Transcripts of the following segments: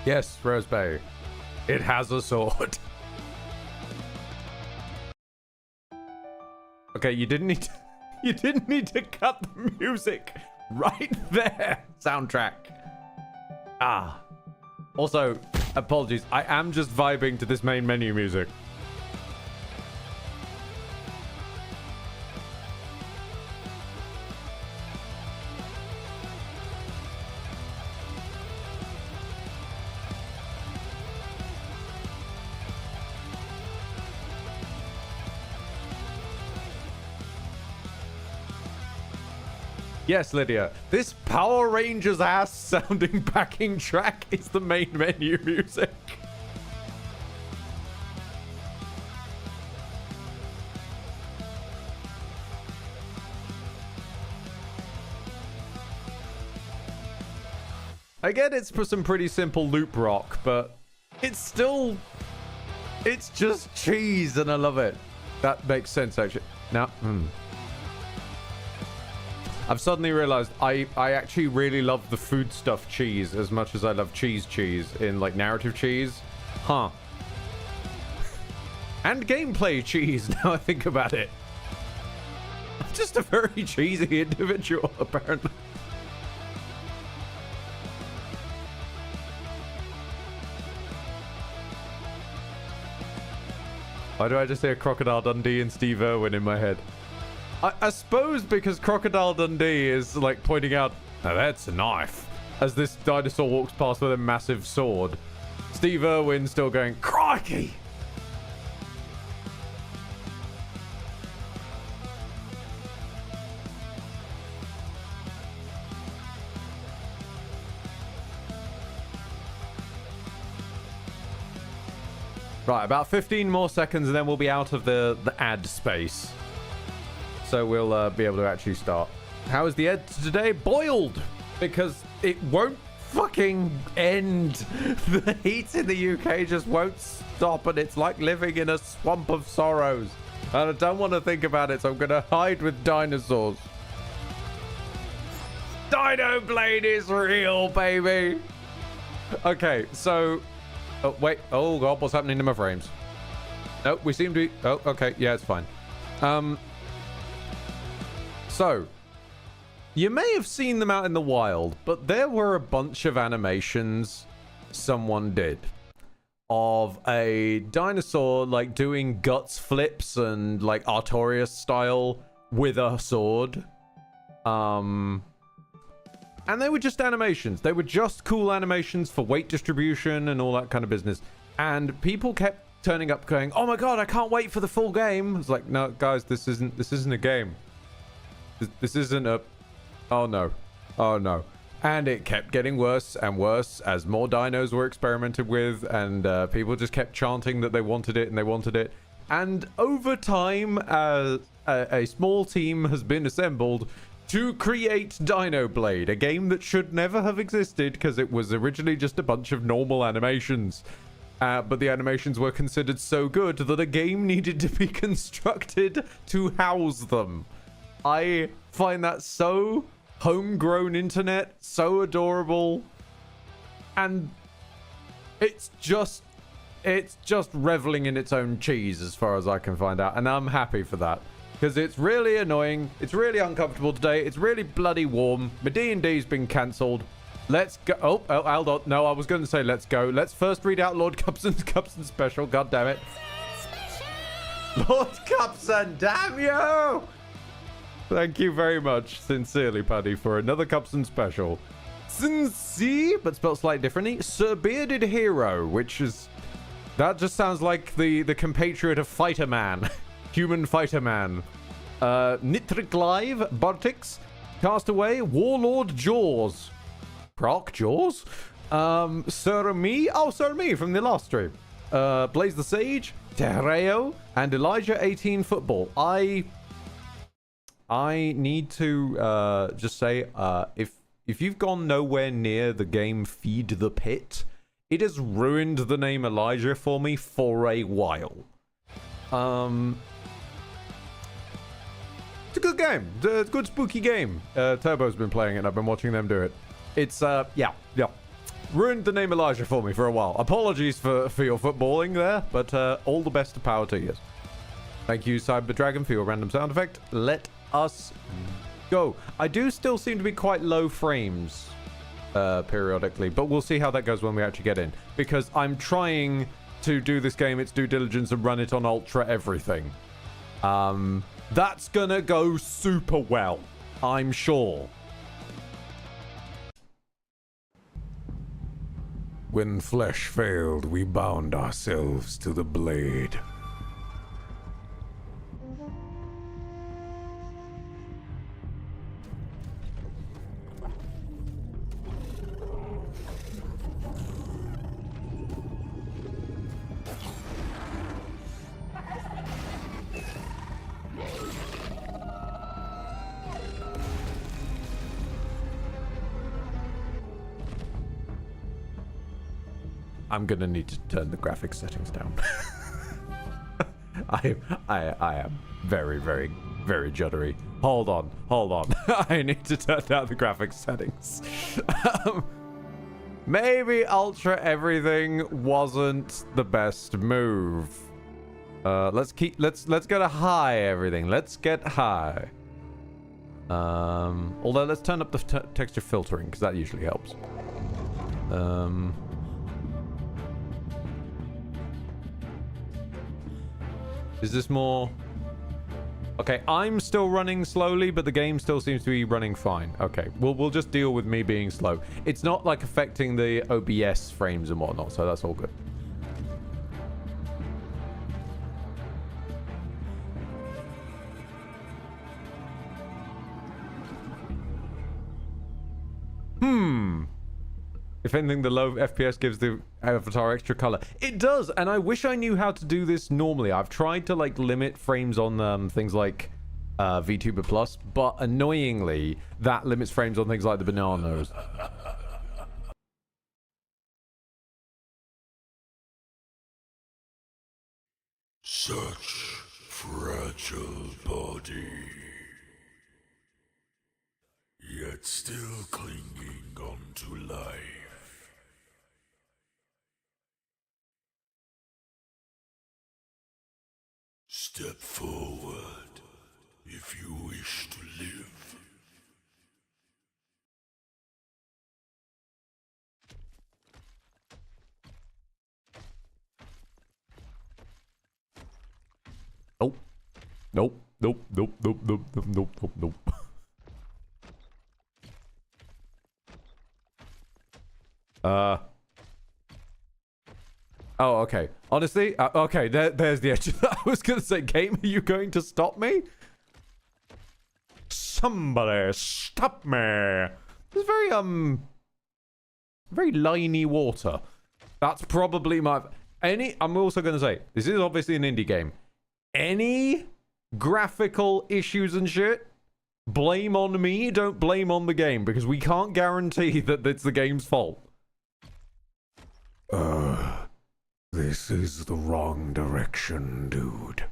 Yes, Rosebay. It has a sword. Okay, you didn't need to, you didn't need to cut the music right there. Soundtrack. Ah. Also, apologies. I am just vibing to this main menu music. Yes, Lydia. This Power Rangers ass sounding backing track is the main menu music. I get it's for some pretty simple loop rock, but it's just cheese and I love it. That makes sense, actually. Now, I've suddenly realized I actually really love the foodstuff cheese as much as I love cheese in like narrative cheese. Huh. And gameplay cheese, now I think about it. I'm just a very cheesy individual, apparently. Why do I just hear Crocodile Dundee and Steve Irwin in my head? I suppose because Crocodile Dundee is like pointing out, now that's a knife, as this dinosaur walks past with a massive sword. Steve Irwin still going, crikey! Right, about 15 more seconds and then we'll be out of the ad space. So we'll be able to actually start. How is the ed today? Boiled! Because it won't fucking end. The heat in the UK just won't stop and it's like living in a swamp of sorrows. And I don't want to think about it, so I'm going to hide with dinosaurs. Dinoblade is real, baby! Okay, so... Oh, wait. Oh, God, what's happening to my frames? No, we seem to be... Oh, okay. Yeah, it's fine. So, you may have seen them out in the wild, but there were a bunch of animations someone did of a dinosaur like doing guts flips and like Artorias style with a sword. And they were just animations. They were just cool animations for weight distribution and all that kind of business. And people kept turning up going, oh my God, I can't wait for the full game. It's like, no, guys, this isn't a game. This isn't a... Oh, no. Oh, no. And it kept getting worse and worse as more dinos were experimented with, and people just kept chanting that they wanted it and they wanted it. And over time, a small team has been assembled to create Dinoblade, a game that should never have existed because it was originally just a bunch of normal animations. But the animations were considered so good that a game needed to be constructed to house them. I find that so homegrown internet, so adorable, and it's just reveling in its own cheese as far as I can find out, and I'm happy for that because it's really annoying, it's really uncomfortable today, it's really bloody warm. My D&D's been cancelled. Let's go. Oh, hold on. No, I was going to say let's go. Let's first read out Lord Cupson's special. God damn it. Lord Cupson, damn you! Thank you very much, sincerely, Paddy, for another Cupson special. Sincere, but spelled slightly differently. Sir Bearded Hero, which is... That just sounds like the compatriot of Fighter Man. Human Fighter Man. Nitric Live, Bartix, Castaway, Warlord Jaws. Proc Jaws? Sir Me? Oh, Sir Me from the last stream. Blaze the Sage, Terreo, and Elijah 18 Football. I need to just say, if you've gone nowhere near the game Feed the Pit, it has ruined the name Elijah for me for a while. It's a good game. It's a good spooky game. Turbo's been playing it and I've been watching them do it. It's, yeah. ruined the name Elijah for me for a while. Apologies for your footballing there, but all the best of power to you. Thank you, Cyber Dragon, for your random sound effect. Let us go. I do still seem to be quite low frames periodically, but we'll see how that goes when we actually get in, because I'm trying to do this game its due diligence and run it on ultra everything. That's gonna go super well, I'm sure. When flesh failed, we bound ourselves to the blade. I'm gonna need to turn the graphics settings down. I am very, very, very juddery. Hold on. I need to turn down the graphics settings. Maybe ultra everything wasn't the best move. Let's go to high everything. Let's get high. Although let's turn up the texture filtering, because that usually helps. Is this more... Okay, I'm still running slowly, but the game still seems to be running fine. Okay, we'll just deal with me being slow. It's not, like, affecting the OBS frames and whatnot, so that's all good. If anything, the low FPS gives the avatar extra color. It does, and I wish I knew how to do this normally. I've tried to like limit frames on things like VTuber Plus, but annoyingly, that limits frames on things like the bananas. Such fragile body, yet still clinging on to life. Step forward if you wish to live. Nope. Oh, okay. Honestly, okay, there's the edge. I was gonna say, game, are you going to stop me? Somebody stop me. It's very liney water. That's probably my... I'm also gonna say, this is obviously an indie game. Any graphical issues and shit, blame on me, don't blame on the game, because we can't guarantee that it's the game's fault. This is the wrong direction, dude.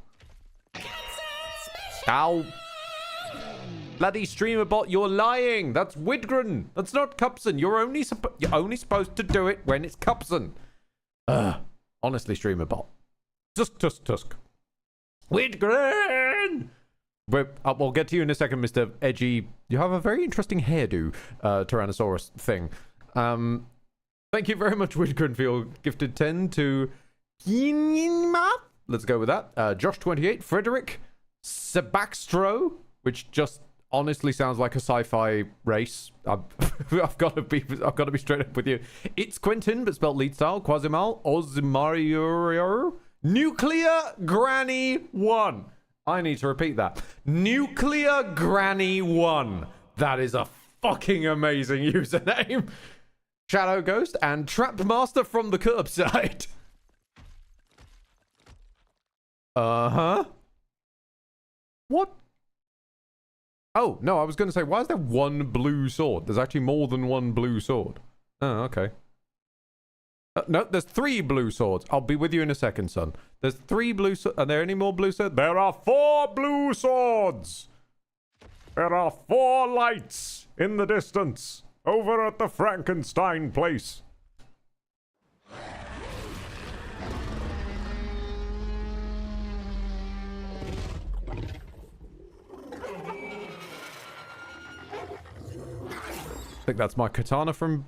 Ow. Bloody streamer bot, you're lying. That's Widgren. That's not Cupson. You're only supposed to do it when it's Cupson. Honestly, streamer bot. Tusk. Widgren! We'll get to you in a second, Mr. Edgy. You have a very interesting hairdo, Tyrannosaurus thing. Thank you very much, Widgren, for your gifted 10 to... Let's go with that. Josh28, Frederick, Sebaxtro, which just honestly sounds like a sci-fi race. I've got to be straight up with you. It's Quentin, but spelled lead style. Quasimal, Osmario, Nuclear Granny 1. I need to repeat that. Nuclear Granny 1. That is a fucking amazing username. Shadow Ghost and Trap Master from the Curbside. What? Oh, no, I was going to say, why is there one blue sword? There's actually more than one blue sword. Oh, okay. No, there's 3 blue swords. I'll be with you in a second, son. There's 3 blue swords. Are there any more blue swords? There are 4 blue swords. There are 4 lights in the distance over at the Frankenstein place. think that's my katana from...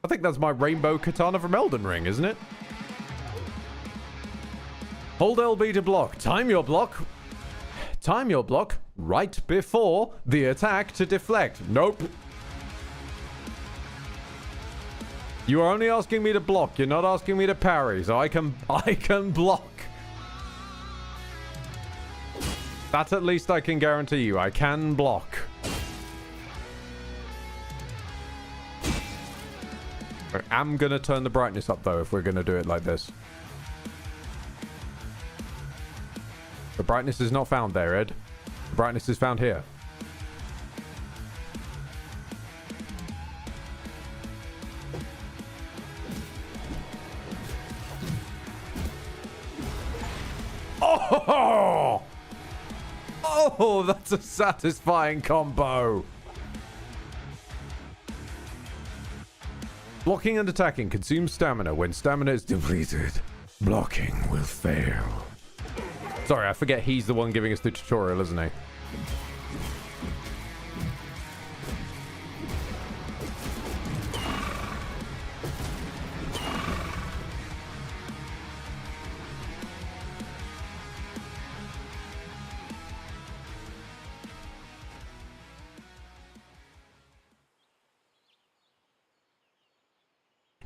I think that's my rainbow katana from Elden Ring, isn't it? Hold LB to block. Time your block. Time your block right before the attack to deflect. Nope. You are only asking me to block. You're not asking me to parry, so I can block. That at least I can guarantee you. I can block. I'm gonna turn the brightness up though if we're gonna do it like this. The brightness is not found there, Ed. The brightness is found here. Oh! Oh, that's a satisfying combo. Blocking and attacking consumes stamina. When stamina is depleted, blocking will fail. Sorry, I forget he's the one giving us the tutorial, isn't he?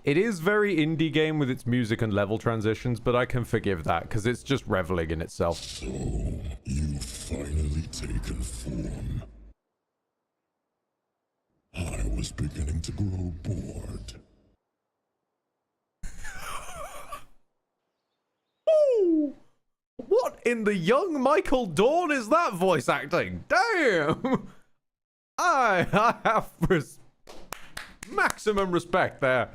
It is very indie game with its music and level transitions, but I can forgive that because it's just reveling in itself. So, you've finally taken form. I was beginning to grow bored. Ooh, what in the young Michael Dawn is that voice acting? Damn! I have maximum respect there.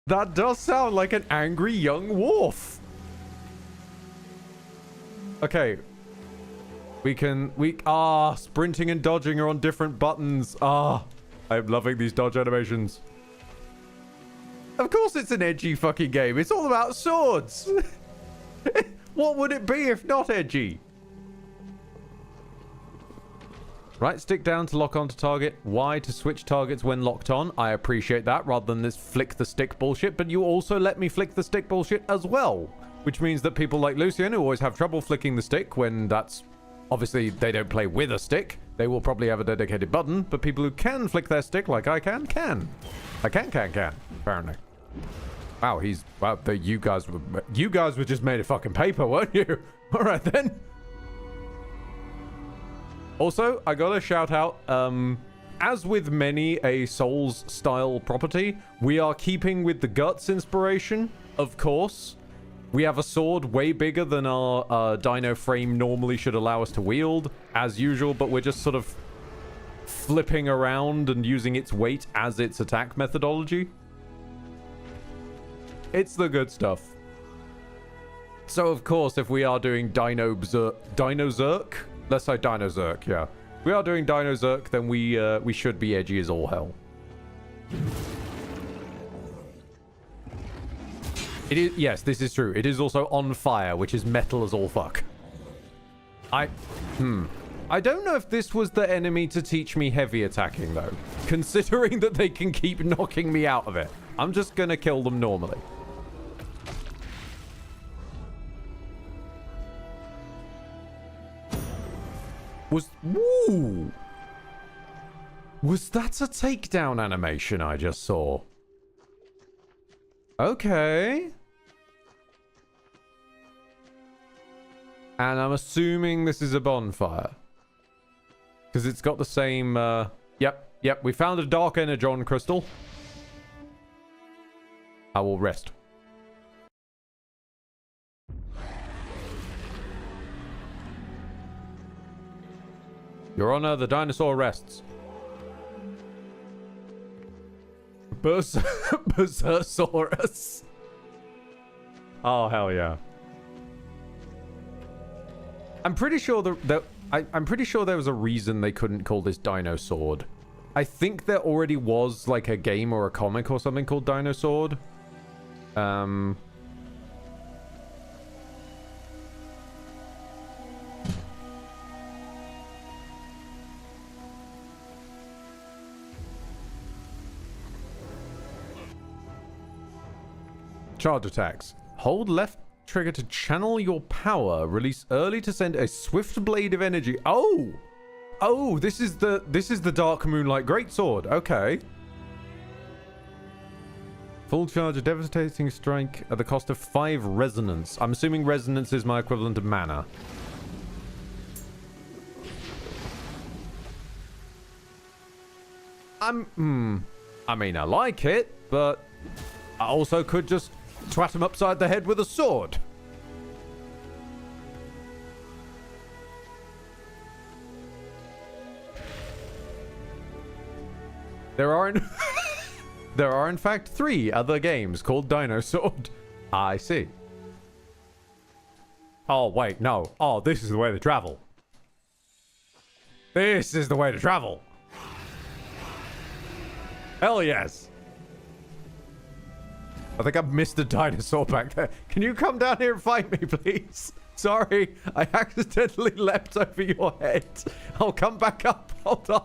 That does sound like an angry young wolf. Okay. Sprinting and dodging are on different buttons. I'm loving these dodge animations. Of course it's an edgy fucking game. It's all about swords. What would it be if not edgy? Right stick down to lock onto target. Y to switch targets when locked on. I appreciate that rather than this flick the stick bullshit. But you also let me flick the stick bullshit as well. Which means that people like Lucian, who always have trouble flicking the stick when that's... Obviously, they don't play with a stick. They will probably have a dedicated button. But people who can flick their stick like I can. I can, apparently. Wow, wow, you guys were just made of fucking paper, weren't you? Alright then. Also, I gotta shout out, as with many a Souls-style property, we are keeping with the Guts inspiration, of course. We have a sword way bigger than our dino frame normally should allow us to wield, as usual, but we're just sort of flipping around and using its weight as its attack methodology. It's the good stuff. So, of course, if we are doing Dino Zerk... Let's say Dino Zerk, yeah. If we are doing Dino Zerk, then we should be edgy as all hell. It is, yes, this is true. It is also on fire, which is metal as all fuck. I don't know if this was the enemy to teach me heavy attacking, though. Considering that they can keep knocking me out of it. I'm just gonna kill them normally. Woo! Was that a takedown animation I just saw? Okay. And I'm assuming this is a bonfire. Because it's got the same, Yep, we found a Dark Energon crystal. I will rest. Your Honor, the dinosaur rests. Bersersaurus. Oh, hell yeah. I'm pretty sure I'm pretty sure there was a reason they couldn't call this Dino Sword. I think there already was like a game or a comic or something called Dino Sword. Charge attacks. Hold left trigger to channel your power. Release early to send a swift blade of energy. Oh! Oh, this is the Dark Moonlight Greatsword. Okay. Full charge, a devastating strike at the cost of 5 resonance. I'm assuming resonance is my equivalent of mana. I mean, I like it, but I also could just twat him upside the head with a sword. There are in fact 3 other games called Dino Sword. I see. Oh, wait, no. Oh, this is the way to travel. This is the way to travel. Hell yes. I think I missed a dinosaur back there. Can you come down here and fight me, please? Sorry, I accidentally leapt over your head. I'll come back up. Hold on.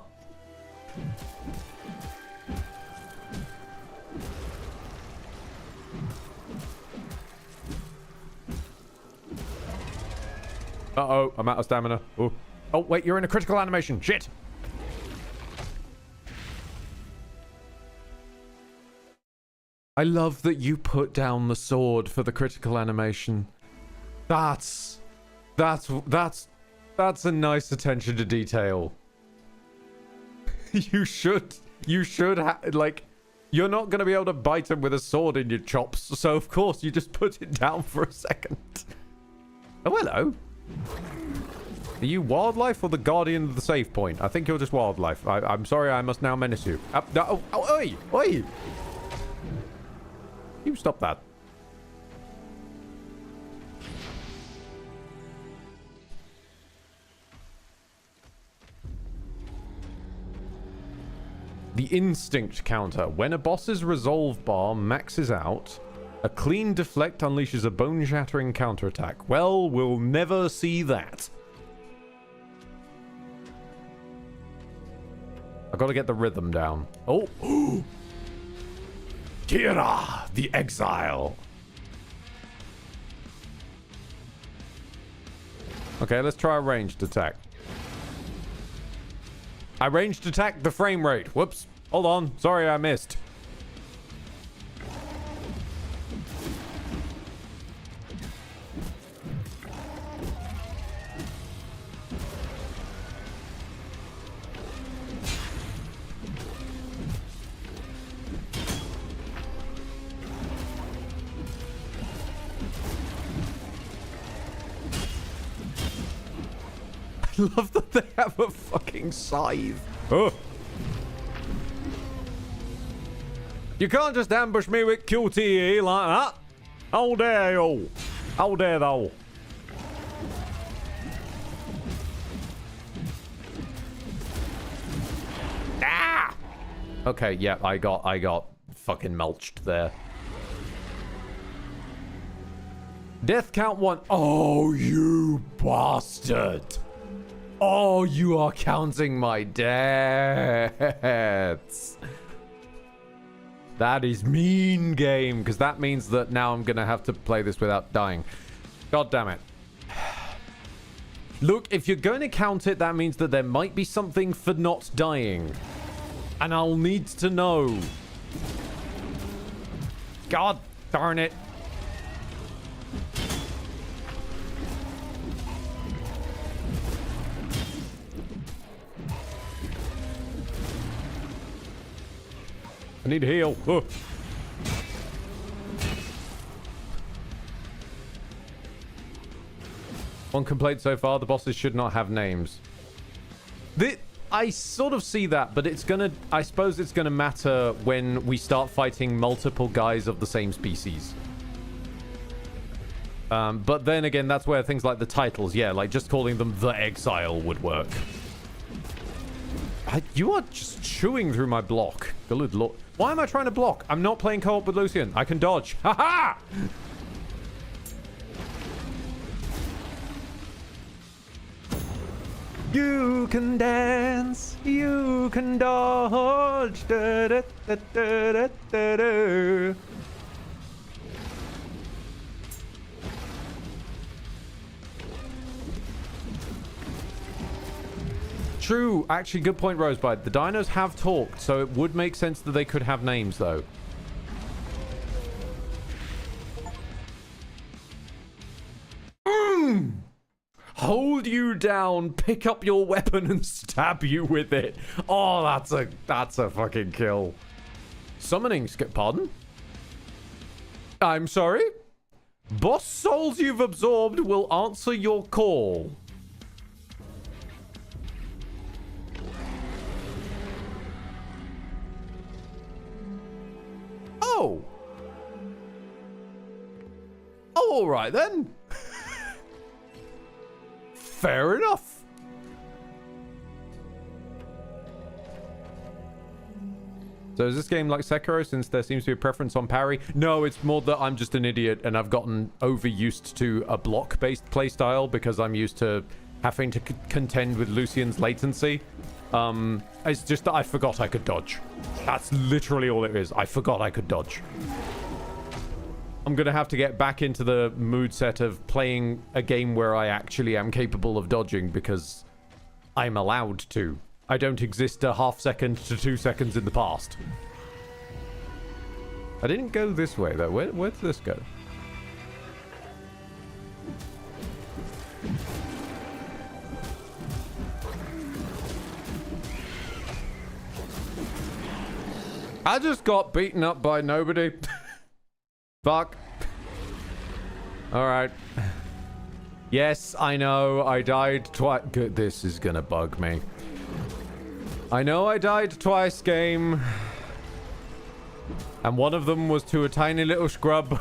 Uh-oh, I'm out of stamina. Oh. Oh, wait, you're in a critical animation. Shit. I love that you put down the sword for the critical animation. That's a nice attention to detail. You should like, you're not going to be able to bite him with a sword in your chops, so of course you just put it down for a second. Oh, hello. Are you wildlife or the guardian of the save point? I think you're just wildlife. I'm sorry, I must now menace you. No, oh, oi, oi. You stop that. The instinct counter. When a boss's resolve bar maxes out, a clean deflect unleashes a bone-shattering counterattack. Well, we'll never see that. I've got to get the rhythm down. Oh! Kira, the Exile. Okay, let's try a ranged attack. I ranged attack the frame rate. Whoops. Hold on. Sorry, I missed. I love that they have a fucking scythe. Oh. You can't just ambush me with QTE like that. How dare you? How dare thou? Ah! Okay, yeah, I got fucking mulched there. Death count 1. Oh, you bastard. Oh, you are counting my deaths. That is mean game, because that means that now I'm going to have to play this without dying. God damn it. Look, if you're going to count it, that means that there might be something for not dying. And I'll need to know. God darn it. I need to heal. Oh. One complaint so far, the bosses should not have names. I sort of see that, but it's gonna... I suppose it's gonna matter when we start fighting multiple guys of the same species. But then again, that's where things like the titles, yeah, like just calling them The Exile would work. You are just chewing through my block. Good lord. Why am I trying to block? I'm not playing co-op with Lucian. I can dodge. Ha-ha! You can dance. You can dodge. Da, da, da, da, da, da, da. true. Actually, good point, Rosebud. The dinos have talked, so it would make sense that they could have names, though. Hold you down, pick up your weapon, and stab you with it. Oh, that's a fucking kill. Summoning skip. Pardon? I'm sorry? Boss souls you've absorbed will answer your call. Oh. Oh, all right then. Fair enough. So is this game like Sekiro, since there seems to be a preference on parry? No, it's more that I'm just an idiot and I've gotten overused to a block-based playstyle because I'm used to having to contend with Lucian's latency. It's just that I forgot I could dodge. That's literally all it is. I forgot I could dodge. I'm going to have to get back into the mood set of playing a game where I actually am capable of dodging because I'm allowed to. I don't exist a half second to 2 seconds in the past. I didn't go this way, though. Where did this go? I just got beaten up by nobody. Fuck. Alright. Yes, I know. I died twice. Good. This is gonna bug me. I know I died twice, game. And one of them was to a tiny little scrub.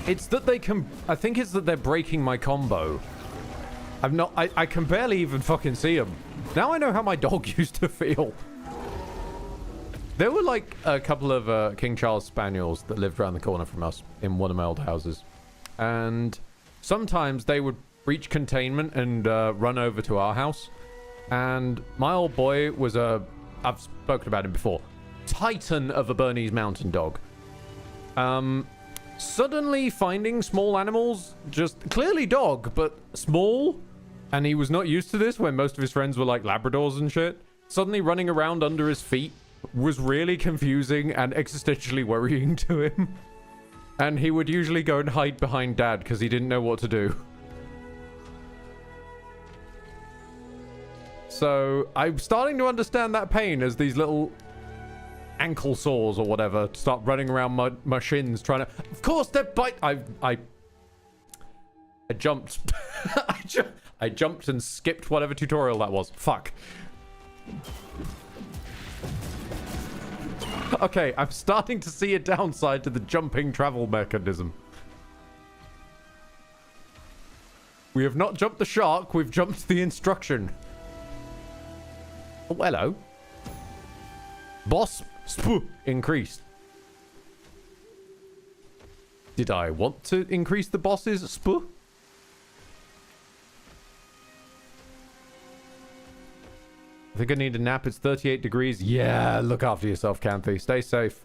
It's that they can... I think it's that they're breaking my combo. I can barely even fucking see them. Now I know how my dog used to feel. There were like a couple of King Charles Spaniels that lived around the corner from us in one of my old houses. And sometimes they would breach containment and run over to our house. And my old boy was I've spoken about him before, titan of a Bernese Mountain Dog. Suddenly finding small animals, just clearly dog, but small, and he was not used to this when most of his friends were like Labradors and shit. Suddenly running around under his feet was really confusing and existentially worrying to him. And he would usually go and hide behind Dad because he didn't know what to do. So I'm starting to understand that pain as these little ankle sores or whatever start running around my shins trying to... Of course they're bite... I jumped. I jumped and skipped whatever tutorial that was. Fuck. Okay, I'm starting to see a downside to the jumping travel mechanism. We have not jumped the shark, we've jumped the instruction. Oh, hello. Boss increased. Did I want to increase the boss's sp? I think I need a nap. It's 38 degrees. Yeah, look after yourself, Canthy. Stay safe.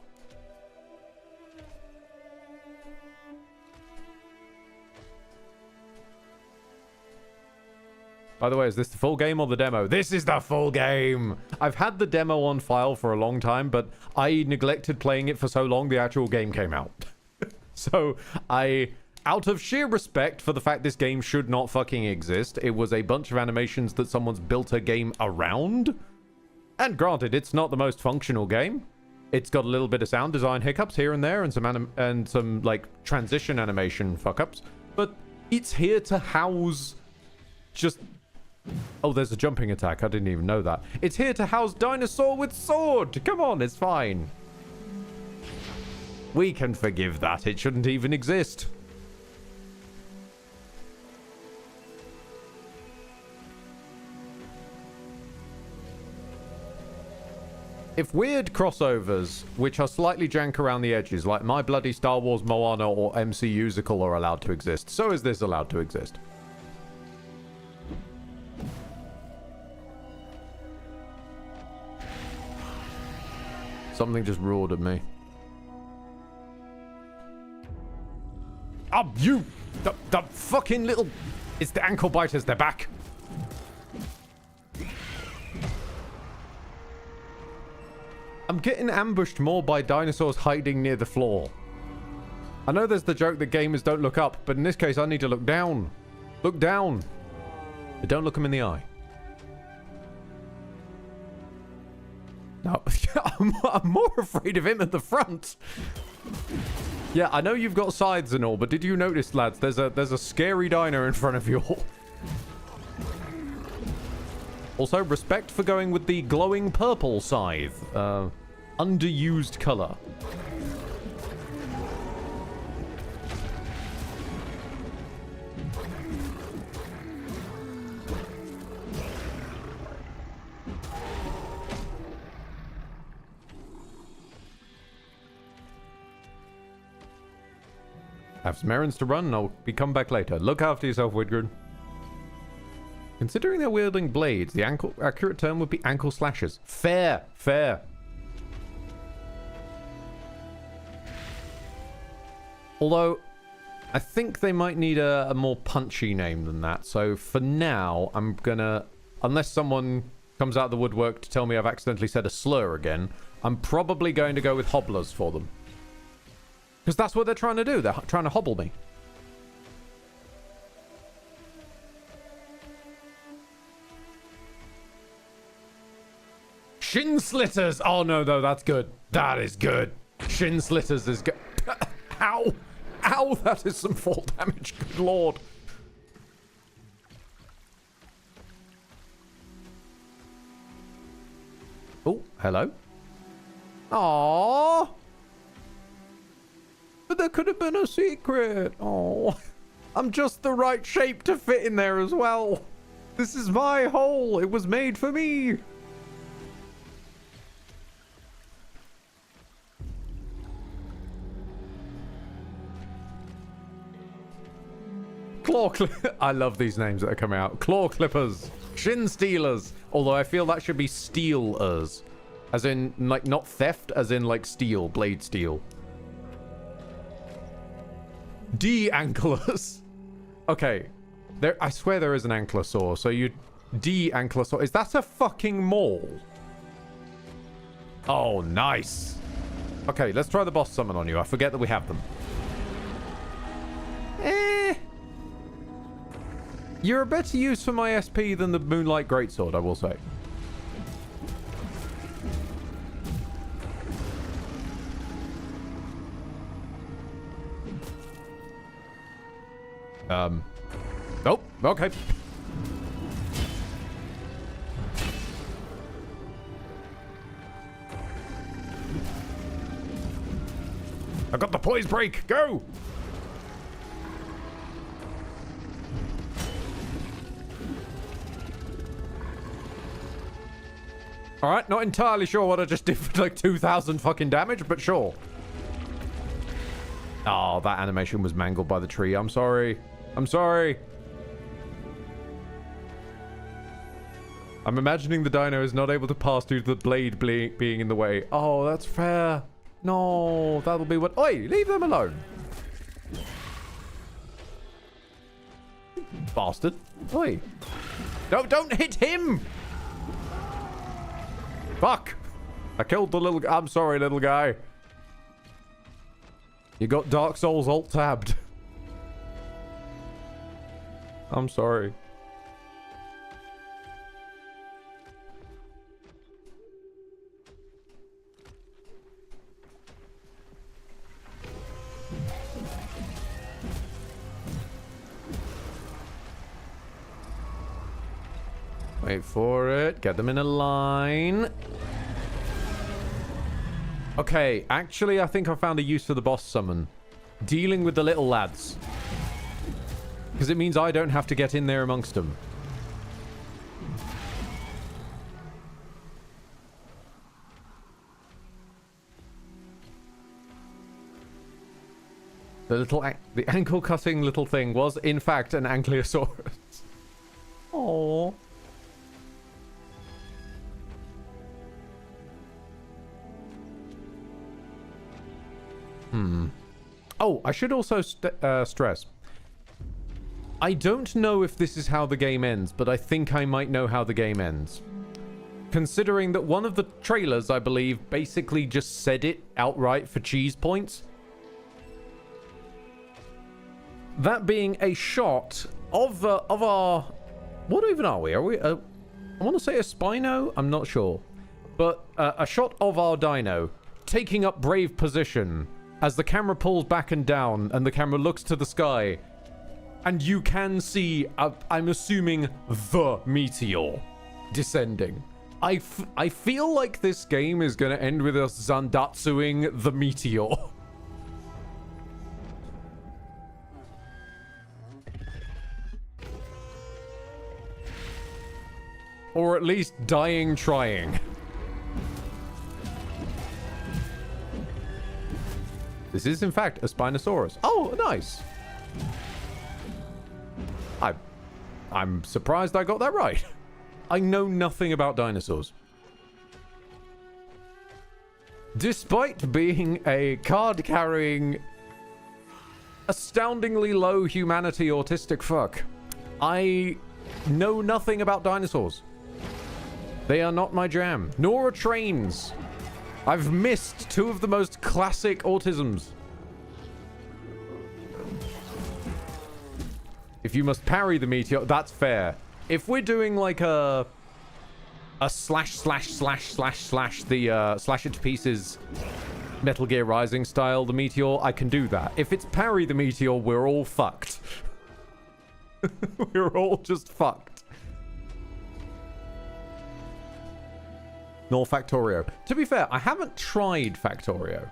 By the way, is this the full game or the demo? This is the full game! I've had the demo on file for a long time, but I neglected playing it for so long the actual game came out. So, out of sheer respect for the fact this game should not fucking exist, it was a bunch of animations that someone's built a game around. And granted, it's not the most functional game. It's got a little bit of sound design hiccups here and there, and some like transition animation fuck-ups. But it's here to house just... Oh, there's a jumping attack. I didn't even know that. It's here to house Dinosaur with Sword. Come on, it's fine. We can forgive that. It shouldn't even exist. If weird crossovers, which are slightly jank around the edges, like My Bloody Star Wars Moana or MCUsical are allowed to exist, so is this allowed to exist. Something just roared at me. Oh, you! The fucking little... It's the ankle biters, they're back. I'm getting ambushed more by dinosaurs hiding near the floor. I know there's the joke that gamers don't look up, but in this case I need to look down. Look down. But don't look them in the eye. No, I'm more afraid of him at the front. Yeah, I know you've got scythes and all, but did you notice, lads, there's a scary dino in front of you all. Also, respect for going with the glowing purple scythe. Underused color. Have some errands to run, I'll be come back later. Look after yourself, Widgard. Considering they're wielding blades, the accurate term would be ankle slashers. Fair, fair. Although, I think they might need a more punchy name than that. So for now, I'm gonna... Unless someone comes out of the woodwork to tell me I've accidentally said a slur again, I'm probably going to go with hobblers for them. Because that's what they're trying to do. They're trying to hobble me. Shin slitters! Oh, no, that's good. That is good. Shin slitters is good. Ow! Ow, that is some fall damage. Good lord. Oh, hello. Aww. But there could have been a secret. Oh, I'm just the right shape to fit in there as well. This is my hole. It was made for me. I love these names that are coming out. Claw clippers, shin stealers. Although I feel that should be stealers, as in like not theft, as in like steel, blade steel. De-anklers. Okay, I swear there is an ankylosaur. So you de-ankylosaur. Is that a fucking mall? Oh, nice. Okay, let's try the boss summon on you. I forget that we have them. You're a better use for my SP than the Moonlight Greatsword, I will say. Oh, okay. I got the poise break. Go! Alright, not entirely sure what I just did for like 2,000 fucking damage, but sure. Oh, that animation was mangled by the tree. I'm sorry. I'm sorry. I'm imagining the dino is not able to pass due to the blade being in the way. Oh, that's fair. No, that'll be what... Oi, leave them alone. Bastard. Oi. No, don't hit him. Fuck. I killed the little... I'm sorry, little guy. You got Dark Souls alt-tabbed. I'm sorry. Wait for it. Get them in a line. Okay, actually, I think I found a use for the boss summon. Dealing with the little lads. Because it means I don't have to get in there amongst them. The ankle-cutting little thing was, in fact, an ankylosaurus. Aww. Oh, I should also stress. I don't know if this is how the game ends, but I think I might know how the game ends. Considering that one of the trailers, I believe, basically just said it outright for cheese points. That being a shot of our... What even are we? Are we... I want to say a Spino? I'm not sure. But a shot of our dino taking up brave position as the camera pulls back and down and the camera looks to the sky. And you can see, I'm assuming, the meteor descending. I feel like this game is going to end with us Zandatsuing the meteor. Or at least dying trying. This is, in fact, a Spinosaurus. Oh, nice. I'm surprised I got that right. I know nothing about dinosaurs. Despite being a card-carrying, astoundingly low humanity autistic fuck, I know nothing about dinosaurs. They are not my jam, nor are trains. I've missed two of the most classic autisms. If you must parry the meteor, that's fair. If we're doing like a slash the slash it to pieces Metal Gear Rising style, the meteor, I can do that. If it's parry the meteor, we're all fucked. We're all just fucked. Nor Factorio. To be fair, I haven't tried Factorio.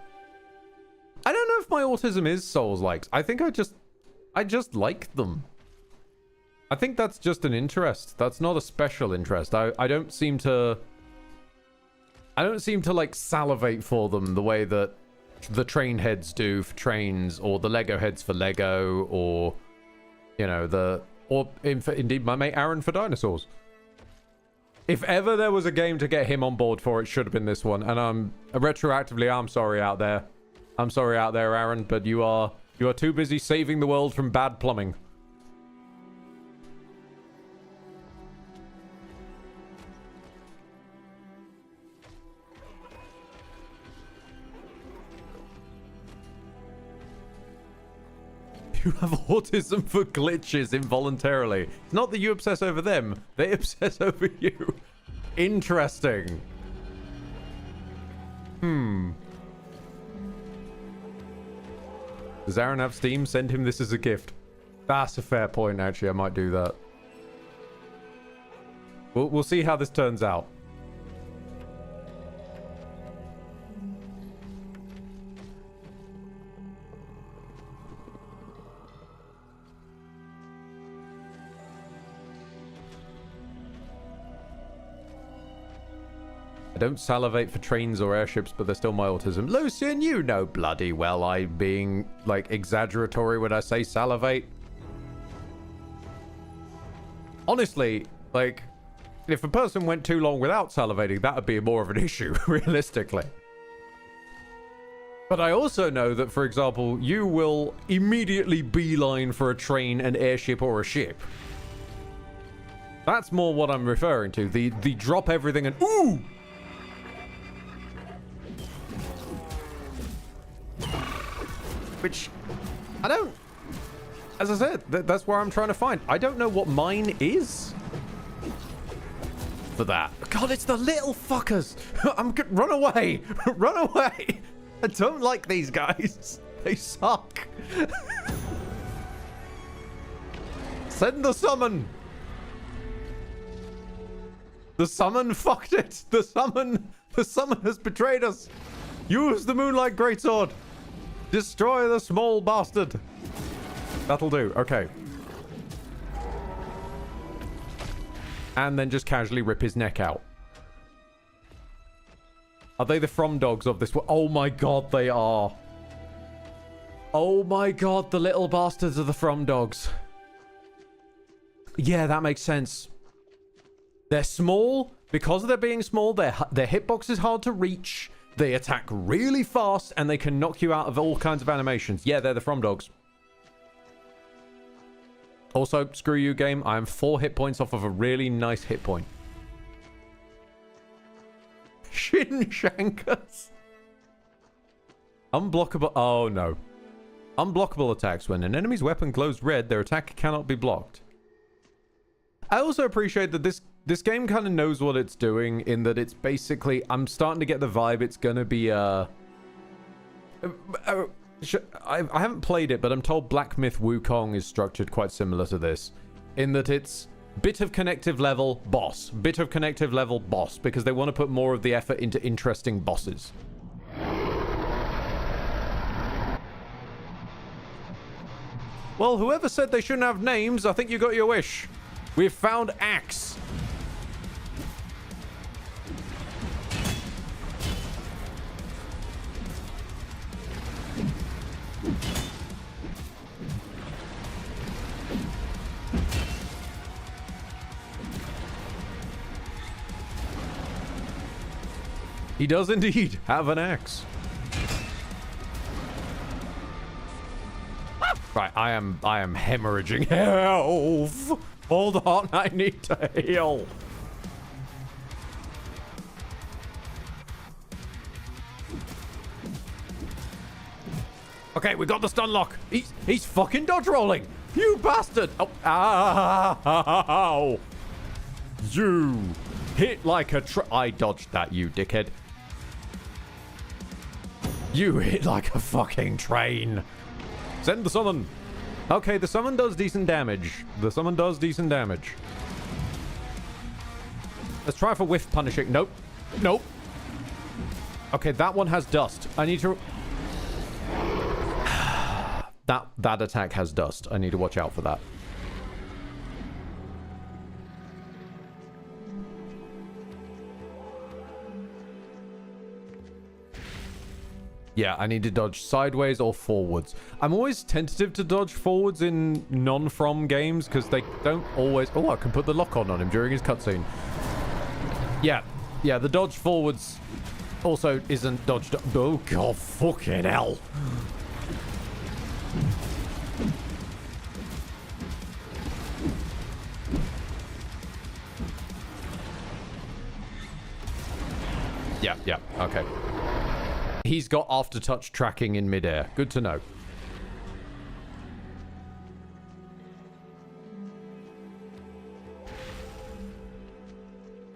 I don't know if my autism is Souls-likes. I think I just like them. I think that's just an interest. That's not a special interest. I don't seem to like salivate for them the way that the train heads do for trains, or the Lego heads for Lego, or you know, indeed my mate Aaron for dinosaurs. If ever there was a game to get him on board for, it should have been this one. And I'm sorry out there. I'm sorry out there, Aaron, but you are too busy saving the world from bad plumbing. You have autism for glitches involuntarily. It's not that you obsess over them, they obsess over you. Interesting. Does Aaron have Steam? Send him this as a gift. That's a fair point, actually. I might do that. We'll see how this turns out. I don't salivate for trains or airships, but they're still my autism. Lucian, you know bloody well I'm being, like, exaggeratory when I say salivate. Honestly, like, if a person went too long without salivating, that would be more of an issue, realistically. But I also know that, for example, you will immediately beeline for a train, an airship, or a ship. That's more what I'm referring to. The drop everything and ooh! Which, I don't... As I said, that's where I'm trying to find. I don't know what mine is for that. God, it's the little fuckers. Run away. Run away. I don't like these guys. They suck. Send the summon. The summon fucked it. The summon has betrayed us. Use the Moonlight Greatsword. Destroy the small bastard. That'll do. Okay. And then just casually rip his neck out. Are they the From Dogs of this? Oh my god, they are. Oh my god, the little bastards are the From Dogs. Yeah, that makes sense. They're small. Because of their being small, their hitbox is hard to reach. They attack really fast, and they can knock you out of all kinds of animations. Yeah, they're the From Dogs. Also, screw you, game. I am 4 hit points off of a really nice hit point. Shin Shankers. Unblockable. Oh, no. Unblockable attacks. When an enemy's weapon glows red, their attack cannot be blocked. I also appreciate that this game kind of knows what it's doing, in that it's basically... I'm starting to get the vibe it's going to be I haven't played it, but I'm told Black Myth Wukong is structured quite similar to this, in that it's bit of connective level, boss. Bit of connective level, boss, because they want to put more of the effort into interesting bosses. Well, whoever said they shouldn't have names, I think you got your wish. We've found Axe. He does indeed have an axe. Right, I am hemorrhaging health. Hold on, I need to heal. Okay, we got the stun lock. He's fucking dodge rolling. You bastard. Oh, ow. You hit like a I dodged that, you dickhead. You hit like a fucking train. Send the summon. Okay, the summon does decent damage. The summon does decent damage. Let's try for whiff punishing. Nope. Nope. Okay, that one has dust. I need to... That attack has dust. I need to watch out for that. Yeah, I need to dodge sideways or forwards. I'm always tentative to dodge forwards in non-From games because they don't always... Oh, I can put the lock on him during his cutscene. Yeah, the dodge forwards also isn't dodged... Oh, God, fucking hell. Yeah, okay. He's got after-touch tracking in midair. Good to know.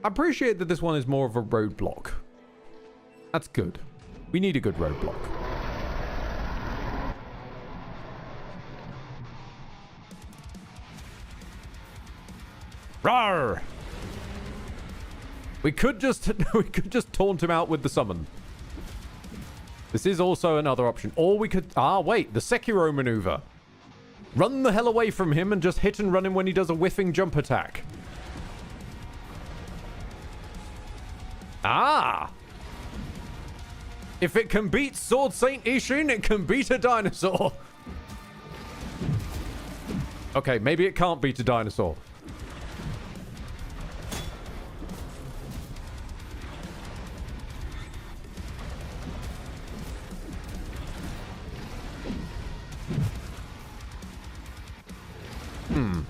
I appreciate that this one is more of a roadblock. That's good. We need a good roadblock. Rawr! We could just taunt him out with the summon. This is also another option. Or we could... wait. The Sekiro maneuver. Run the hell away from him and just hit and run him when he does a whiffing jump attack. If it can beat Sword Saint Ishin, it can beat a dinosaur. Okay, maybe it can't beat a dinosaur.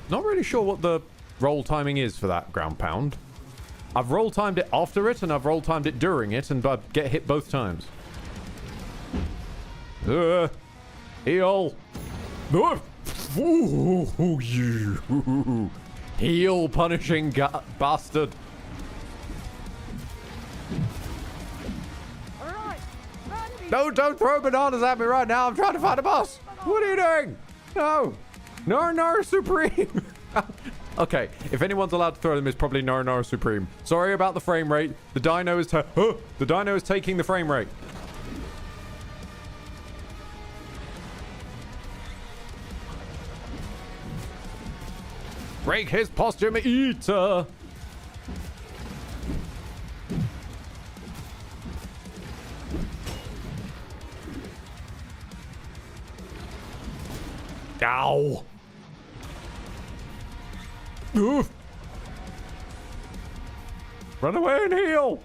Not really sure what the roll timing is for that ground pound. I've roll timed it after it, and I've roll timed it during it, and I get hit both times. Heal. You. Heal, punishing bastard. No, don't throw bananas at me right now. I'm trying to find a boss. What are you doing? No. No, Supreme. Okay, if anyone's allowed to throw them, it's probably No Supreme. Sorry about the frame rate. The dino is taking the frame rate. Break his posture, eater. Ow. Oof. Run away and heal.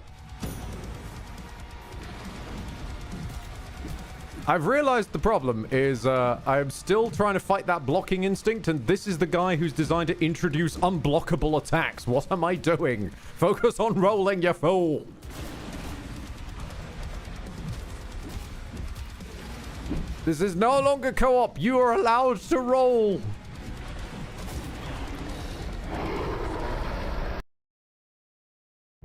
I've realized the problem is I'm still trying to fight that blocking instinct, and this is the guy who's designed to introduce unblockable attacks. What am I doing? Focus on rolling, you fool! This is no longer co-op. You are allowed to roll.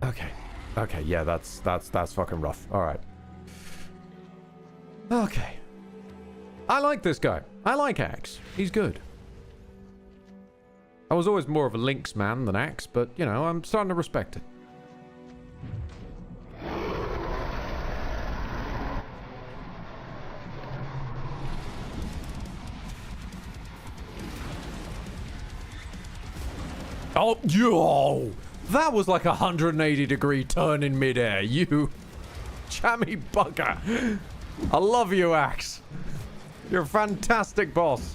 Okay. Okay, yeah, that's fucking rough. All right. Okay. I like this guy. I like Axe. He's good. I was always more of a Lynx man than Axe, but, you know, I'm starting to respect it. Oh, yo! That was like a 180-degree turn in midair. You jammy bugger. I love you, Axe. You're a fantastic boss.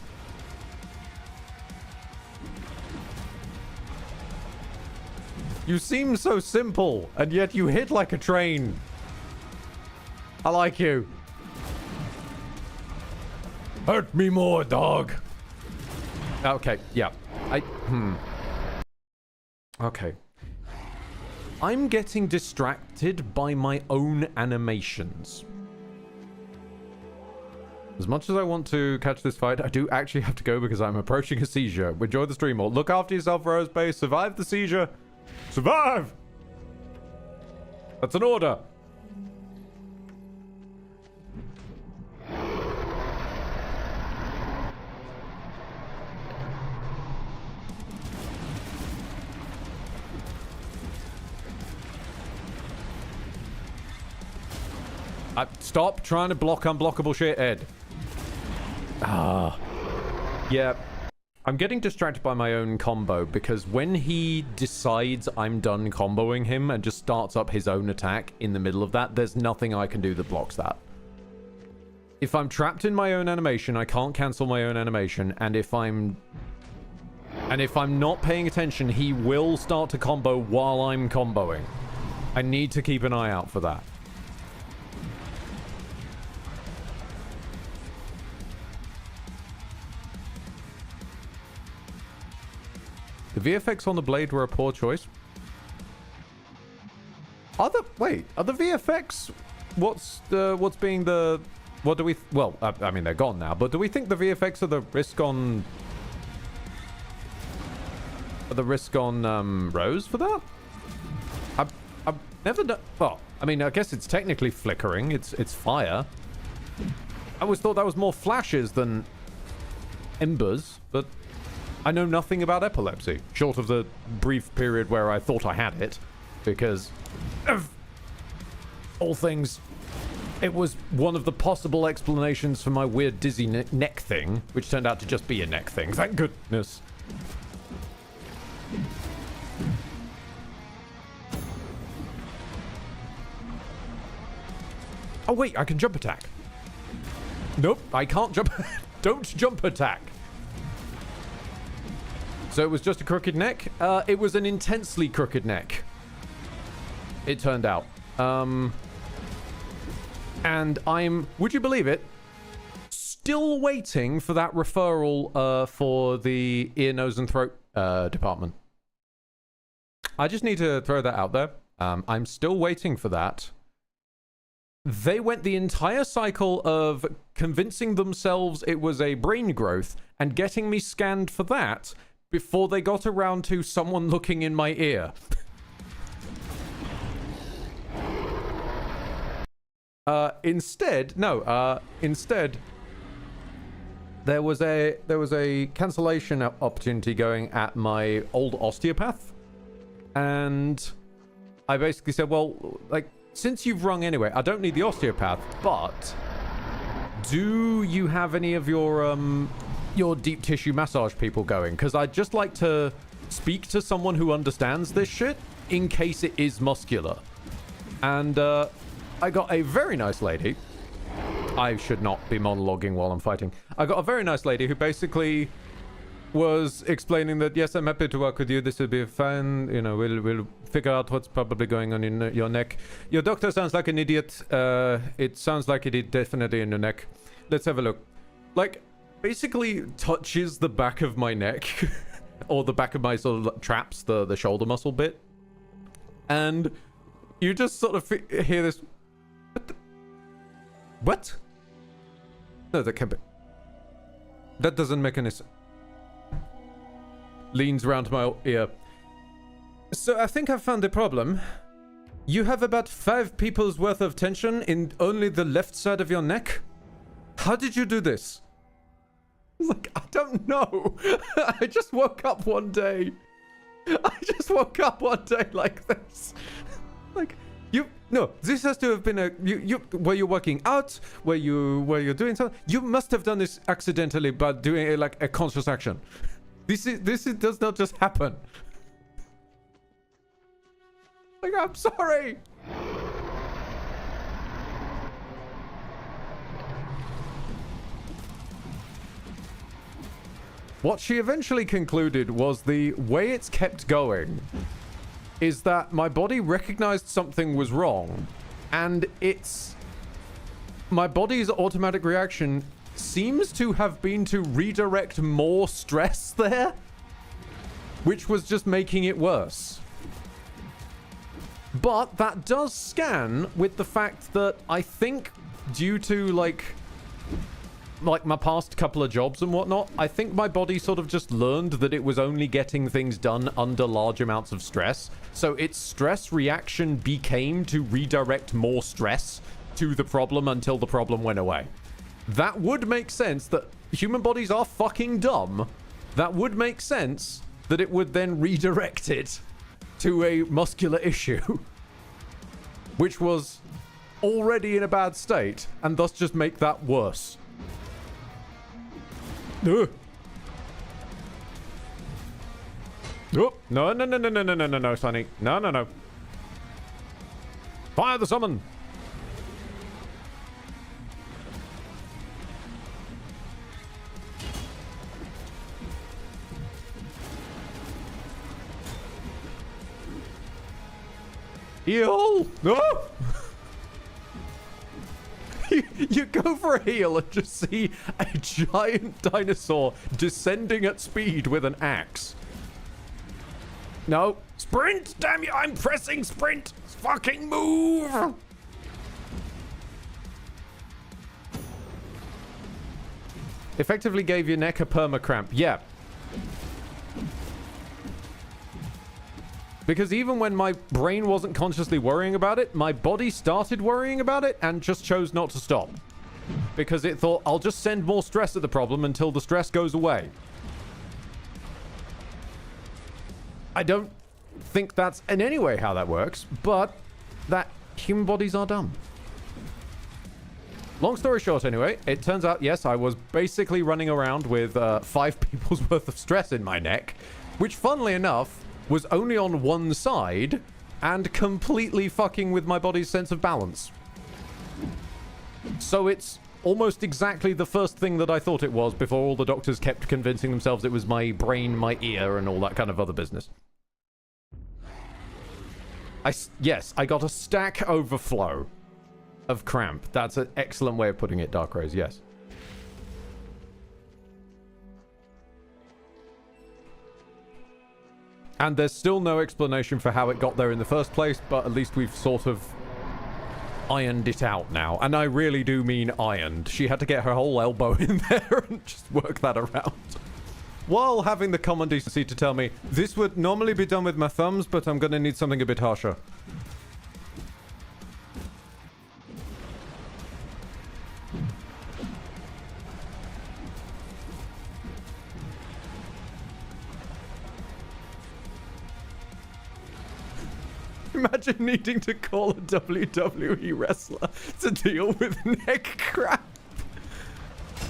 You seem so simple, and yet you hit like a train. I like you. Hurt me more, dog. Okay, yeah. Okay. I'm getting distracted by my own animations. As much as I want to catch this fight, I do actually have to go because I'm approaching a seizure. Enjoy the stream all. Look after yourself, Rosebase. Survive the seizure. Survive! That's an order. Stop trying to block unblockable shit, Ed. Yeah. I'm getting distracted by my own combo because when he decides I'm done comboing him and just starts up his own attack in the middle of that, there's nothing I can do that blocks that. If I'm trapped in my own animation, I can't cancel my own animation, and if I'm not paying attention, he will start to combo while I'm comboing. I need to keep an eye out for that. The VFX on the blade were a poor choice. Are the VFX? What do we? Well, I mean they're gone now. But do we think the VFX are the risk on? Rose for that? I've never done. Well, I mean, I guess it's technically flickering. It's fire. I always thought that was more flashes than embers, but I know nothing about epilepsy, short of the brief period where I thought I had it, because of all things, it was one of the possible explanations for my weird dizzy neck thing, which turned out to just be a neck thing. Thank goodness. Oh wait, I can jump attack. Nope, I can't jump. Don't jump attack. So it was just a crooked neck? It was an intensely crooked neck. It turned out. And I'm, would you believe it, still waiting for that referral for the ear, nose, and throat department. I just need to throw that out there. I'm still waiting for that. They went the entire cycle of convincing themselves it was a brain growth and getting me scanned for that before they got around to someone looking in my ear. Instead, there was a cancellation opportunity going at my old osteopath, and I basically said, well, like, since you've rung anyway, I don't need the osteopath, but do you have any of your deep tissue massage people going? Because I'd just like to speak to someone who understands this shit in case it is muscular. And I got a very nice lady. I should not be monologuing while I'm fighting. I got a very nice lady who basically was explaining that, yes, I'm happy to work with you. This will be fine. You know, we'll figure out what's probably going on in your neck. Your doctor sounds like an idiot. It sounds like it is definitely in your neck. Let's have a look. Like, basically touches the back of my neck. Or the back of my sort of traps, the shoulder muscle bit. And you just sort of hear this... What? No, that can't be... That doesn't make any sense. Leans round my ear. So I think I've found the problem. You have about 5 people's worth of tension in only the left side of your neck? How did you do this? Like, I don't know. I just woke up one day. Like this. Like, no, this has to have been were you working out? Were you doing something? You must have done this accidentally by doing like a conscious action. This does not just happen. Like, I'm sorry. What she eventually concluded was the way it's kept going is that my body recognized something was wrong, and my body's automatic reaction seems to have been to redirect more stress there, which was just making it worse. But that does scan with the fact that I think due to like my past couple of jobs and whatnot, I think my body sort of just learned that it was only getting things done under large amounts of stress. So its stress reaction became to redirect more stress to the problem until the problem went away. That would make sense that human bodies are fucking dumb. That would make sense that it would then redirect it to a muscular issue, which was already in a bad state, and thus just make that worse. Ugh. Oh, no, Sonny. No. Fire the summon. Heal! No! You go for a heal and just see a giant dinosaur descending at speed with an axe. No. Sprint! Damn you! I'm pressing sprint! Fucking move! Effectively gave your neck a perma-cramp. Yeah. Because even when my brain wasn't consciously worrying about it, my body started worrying about it and just chose not to stop. Because it thought, I'll just send more stress at the problem until the stress goes away. I don't think that's in any way how that works, but that human bodies are dumb. Long story short, anyway, it turns out, yes, I was basically running around with 5 people's worth of stress in my neck, which, funnily enough, was only on one side and completely fucking with my body's sense of balance. So it's almost exactly the first thing that I thought it was before all the doctors kept convincing themselves it was my brain, my ear, and all that kind of other business. Yes, I got a stack overflow of cramp. That's an excellent way of putting it, Dark Rays, yes. And there's still no explanation for how it got there in the first place, but at least we've sort of ironed it out now. And I really do mean ironed. She had to get her whole elbow in there and just work that around. While having the common decency to tell me, this would normally be done with my thumbs, but I'm going to need something a bit harsher. Imagine needing to call a WWE wrestler to deal with neck cramp.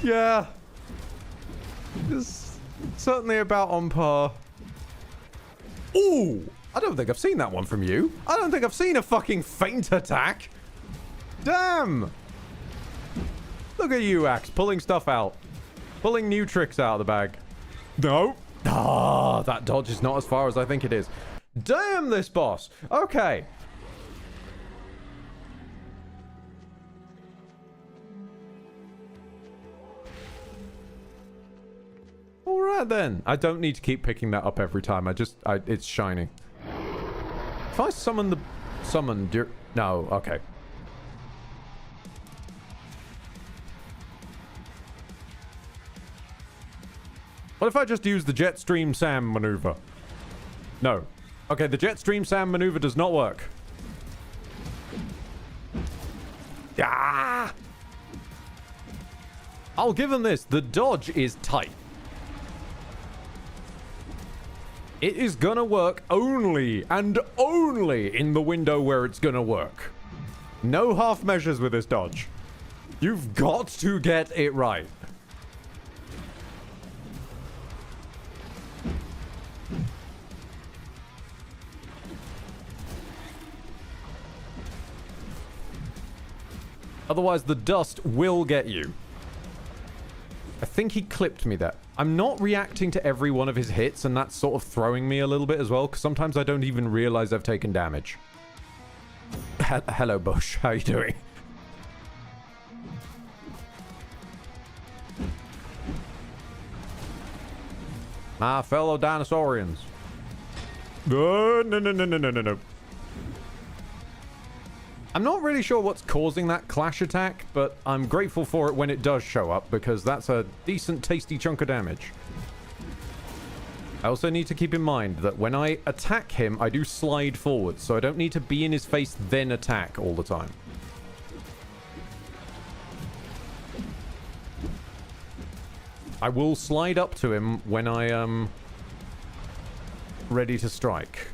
Yeah. It's certainly about on par. Ooh! I don't think I've seen that one from you. I don't think I've seen a fucking feint attack. Damn! Look at you, Axe, pulling stuff out. Pulling new tricks out of the bag. No. Ah, that dodge is not as far as I think it is. Damn this boss. Okay. Alright then. I don't need to keep picking that up every time. It's shiny. If I summon the... No, okay. What if I just use the Jetstream Sam maneuver? No. Okay, the Jetstream Sam maneuver does not work. Ah! I'll give him this. The dodge is tight. It is gonna work only and only in the window where it's gonna work. No half measures with this dodge. You've got to get it right. Otherwise, the dust will get you. I think he clipped me there. I'm not reacting to every one of his hits, and that's sort of throwing me a little bit as well, because sometimes I don't even realize I've taken damage. Hello, Bush. How you doing? My fellow dinosaurians. No. I'm not really sure what's causing that clash attack, but I'm grateful for it when it does show up, because that's a decent, tasty chunk of damage. I also need to keep in mind that when I attack him, I do slide forward, so I don't need to be in his face then attack all the time. I will slide up to him when I am ready to strike.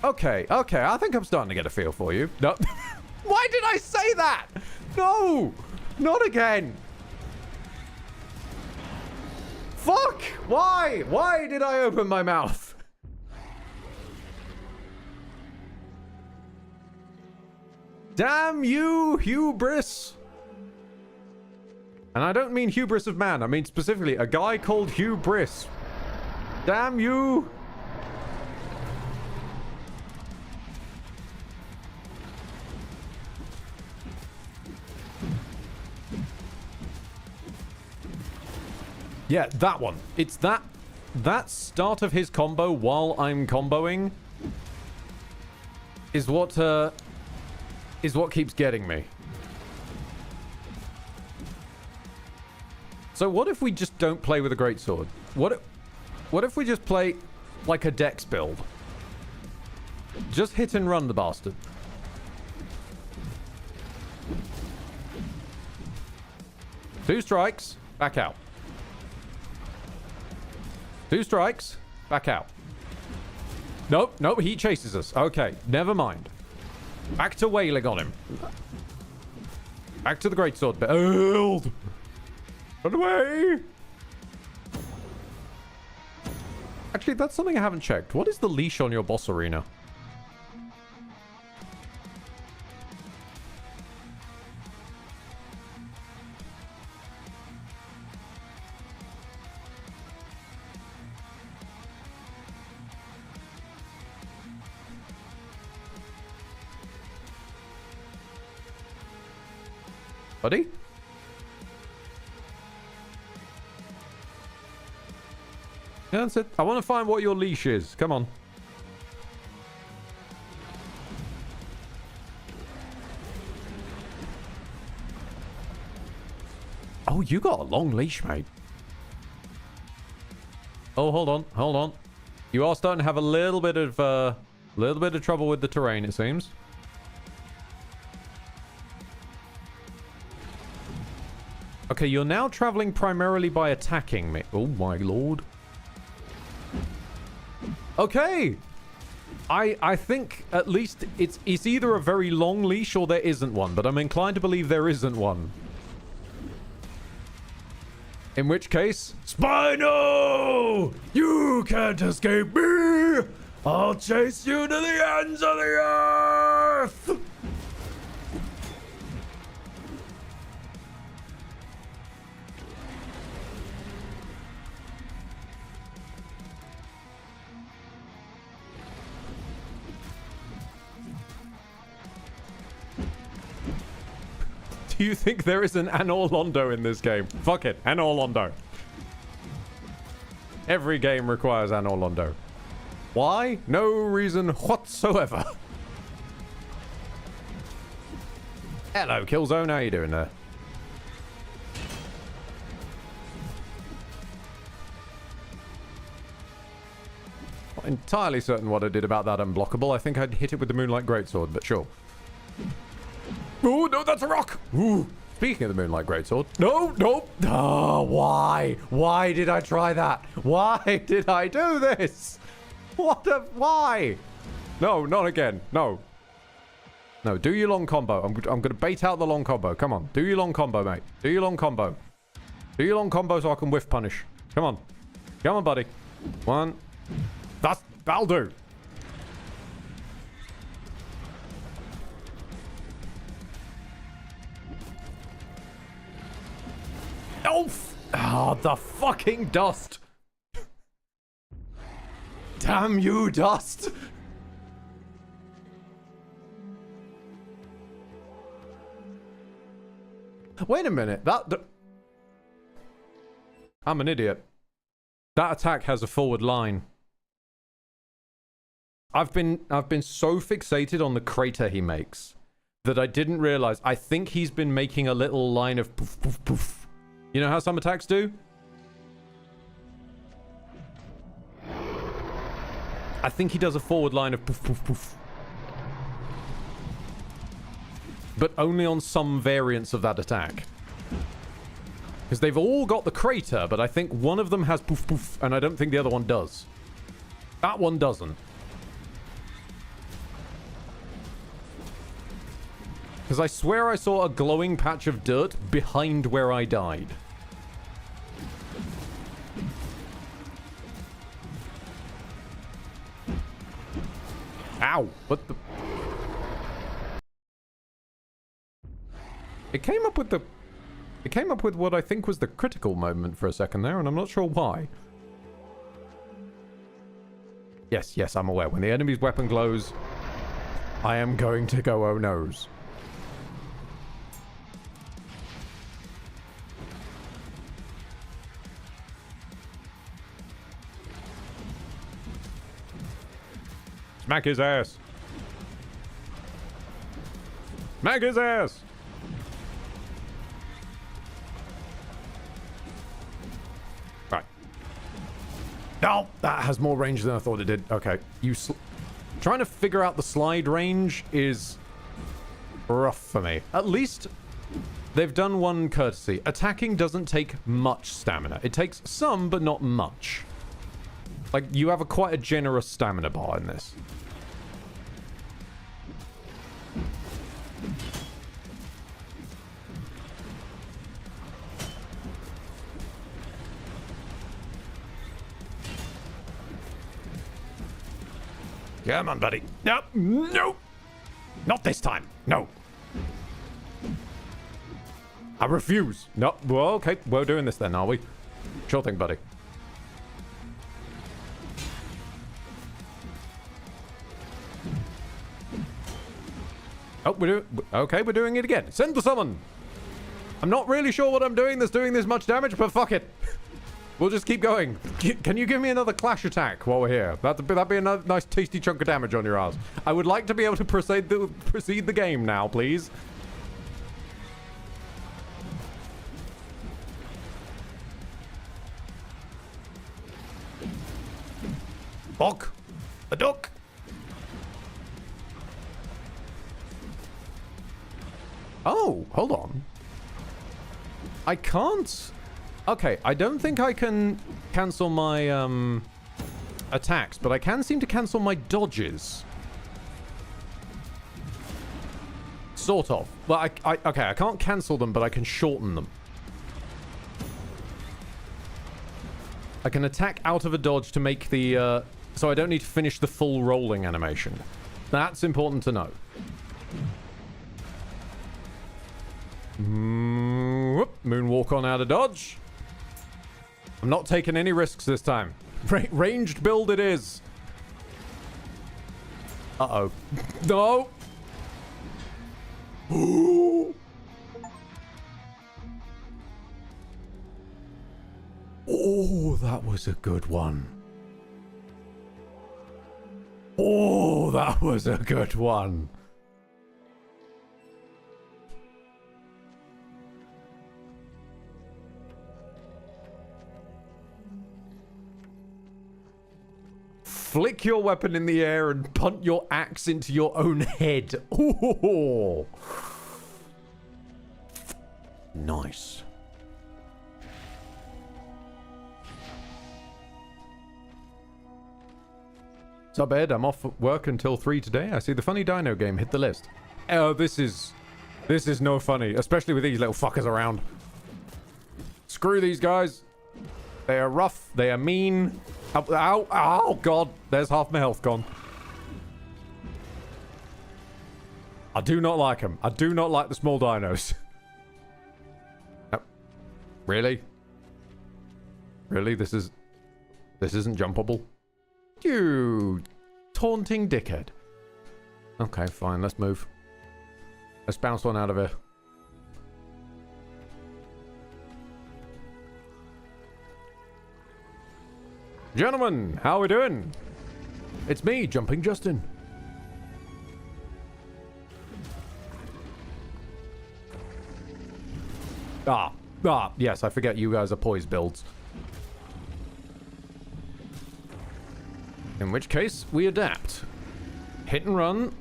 Okay, I think I'm starting to get a feel for you. No. Why did I say that? No! Not again! Fuck! Why? Why did I open my mouth? Damn you, hubris! And I don't mean hubris of man, I mean specifically a guy called Hubris. Damn you! Yeah, that one. It's that start of his combo while I'm comboing is what keeps getting me. So what if we just don't play with a greatsword? What if we just play like a dex build? Just hit and run the bastard. Two strikes, back out. Two strikes, back out. Nope, he chases us. Okay, never mind. Back to wailing on him. Back to the greatsword build. Run away. Actually, that's something I haven't checked. What is the leash on your boss arena? Buddy? Yeah, that's it. I want to find what your leash is. Come on. Oh, you got a long leash, mate. Oh, hold on. You are starting to have a little bit of trouble with the terrain, it seems. Okay, you're now traveling primarily by attacking me. Oh my lord. Okay. I think at least it's either a very long leash or there isn't one, but I'm inclined to believe there isn't one. In which case, Spino! You can't escape me! I'll chase you to the ends of the earth! do you think there is an Anor Londo in this game? Fuck it, Anor Londo. Every game requires Anor Londo. Why? No reason whatsoever. Hello, Killzone. How you doing there? Not entirely certain what I did about that unblockable. I think I'd hit it with the Moonlight Greatsword, but sure. Oh, no, that's a rock. Ooh. Speaking of the Moonlight Greatsword. No, no. Oh, why? Why did I try that? Why did I do this? Why? No, not again. No. No, do your long combo. I'm going to bait out the long combo. Come on. Do your long combo, mate. Do your long combo. Do your long combo so I can whiff punish. Come on. Come on, buddy. One. That'll do. Oh, the fucking dust. Damn you, dust. Wait a minute. I'm an idiot. That attack has a forward line. I've been so fixated on the crater he makes that I didn't realize. I think he's been making a little line of poof, poof, poof. You know how some attacks do? I think he does a forward line of poof, poof, poof. But only on some variants of that attack. Because they've all got the crater, but I think one of them has poof, poof, and I don't think the other one does. That one doesn't. Because I swear I saw a glowing patch of dirt behind where I died. Ow! What the... It came up with what I think was the critical moment for a second there, and I'm not sure why. Yes, I'm aware. When the enemy's weapon glows, I am going to go oh no's. Smack his ass. Smack his ass. Right. No, that has more range than I thought it did. Okay. Trying to figure out the slide range is rough for me. At least they've done one courtesy. Attacking doesn't take much stamina. It takes some, but not much. Like, you have quite a generous stamina bar in this. Come on, buddy. No, no. Not this time. No. I refuse. No. Well, okay. We're doing this then, are we? Sure thing, buddy. Oh, we're doing it again. Send the summon. I'm not really sure what I'm doing that's doing this much damage, but fuck it. We'll just keep going. Can you give me another clash attack while we're here? That'd be another nice tasty chunk of damage on your ass. I would like to be able to proceed the game now, please. Bok. A duck. Oh, hold on. I can't... Okay, I don't think I can cancel my, attacks, but I can seem to cancel my dodges. Sort of. Well, okay, I can't cancel them, but I can shorten them. I can attack out of a dodge to make the, so I don't need to finish the full rolling animation. That's important to know. Moonwalk on out of dodge. I'm not taking any risks this time. Ranged build it is. Uh-oh. No. was a good one. Oh, that was a good one. Flick your weapon in the air and punt your axe into your own head. Ooh. Nice. Sup, Ed? I'm off work until 3 today. I see the funny dino game hit the list. Oh, this is no funny, especially with these little fuckers around. Screw these guys. They are rough. They are mean. Ow, ow, oh, God. There's half my health gone. I do not like them. I do not like the small dinos. Oh, really? Really? This isn't jumpable? You taunting dickhead. Okay, fine. Let's move. Let's bounce one out of here. Gentlemen, how we doing? It's me, Jumping Justin. Yes, I forget you guys are poise builds. In which case, we adapt. Hit and run.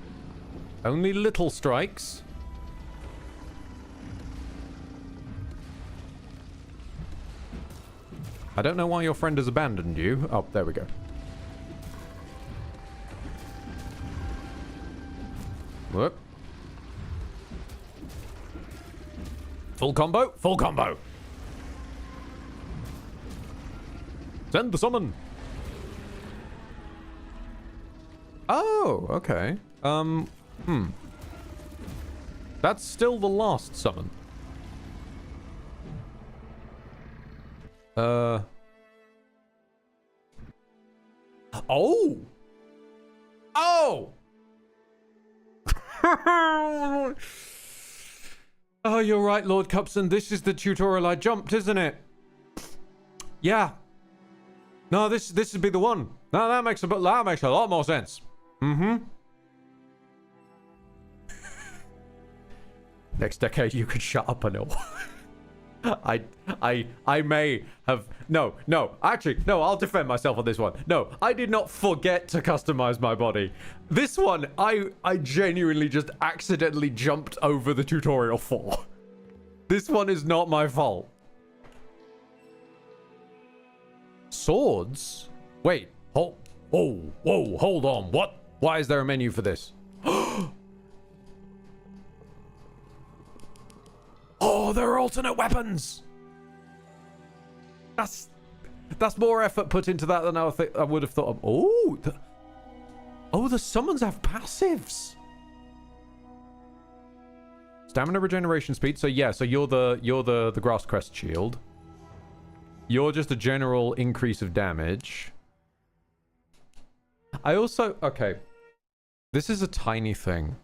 Only little strikes. I don't know why your friend has abandoned you. Oh, there we go. Whoop. Full combo. Full combo. Send the summon. Oh, okay. That's still the last summon. Oh! Oh! Oh, you're right, Lord Cupson. This is the tutorial I jumped, isn't it? Yeah. No, this would be the one. No, that makes a lot more sense. Mm-hmm. Next decade, you could shut up a little. I may have... No, actually, no, I'll defend myself on this one. No, I did not forget to customize my body. This one, I genuinely just accidentally jumped over the tutorial for. This one is not my fault. Swords? Wait, hold on. What? Why is there a menu for this? Oh, there are alternate weapons. That's more effort put into that than I would have thought of. Oh, the summons have passives. Stamina regeneration speed. So yeah, so you're the grass crest shield. You're just a general increase of damage. I also... Okay. This is a tiny thing.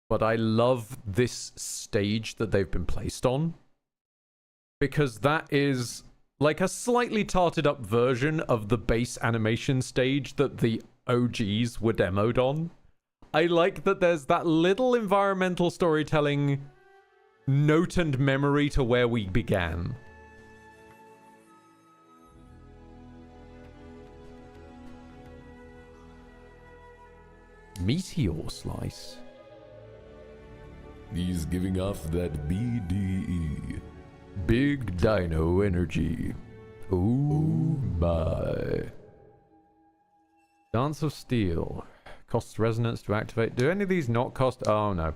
But I love this stage that they've been placed on. Because that is like a slightly tarted up version of the base animation stage that the OGs were demoed on. I like that there's that little environmental storytelling note and memory to where we began. Meteor Slice. He's giving off that BDE. Big Dino Energy. Ooh, my. Dance of Steel. Costs resonance to activate. Do any of these not cost? Oh, no.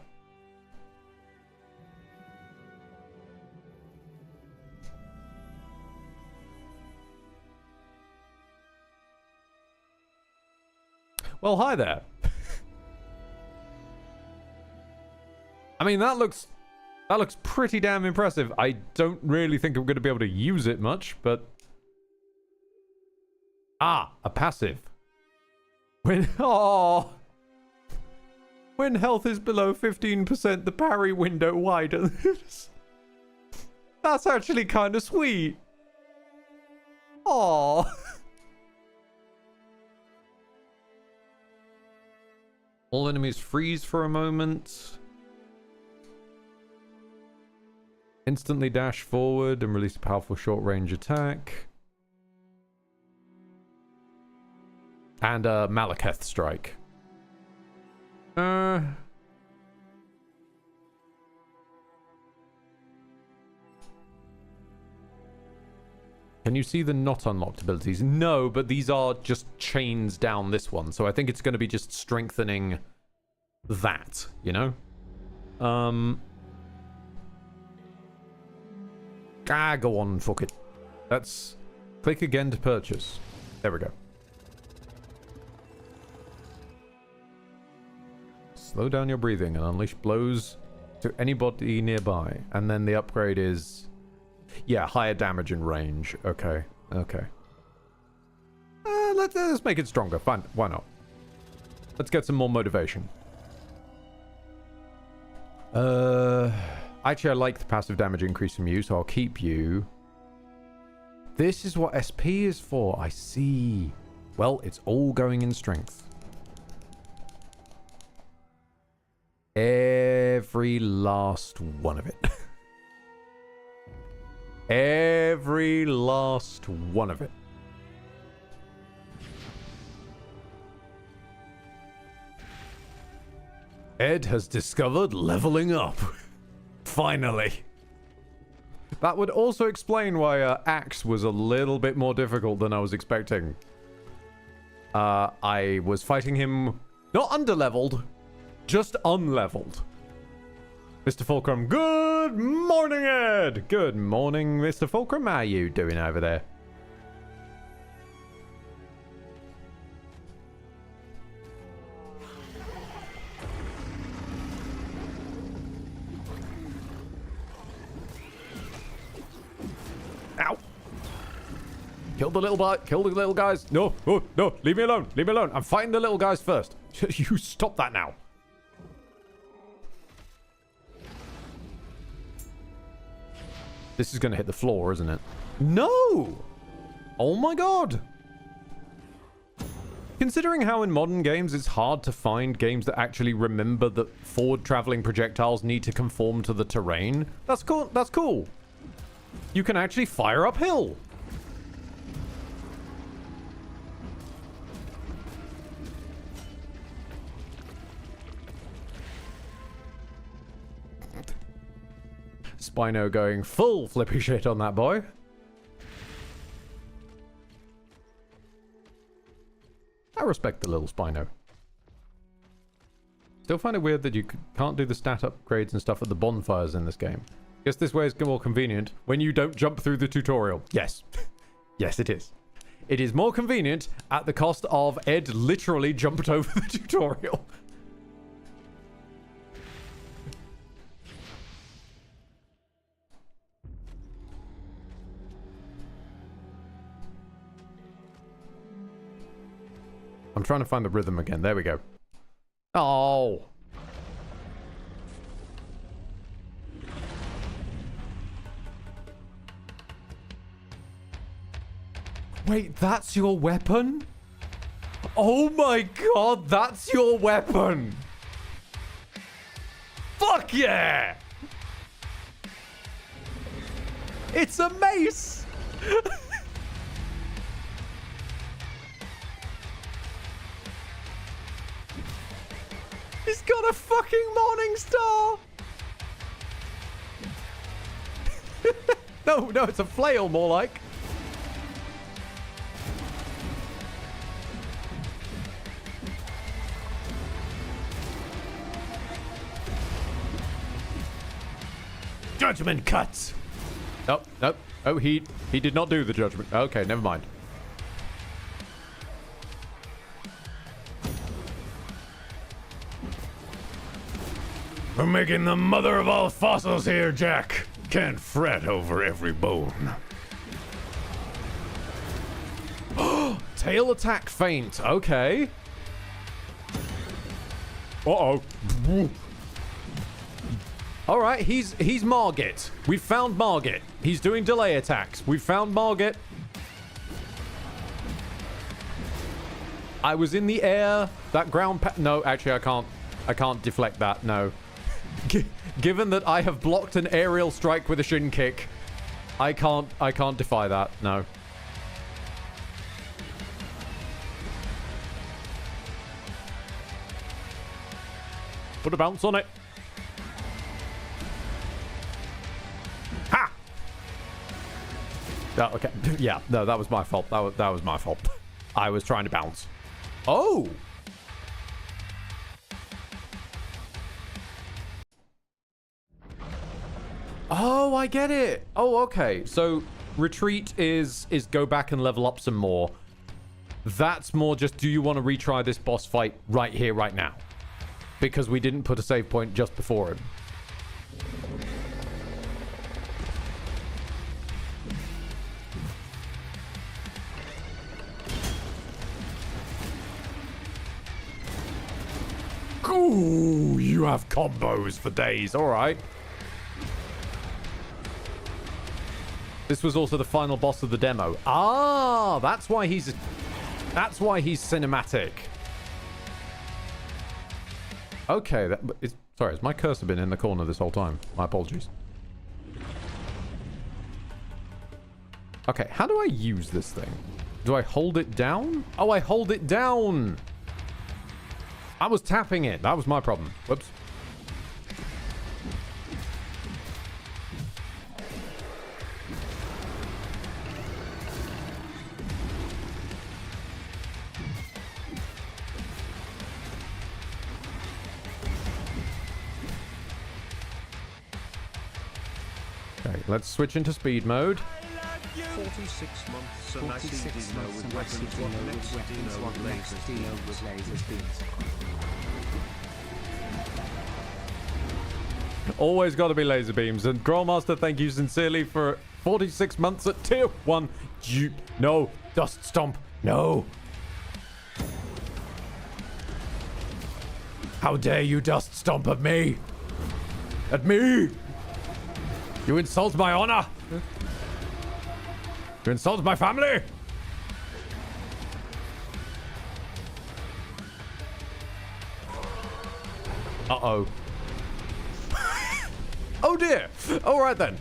Well, hi there. I mean, that looks pretty damn impressive. I don't really think I'm going to be able to use it much, but... Ah, a passive. When health is below 15%, the parry window widens. That's actually kind of sweet. Oh. All enemies freeze for a moment. Instantly dash forward and release a powerful short-range attack. And a Malekith strike. Can you see the not unlocked abilities? No, but these are just chains down this one. So I think it's going to be just strengthening that, you know? Go on, fuck it. Let's click again to purchase. There we go. Slow down your breathing and unleash blows to anybody nearby. And then the upgrade is... yeah, higher damage and range. Okay, okay. Let's make it stronger. Fine, why not? Let's get some more motivation. Actually, I like the passive damage increase from you, so I'll keep you. This is what SP is for. I see. Well, it's all going in strength. Every last one of it. Every last one of it. Ed has discovered leveling up. Finally. That would also explain why Axe was a little bit more difficult than I was expecting. I was fighting him not underleveled, just unleveled. Mr. Fulcrum, good morning, Ed! Good morning, Mr. Fulcrum. How are you doing over there? Ow! Kill the little guys. No, oh, no, leave me alone. Leave me alone. I'm fighting the little guys first. You stop that now. This is going to hit the floor, isn't it? No! Oh my god! Considering how in modern games it's hard to find games that actually remember that forward-traveling projectiles need to conform to the terrain, that's cool. That's cool. You can actually fire uphill. Spino going full flippy shit on that boy. I respect the little Spino. Still find it weird that you can't do the stat upgrades and stuff at the bonfires in this game. Guess this way is more convenient when you don't jump through the tutorial. Yes. Yes, it is. It is more convenient at the cost of Ed literally jumped over the tutorial. I'm trying to find the rhythm again. There we go. Oh. Wait, that's your weapon? Oh my god, that's your weapon! Fuck yeah! It's a mace! He's got a fucking morning star! No, it's a flail more like. Judgment cuts! Nope. Oh, he did not do the judgment. Okay, never mind. We're making the mother of all fossils here, Jack. Can't fret over every bone. Tail attack feint. Okay. Uh-oh. All right, he's Margit. We found Margit. He's doing delay attacks. We found Margit. I was in the air. That ground no, actually, I can't deflect that. No. Given that I have blocked an aerial strike with a shin kick, I can't defy that. No. Put a bounce on it. Ha! Oh, okay. Yeah, no, that was my fault. That was my fault. I was trying to bounce. Oh! Oh, I get it. Oh, okay. So retreat is go back and level up some more. That's more just, do you want to retry this boss fight right here, right now? Because we didn't put a save point just before him. Ooh, you have combos for days. All right. This was also the final boss of the demo. Ah, that's why he's cinematic. Okay, sorry, has my cursor been in the corner this whole time? My apologies. Okay, how do I use this thing? Do I hold it down? Oh, I hold it down! I was tapping it. That was my problem. Whoops. Okay, let's switch into speed mode. 46 months and I see Dino with weapons. What next? Dino with lasers. Always got to be laser beams. And Growmaster, thank you sincerely for 46 months at tier 1. No, Dust Stomp. No. How dare you Dust Stomp at me? At me! You insult my honor! You insult my family! Uh-oh. Oh dear! Alright then.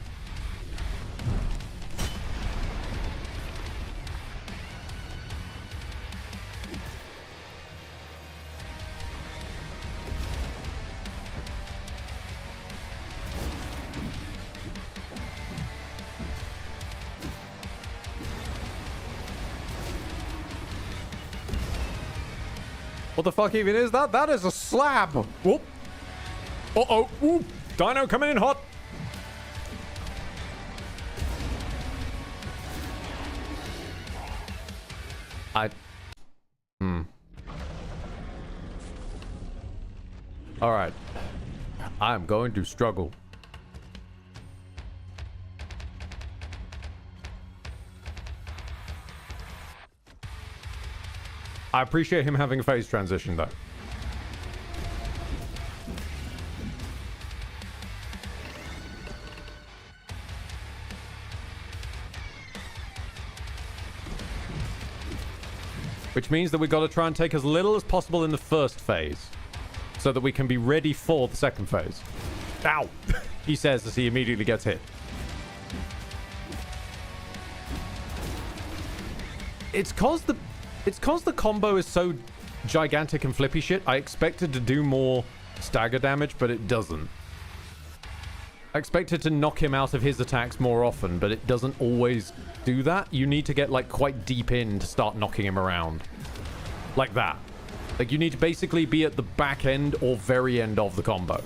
What the fuck even is that? That is a slab! Whoop! Uh-oh! Ooh! Dino coming in hot! Alright. I'm going to struggle. I appreciate him having a phase transition, though. Which means that we've got to try and take as little as possible in the first phase, so that we can be ready for the second phase. Ow! He says as he immediately gets hit. It's cause the combo is so gigantic and flippy shit, I expected to do more stagger damage, but it doesn't. I expected to knock him out of his attacks more often, but it doesn't always do that. You need to get, like, quite deep in to start knocking him around. Like that. Like, you need to basically be at the back end or very end of the combo.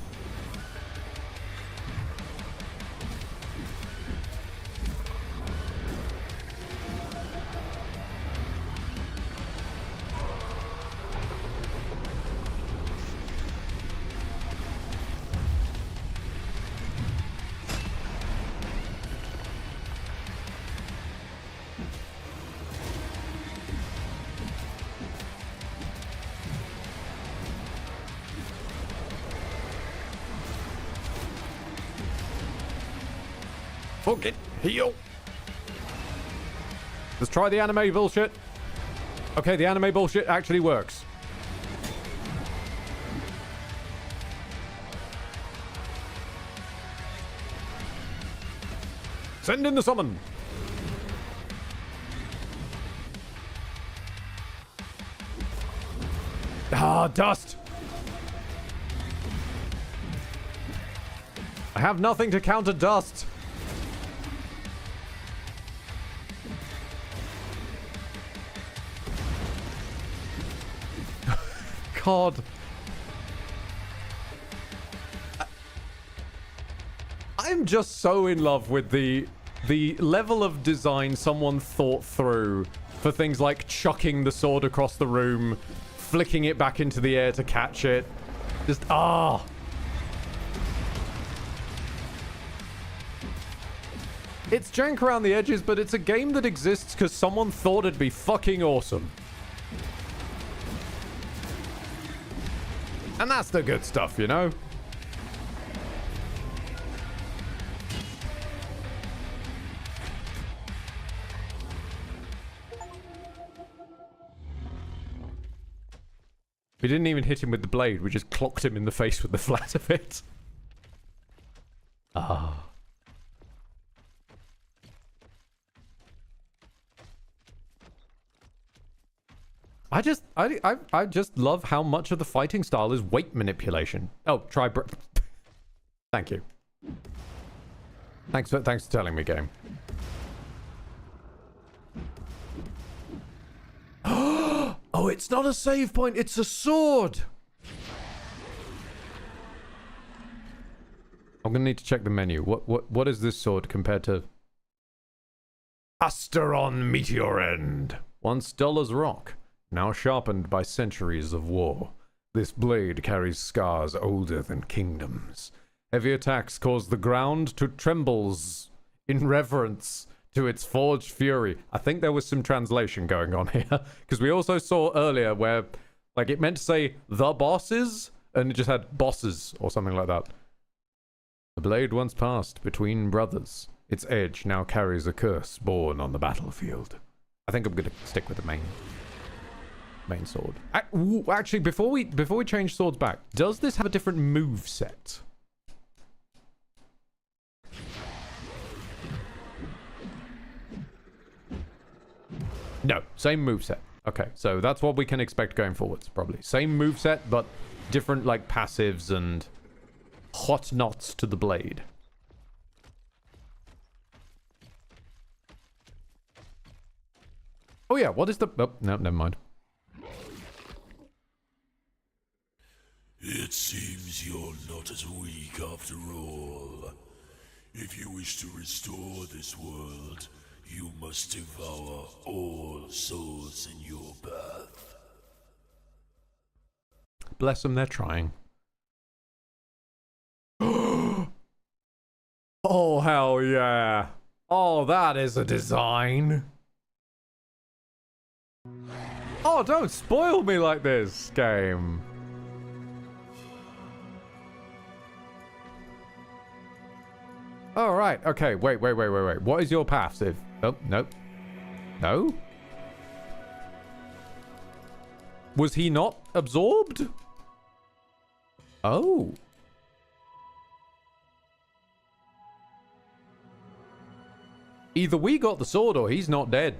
Fuck it. Heal. Let's try the anime bullshit. Okay, the anime bullshit actually works. Send in the summon. Ah, dust. I have nothing to counter dust. God. I'm just so in love with the level of design someone thought through for things like chucking the sword across the room, flicking it back into the air to catch it. Just, ah. It's jank around the edges, but it's a game that exists because someone thought it'd be fucking awesome. And that's the good stuff, you know? We didn't even hit him with the blade. We just clocked him in the face with the flat of it. Ah. I just love how much of the fighting style is weight manipulation. Oh, try Thank you. Thanks for telling me, game. Oh, it's not a save point, it's a sword. I'm gonna need to check the menu. What is this sword compared to Asteron Meteor End? Once dull as rock, now sharpened by centuries of war. This blade carries scars older than kingdoms. Heavy attacks cause the ground to trembles in reverence to its forged fury. I think there was some translation going on here, because we also saw earlier where, like, it meant to say the bosses, and it just had bosses or something like that. The blade once passed between brothers. Its edge now carries a curse born on the battlefield. I think I'm gonna stick with the main sword. Actually, before we change swords back, does this have a different move set? No, same moveset. Okay, so that's what we can expect going forwards, probably. Same moveset, but different, like, passives and hot knots to the blade. Oh yeah, what is the... Oh, no, never mind. It seems you're not as weak after all. If you wish to restore this world, you must devour all souls in your path. Bless them, they're trying. Oh, hell yeah. Oh, that is a design. Oh, don't spoil me like this, game. All right. Okay. Wait. What is your passive? Oh, no. No? Was he not absorbed? Oh. Either we got the sword or he's not dead.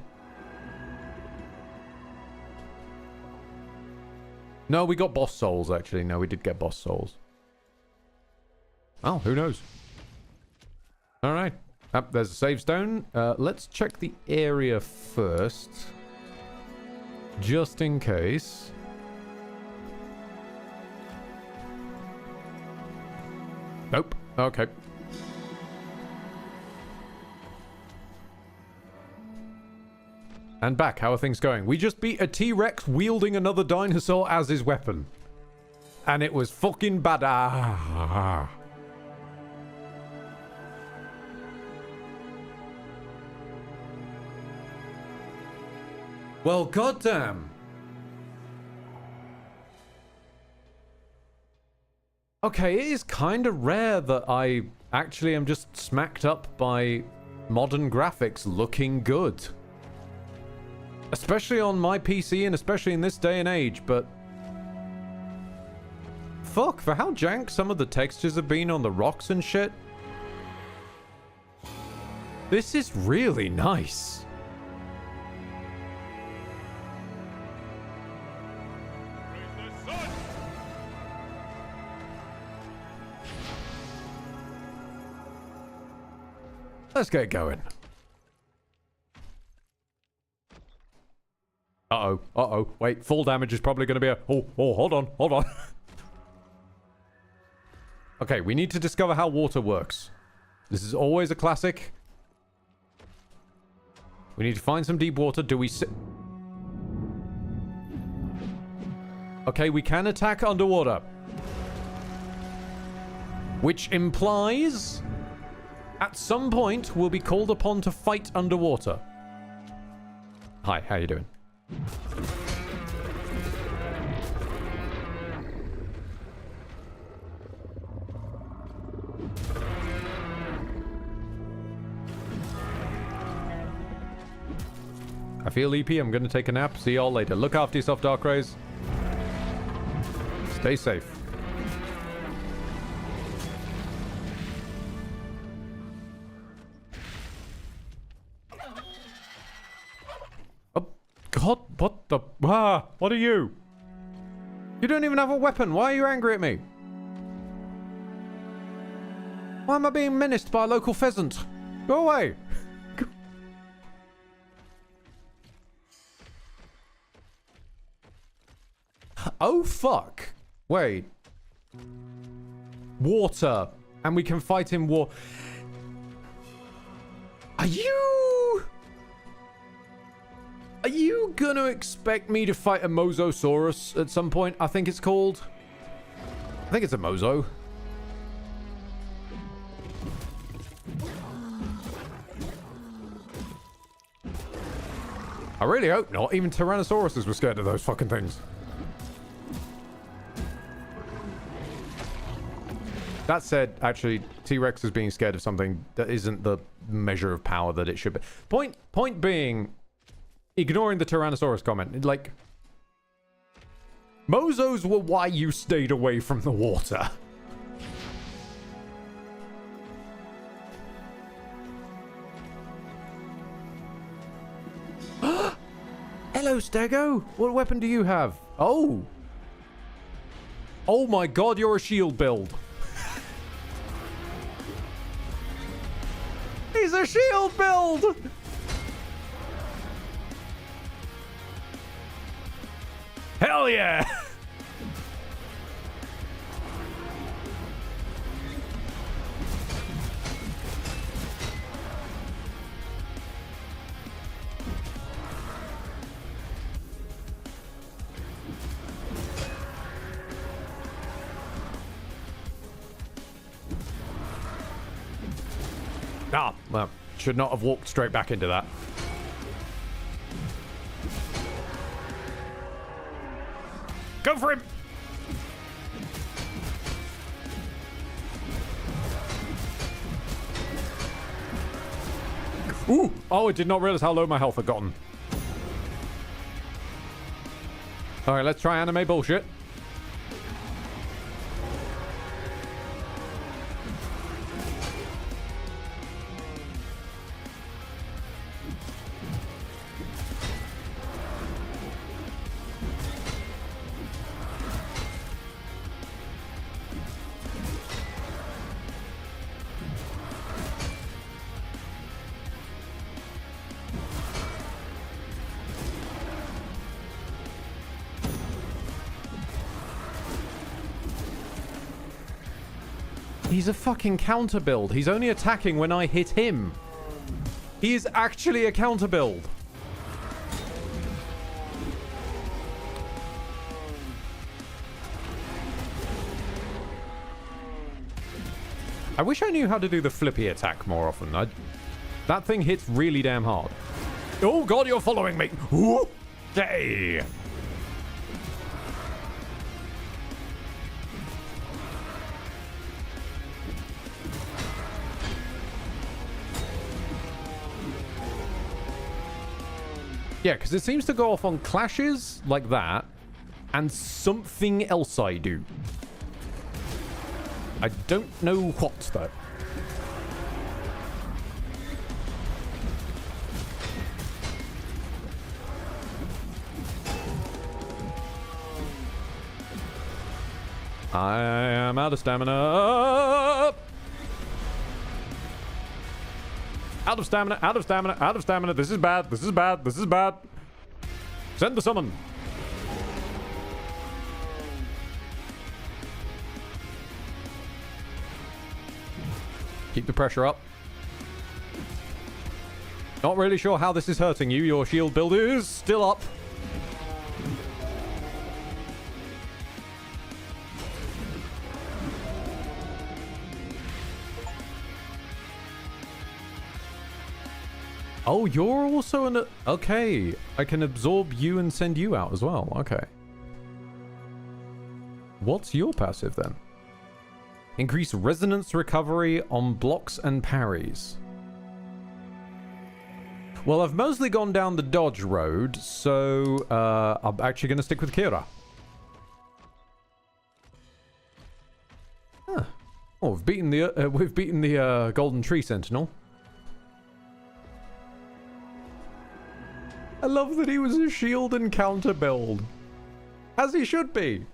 No, we got boss souls, actually. No, we did get boss souls. Oh, who knows? All right. There's a save stone. Let's check the area first. Just in case. Nope. Okay. And back. How are things going? We just beat a T-Rex wielding another dinosaur as his weapon. And it was fucking badass. Well, goddamn. Okay, it is kind of rare that I actually am just smacked up by modern graphics looking good. Especially on my PC and especially in this day and age, but... Fuck, for how jank some of the textures have been on the rocks and shit. This is really nice. Let's get going. Uh-oh, uh-oh. Wait, full damage is probably going to be a... Oh, hold on, hold on. Okay, we need to discover how water works. This is always a classic. We need to find some deep water. Do we sit... Okay, we can attack underwater. Which implies... At some point, we'll be called upon to fight underwater. Hi, how you doing? I feel EP. I'm going to take a nap. See y'all later. Look after yourself, Darkrays. Stay safe. Oh, God. What the... Ah, what are you? You don't even have a weapon. Why are you angry at me? Why am I being menaced by a local pheasant? Go away. Oh, fuck. Wait. Water. And we can fight in war. Are you gonna expect me to fight a Mosasaurus at some point? I think it's called. I think it's a Mozo. I really hope not. Even Tyrannosauruses were scared of those fucking things. That said, actually, T-Rex is being scared of something that isn't the measure of power that it should be. Point being, ignoring the Tyrannosaurus comment, like, Mozos were why you stayed away from the water. Hello, Stego. What weapon do you have? Oh. Oh my god, you're a shield build. He's a shield build! Hell yeah! Ah, well, should not have walked straight back into that. Go for him! Ooh! Oh, I did not realize how low my health had gotten. Alright, let's try anime bullshit. He's a fucking counter build. He's only attacking when I hit him. He is actually a counter build. I wish I knew how to do the flippy attack more often. That thing hits really damn hard. Oh god, you're following me. Ooh. Okay. Yeah, because it seems to go off on clashes like that, and something else I do. I don't know what, though. I am out of stamina. Out of stamina, out of stamina, out of stamina. This is bad, this is bad, this is bad. Send the summon. Keep the pressure up. Not really sure how this is hurting you. Your shield build is still up. Oh, you're also an... Okay. I can absorb you and send you out as well. Okay. What's your passive then? Increase resonance recovery on blocks and parries. Well, I've mostly gone down the dodge road, so I'm actually going to stick with Kira. Huh. Oh, we've beaten the Golden Tree Sentinel. I love that he was a shield and counter build. As he should be.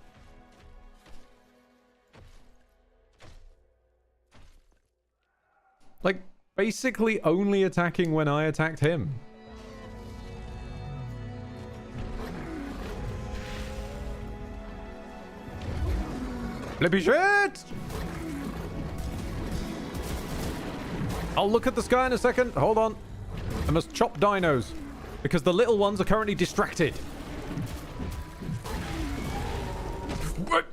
Like, basically only attacking when I attacked him. Flippy shit! I'll look at the sky in a second. Hold on. I must chop dinos. Because the little ones are currently distracted.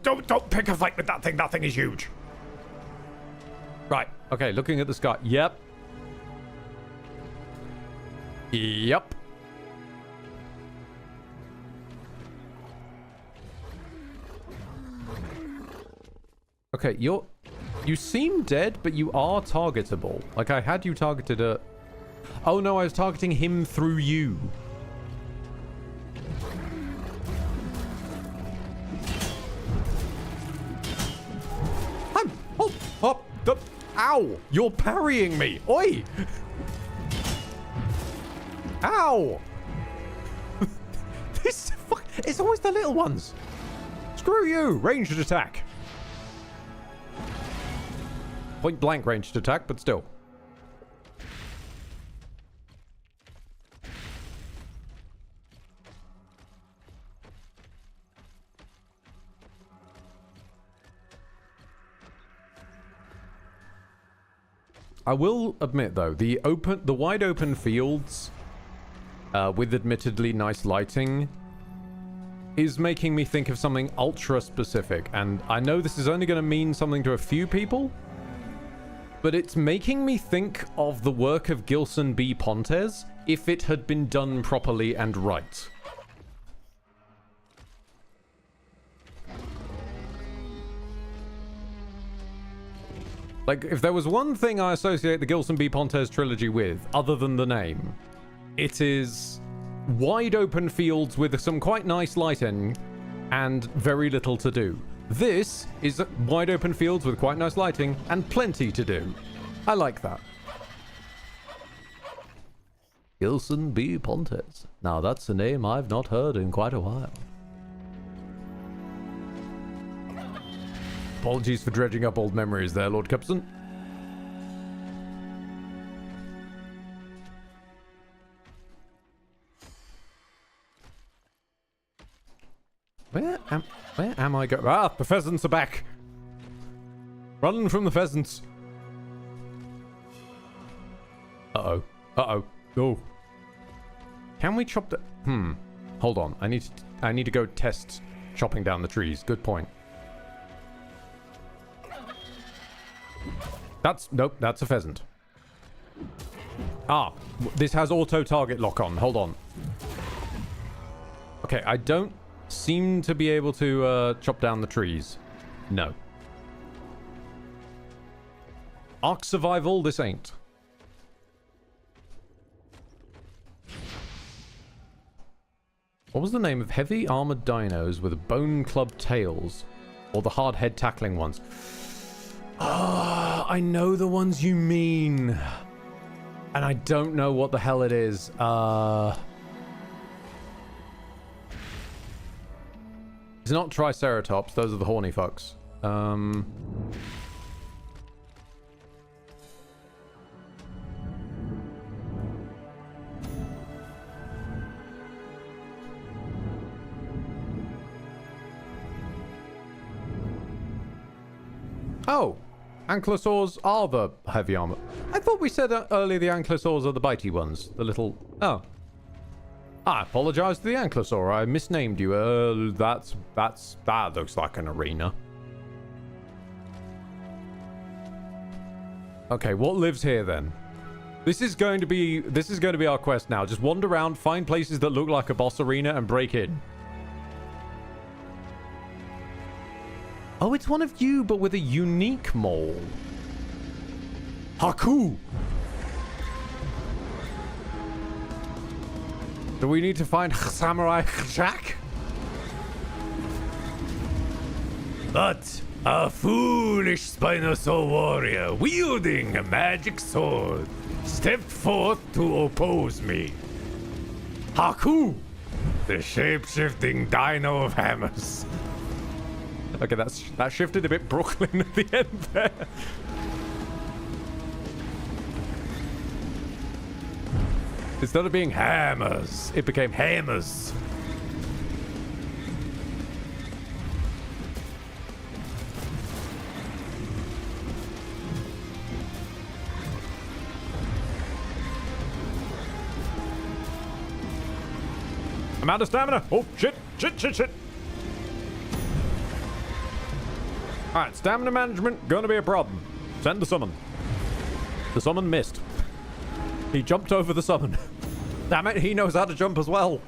Don't pick a fight with that thing. That thing is huge. Right. Okay, looking at the sky. Yep. Yep. Okay, you seem dead, but you are targetable. Like, I had you targeted at... Oh no, I was targeting him through you. Ow! You're parrying me! Oi! Ow! It's always the little ones. Screw you! Ranged attack. Point blank ranged attack, but still. I will admit, though, the wide open fields with admittedly nice lighting is making me think of something ultra specific. And I know this is only going to mean something to a few people, but it's making me think of the work of Gilson B. Pontes if it had been done properly and right. Like, if there was one thing I associate the Gilson B. Pontes trilogy with, other than the name, it is wide open fields with some quite nice lighting and very little to do. This is wide open fields with quite nice lighting and plenty to do. I like that. Gilson B. Pontes. Now that's a name I've not heard in quite a while. Apologies for dredging up old memories there, Lord Cupson. Where am I going? Ah, the pheasants are back. Run from the pheasants. Uh-oh. Uh-oh. Oh. Can we chop the... Hold on. I need to go test chopping down the trees. Good point. Nope, that's a pheasant. Ah, this has auto target lock on. Hold on. Okay, I don't seem to be able to chop down the trees. No. Ark survival, this ain't. What was the name of heavy armored dinos with bone club tails? Or the hard head tackling ones? Ah, I know the ones you mean. And I don't know what the hell it is. It's not Triceratops. Those are the horny fucks. Oh, ankylosaurs are the heavy armor. I thought we said earlier the ankylosaurs are the bitey ones. The little... Oh. I apologize to the ankylosaur. I misnamed you. That looks like an arena. Okay, what lives here then? This is going to be our quest now. Just wander around, find places that look like a boss arena, and break in. Oh, it's one of you, but with a unique mole. Haku! Do we need to find Samurai Jack? But a foolish Spinosaur warrior wielding a magic sword stepped forth to oppose me. Haku! The shape-shifting dino of hammers. Okay, that shifted a bit Brooklyn at the end there. Instead of being hammers, it became hammers. I'm out of stamina. Oh, shit. Alright, stamina management, gonna be a problem. Send the summon. The summon missed. He jumped over the summon. Damn it, he knows how to jump as well.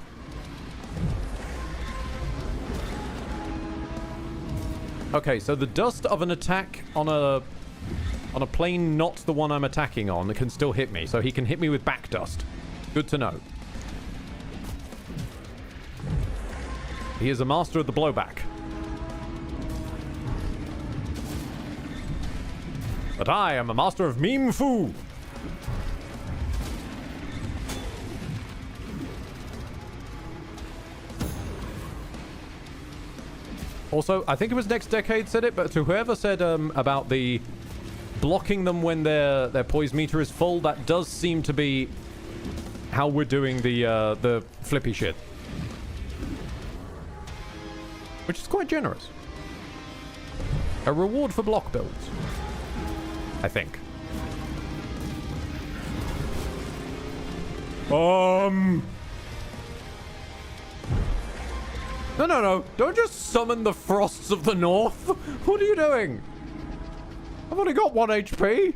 Okay, so the dust of an attack on a plane not the one I'm attacking on can still hit me, so he can hit me with back dust. Good to know. He is a master of the blowback. But I am a master of meme fu. Also, I think it was Next Decade said it, but to whoever said about the blocking them when their poise meter is full, that does seem to be how we're doing the flippy shit. Which is quite generous. A reward for block builds. I think. No. Don't just summon the Frosts of the North. What are you doing? I've only got 1 HP.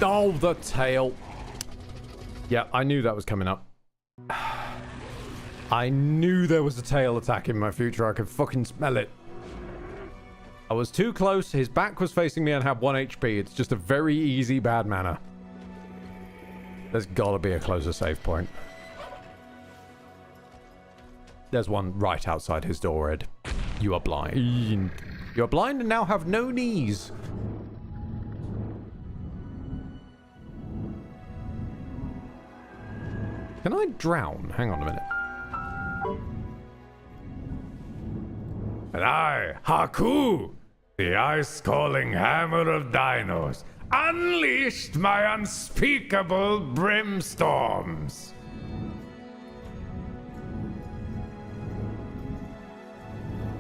Oh, the tail. Yeah, I knew that was coming up. I knew there was a tail attack in my future. I could fucking smell it. I was too close. His back was facing me and had 1 HP. It's just a very easy bad manner. There's gotta be a closer save point. There's one right outside his door, Ed. You are blind. You are blind and now have no knees. Can I drown? Hang on a minute. And I, Haku, the ice-calling hammer of dinos, unleashed my unspeakable brimstorms.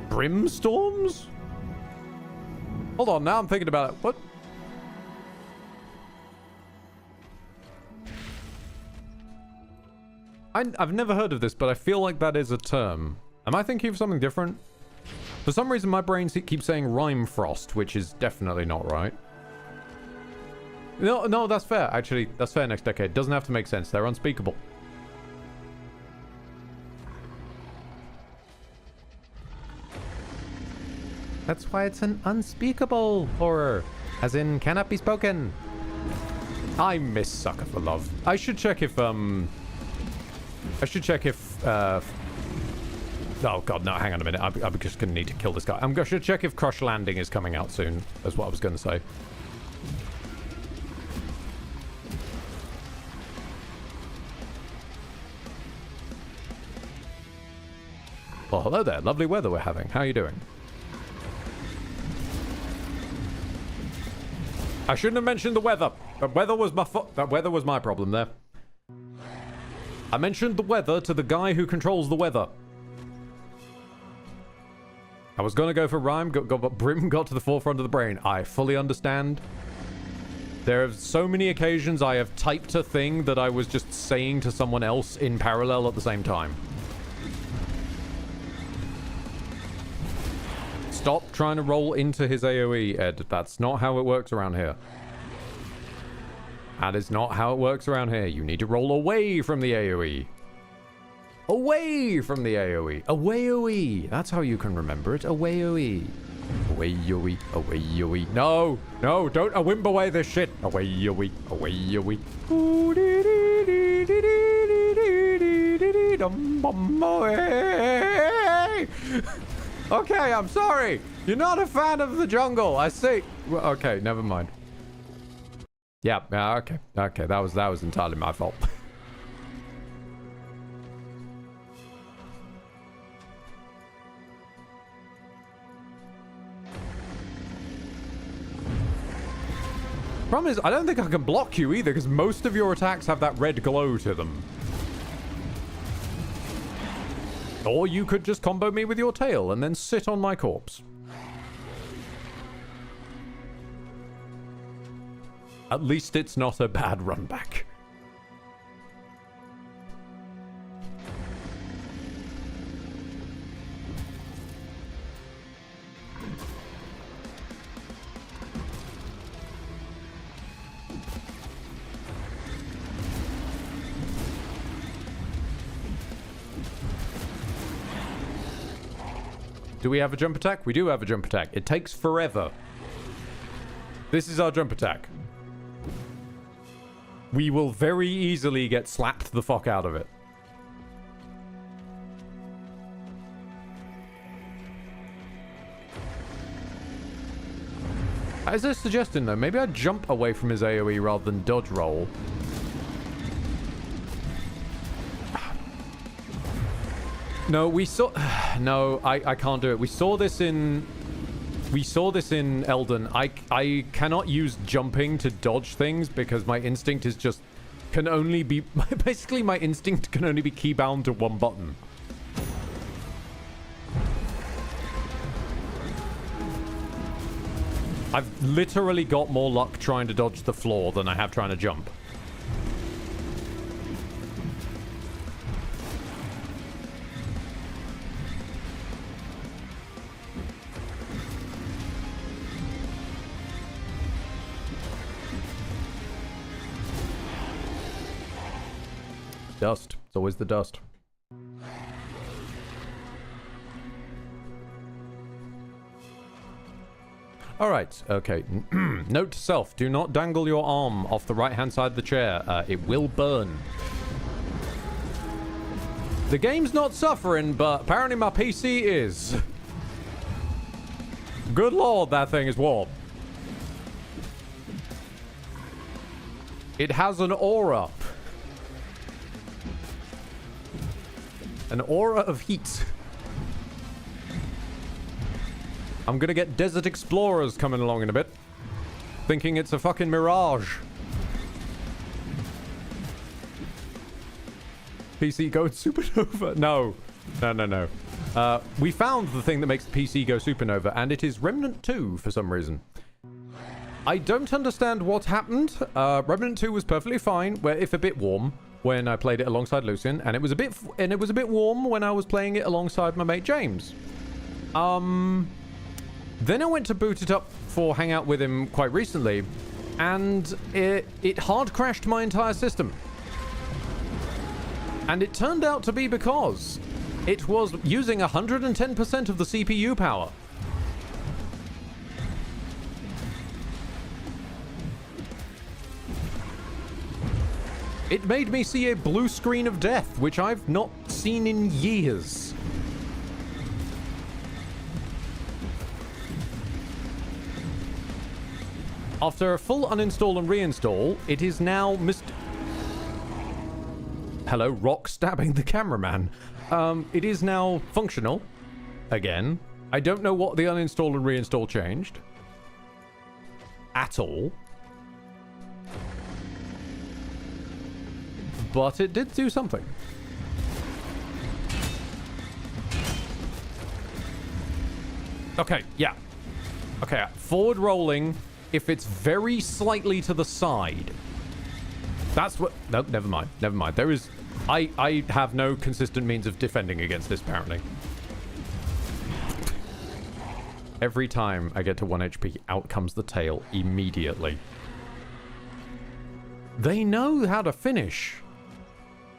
Brimstorms? Hold on, now I'm thinking about it. What? I've never heard of this, but I feel like that is a term. Am I thinking of something different? For some reason, my brain keeps saying rhyme frost, which is definitely not right. No, that's fair. Actually, that's fair next decade. Doesn't have to make sense. They're unspeakable. That's why it's an unspeakable horror. As in, cannot be spoken. I miss Sucker for Love. I should check if, oh god, no, hang on a minute. I'm just gonna need to kill this guy. I should check if Crush Landing is coming out soon. That's what I was gonna say. Well, hello there. Lovely weather we're having. How are you doing? I shouldn't have mentioned the weather. That weather was my problem there. I mentioned the weather to the guy who controls the weather. I was gonna go for rhyme, but Brim got to the forefront of the brain. I fully understand. There are so many occasions I have typed a thing that I was just saying to someone else in parallel at the same time. Stop trying to roll into his AoE, Ed. That's not how it works around here. That is not how it works around here. You need to roll away from the AoE. Away from the AoE. Away-oe. That's how you can remember it. Away-oe. Away-oe. Away-oe. No, don't wimp away this shit. Away-oe. Away-oe. Okay, I'm sorry. You're not a fan of the jungle. I see. Well, okay, never mind. Yeah, okay. Okay, that was entirely my fault. Problem is, I don't think I can block you either, because most of your attacks have that red glow to them. Or you could just combo me with your tail and then sit on my corpse. At least it's not a bad run back. Do we have a jump attack? We do have a jump attack. It takes forever. This is our jump attack. We will very easily get slapped the fuck out of it. As a suggestion though, maybe I jump away from his AoE rather than dodge roll. No, we saw... No, I can't do it. We saw this in Elden. I cannot use jumping to dodge things because my instinct is just... Can only be... Basically, my instinct can only be keybound to one button. I've literally got more luck trying to dodge the floor than I have trying to jump. Dust. It's always the dust. Alright, okay. Note to self, do not dangle your arm off the right-hand side of the chair. It will burn. The game's not suffering, but apparently my PC is. Good lord, that thing is warm. It has an aura. An aura of heat. I'm gonna get Desert Explorers coming along in a bit. Thinking it's a fucking mirage. PC going supernova. No. No. We found the thing that makes the PC go supernova, and it is Remnant 2 for some reason. I don't understand what happened. Remnant 2 was perfectly fine, if a bit warm, when I played it alongside Lucian, and it was a bit warm when I was playing it alongside my mate James. Then I went to boot it up for Hangout with him quite recently, and it hard crashed my entire system. And it turned out to be because it was using 110% of the CPU power. It made me see a blue screen of death, which I've not seen in years. After a full uninstall and reinstall, it is now Hello, rock stabbing the cameraman. It is now functional again. I don't know what the uninstall and reinstall changed at all. But it did do something. Okay, yeah. Okay, forward rolling if it's very slightly to the side. That's what... No, never mind. Never mind. There is... I have no consistent means of defending against this, apparently. Every time I get to 1 HP, out comes the tail immediately. They know how to finish.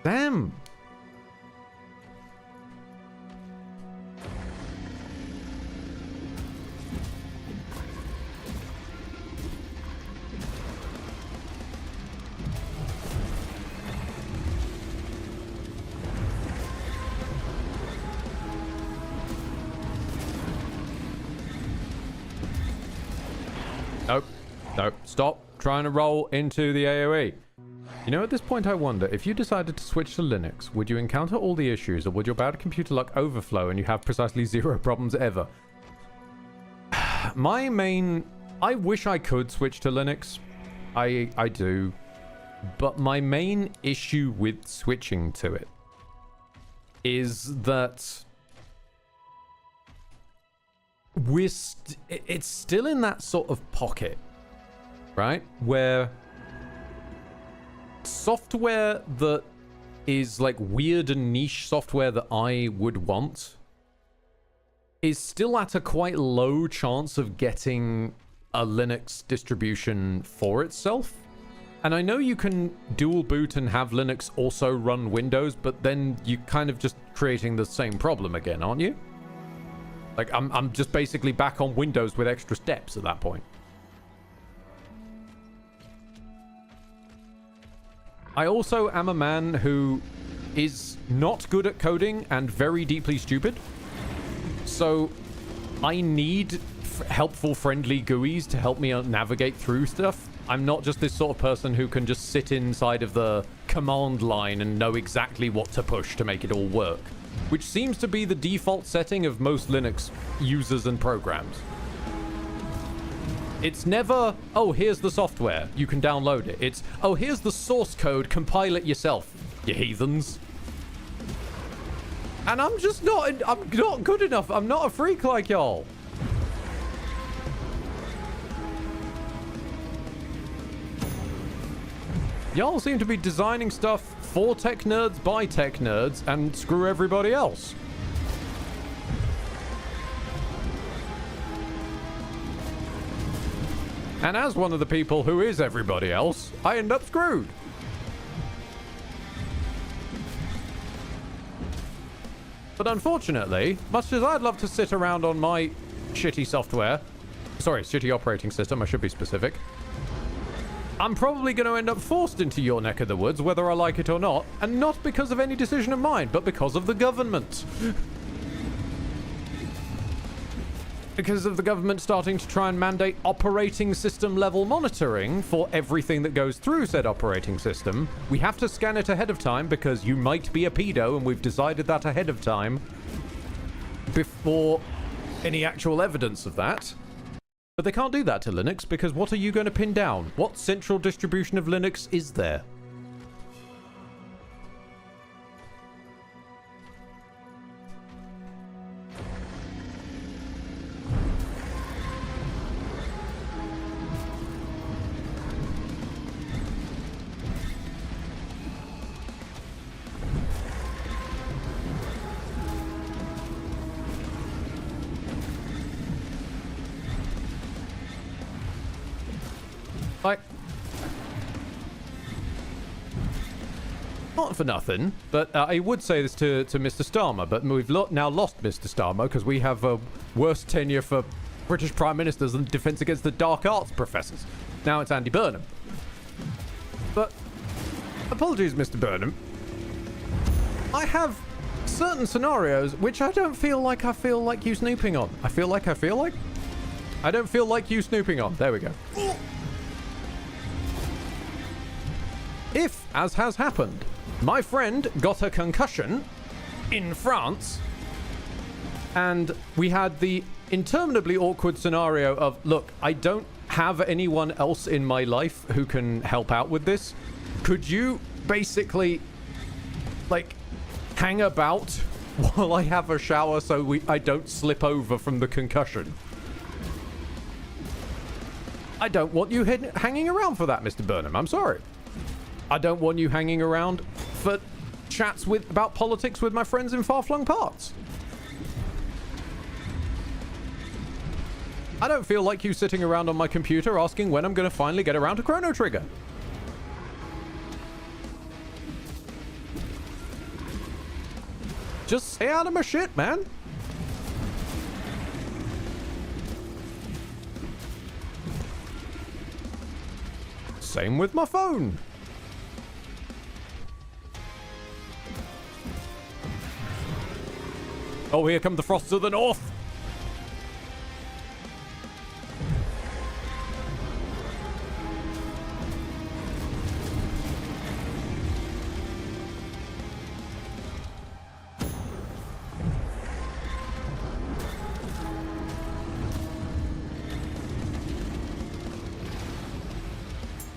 Damn. Nope. Nope. Stop trying to roll into the AoE. You know, at this point I wonder, if you decided to switch to Linux, would you encounter all the issues, or would your bad computer luck overflow and you have precisely 0 problems ever? My main... I wish I could switch to Linux. I do. But my main issue with switching to it is that it's still in that sort of pocket, right? Where software that is like weird and niche software that I would want is still at a quite low chance of getting a Linux distribution for itself. And I know you can dual boot and have Linux also run Windows, but then you're kind of just creating the same problem again, aren't you? Like, I'm just basically back on Windows with extra steps at that point. I also am a man who is not good at coding and very deeply stupid. So I need helpful, friendly GUIs to help me navigate through stuff. I'm not just this sort of person who can just sit inside of the command line and know exactly what to push to make it all work, which seems to be the default setting of most Linux users and programs. It's never, oh, here's the software, you can download it. It's, oh, here's the source code, compile it yourself, you heathens. And I'm just not, I'm not good enough. I'm not a freak like y'all. Y'all seem to be designing stuff for tech nerds by tech nerds and screw everybody else. And as one of the people who is everybody else, I end up screwed. But unfortunately, much as I'd love to sit around on my shitty software, sorry, shitty operating system, I should be specific, I'm probably going to end up forced into your neck of the woods, whether I like it or not, and not because of any decision of mine, but because of the government. Because of the government starting to try and mandate operating system level monitoring for everything that goes through said operating system. We have to scan it ahead of time because you might be a pedo, and we've decided that ahead of time before any actual evidence of that. But they can't do that to Linux because what are you going to pin down? What central distribution of Linux is there? Like, not for nothing, but I would say this to Mr. Starmer, but we've now lost Mr. Starmer because we have a worse tenure for British Prime Ministers than Defense Against the Dark Arts professors. Now it's Andy Burnham. But, apologies, Mr. Burnham. I have certain scenarios which I don't feel like you snooping on. I don't feel like you snooping on. There we go. If, as has happened, my friend got a concussion in France, and we had the interminably awkward scenario of, look, I don't have anyone else in my life who can help out with this. Could you basically, like, hang about while I have a shower so I don't slip over from the concussion? I don't want you hanging around for that, Mr. Burnham. I'm sorry. I don't want you hanging around for chats about politics with my friends in far-flung parts. I don't feel like you sitting around on my computer asking when I'm going to finally get around to Chrono Trigger. Just stay out of my shit, man. Same with my phone. Oh, here come the frosts of the north.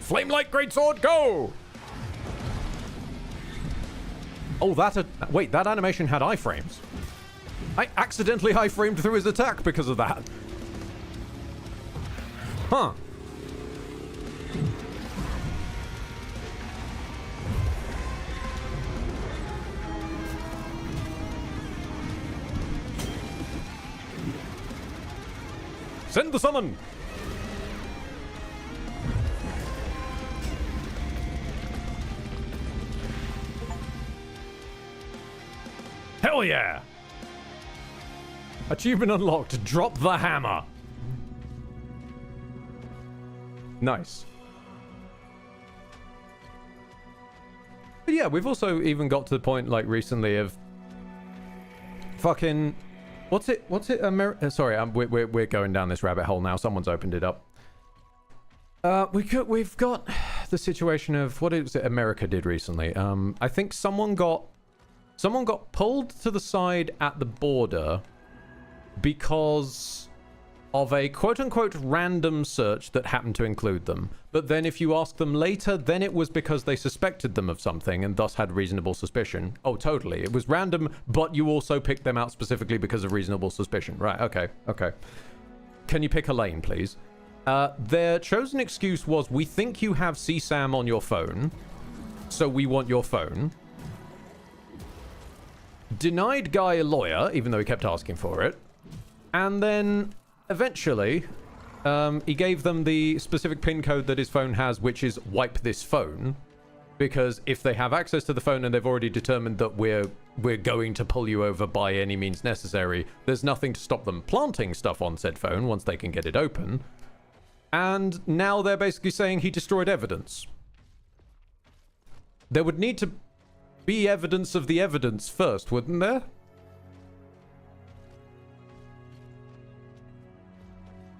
Flame light greatsword, go! Oh, wait, that animation had iframes. I accidentally iframed through his attack because of that. Huh. Send the summon! Hell yeah! Achievement unlocked. Drop the hammer. Nice. But yeah, we've also even got to the point, like, recently of fucking... What's it? Sorry, we're going down this rabbit hole now. Someone's opened it up. We've got the situation of... What is it America did recently? I think someone got pulled to the side at the border because of a quote-unquote random search that happened to include them. But then if you ask them later, then it was because they suspected them of something and thus had reasonable suspicion. Oh, totally. It was random, but you also picked them out specifically because of reasonable suspicion. Right, okay. Can you pick a lane, please? Their chosen excuse was, we think you have CSAM on your phone, so we want your phone. Denied guy a lawyer, even though he kept asking for it. And then, eventually, he gave them the specific PIN code that his phone has, which is wipe this phone. Because if they have access to the phone and they've already determined that we're going to pull you over by any means necessary, there's nothing to stop them planting stuff on said phone once they can get it open. And now they're basically saying he destroyed evidence. There would need to be evidence of the evidence first, wouldn't there?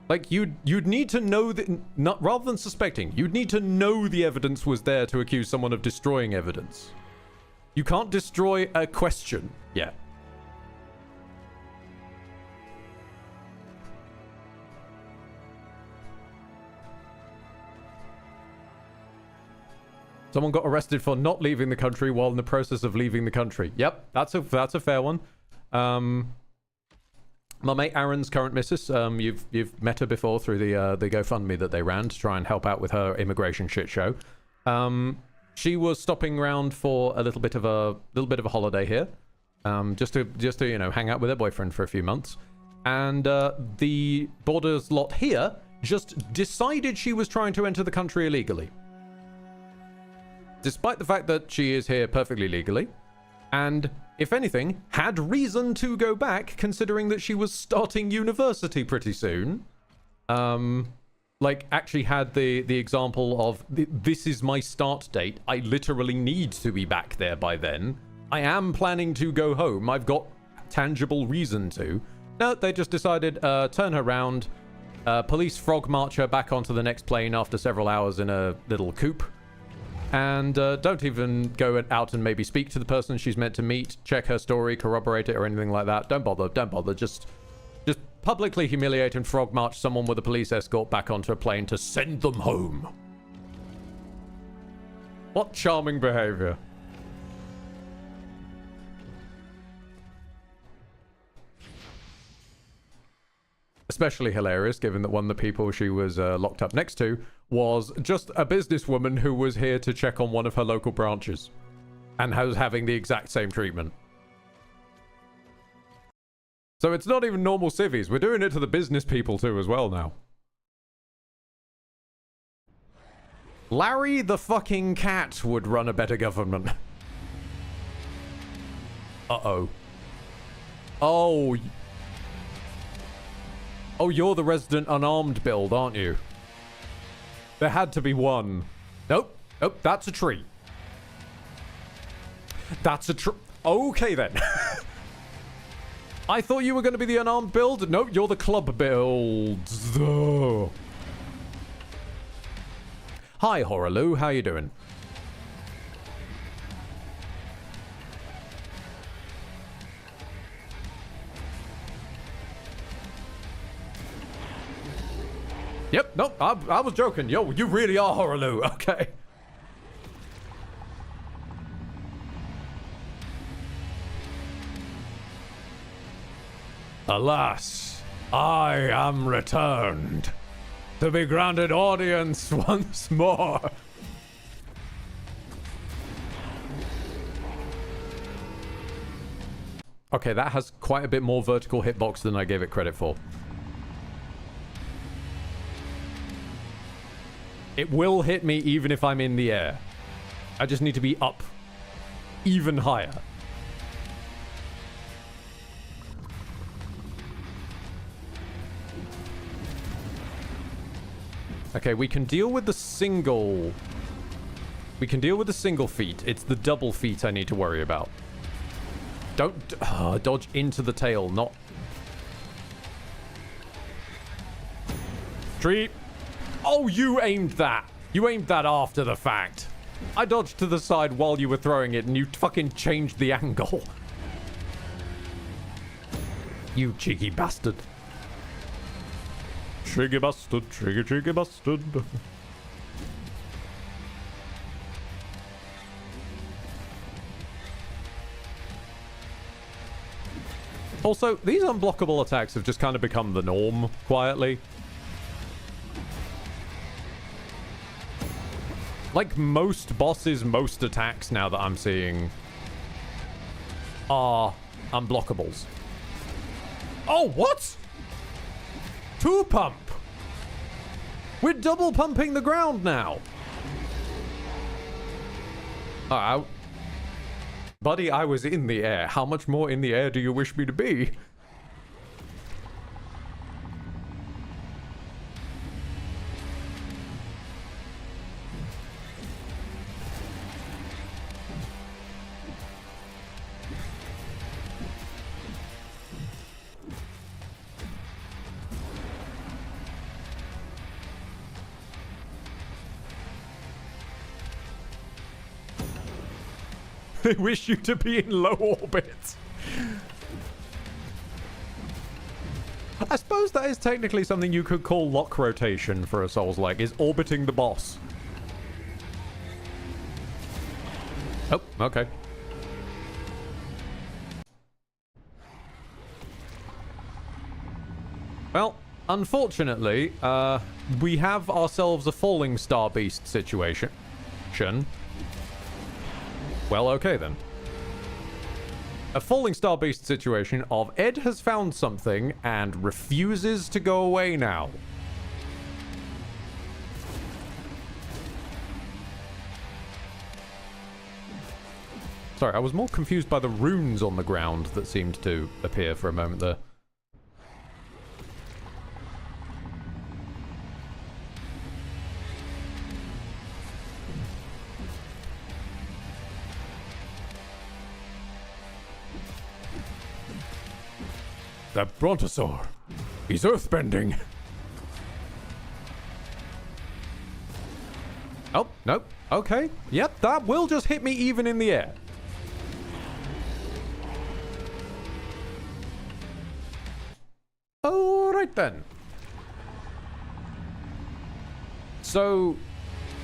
Like, you'd need to know that, not rather than suspecting, you'd need to know the evidence was there to accuse someone of destroying evidence. You can't destroy a question yet. Someone got arrested for not leaving the country while in the process of leaving the country. Yep, that's a fair one. My mate Aaron's current missus, you've met her before through the GoFundMe that they ran to try and help out with her immigration shit show. She was stopping around for a little bit of a holiday here, just to hang out with her boyfriend for a few months, and the borders lot here just decided she was trying to enter the country illegally. Despite the fact that she is here perfectly legally, and, if anything, had reason to go back, considering that she was starting university pretty soon. Like, actually had the example of, this is my start date. I literally need to be back there by then. I am planning to go home. I've got tangible reason to. No, they just decided, turn her around, police frog march her back onto the next plane after several hours in a little coupe. And don't even go out and maybe speak to the person she's meant to meet, check her story, corroborate it, or anything like that. Don't bother. Just publicly humiliate and frog march someone with a police escort back onto a plane to send them home. What charming behavior. Especially hilarious, given that one of the people she was locked up next to was just a businesswoman who was here to check on one of her local branches and was having the exact same treatment. So it's not even normal civvies. We're doing it to the business people too as well now. Larry the fucking cat would run a better government. Uh-oh. Oh, you're the resident unarmed build, aren't you? There had to be one. Nope, that's a tree. That's a tree. Okay, then. I thought you were going to be the unarmed build. No, you're the club build. Ugh. Hi, Horaloo. How you doing? Yep, nope, I was joking. Yo, you really are Horaloo. Okay. Alas, I am returned to be granted audience once more. Okay, that has quite a bit more vertical hitbox than I gave it credit for. It will hit me even if I'm in the air. I just need to be up even higher. Okay, we can deal with the single... We can deal with the single feat. It's the double feat I need to worry about. Don't dodge into the tail, not... Tree. Oh, you aimed that. You aimed that after the fact. I dodged to the side while you were throwing it and you fucking changed the angle. You cheeky bastard. Cheeky bastard, cheeky bastard. Also, these unblockable attacks have just kind of become the norm, quietly. Like most bosses, most attacks now that I'm seeing are unblockables. Oh, what? Two pump. We're double pumping the ground now. Buddy, I was in the air. How much more in the air do you wish me to be? They wish you to be in low orbit. I suppose that is technically something you could call lock rotation for a Souls-like, is orbiting the boss. Oh, okay. Well, unfortunately, we have ourselves a falling star beast situation. Well, okay then. A falling star beast situation of Ed has found something and refuses to go away now. sorry, I was more confused by the runes on the ground that seemed to appear for a moment there. That brontosaur. He's earthbending. Oh, nope. Okay. Yep, that will just hit me even in the air. Alright then. So,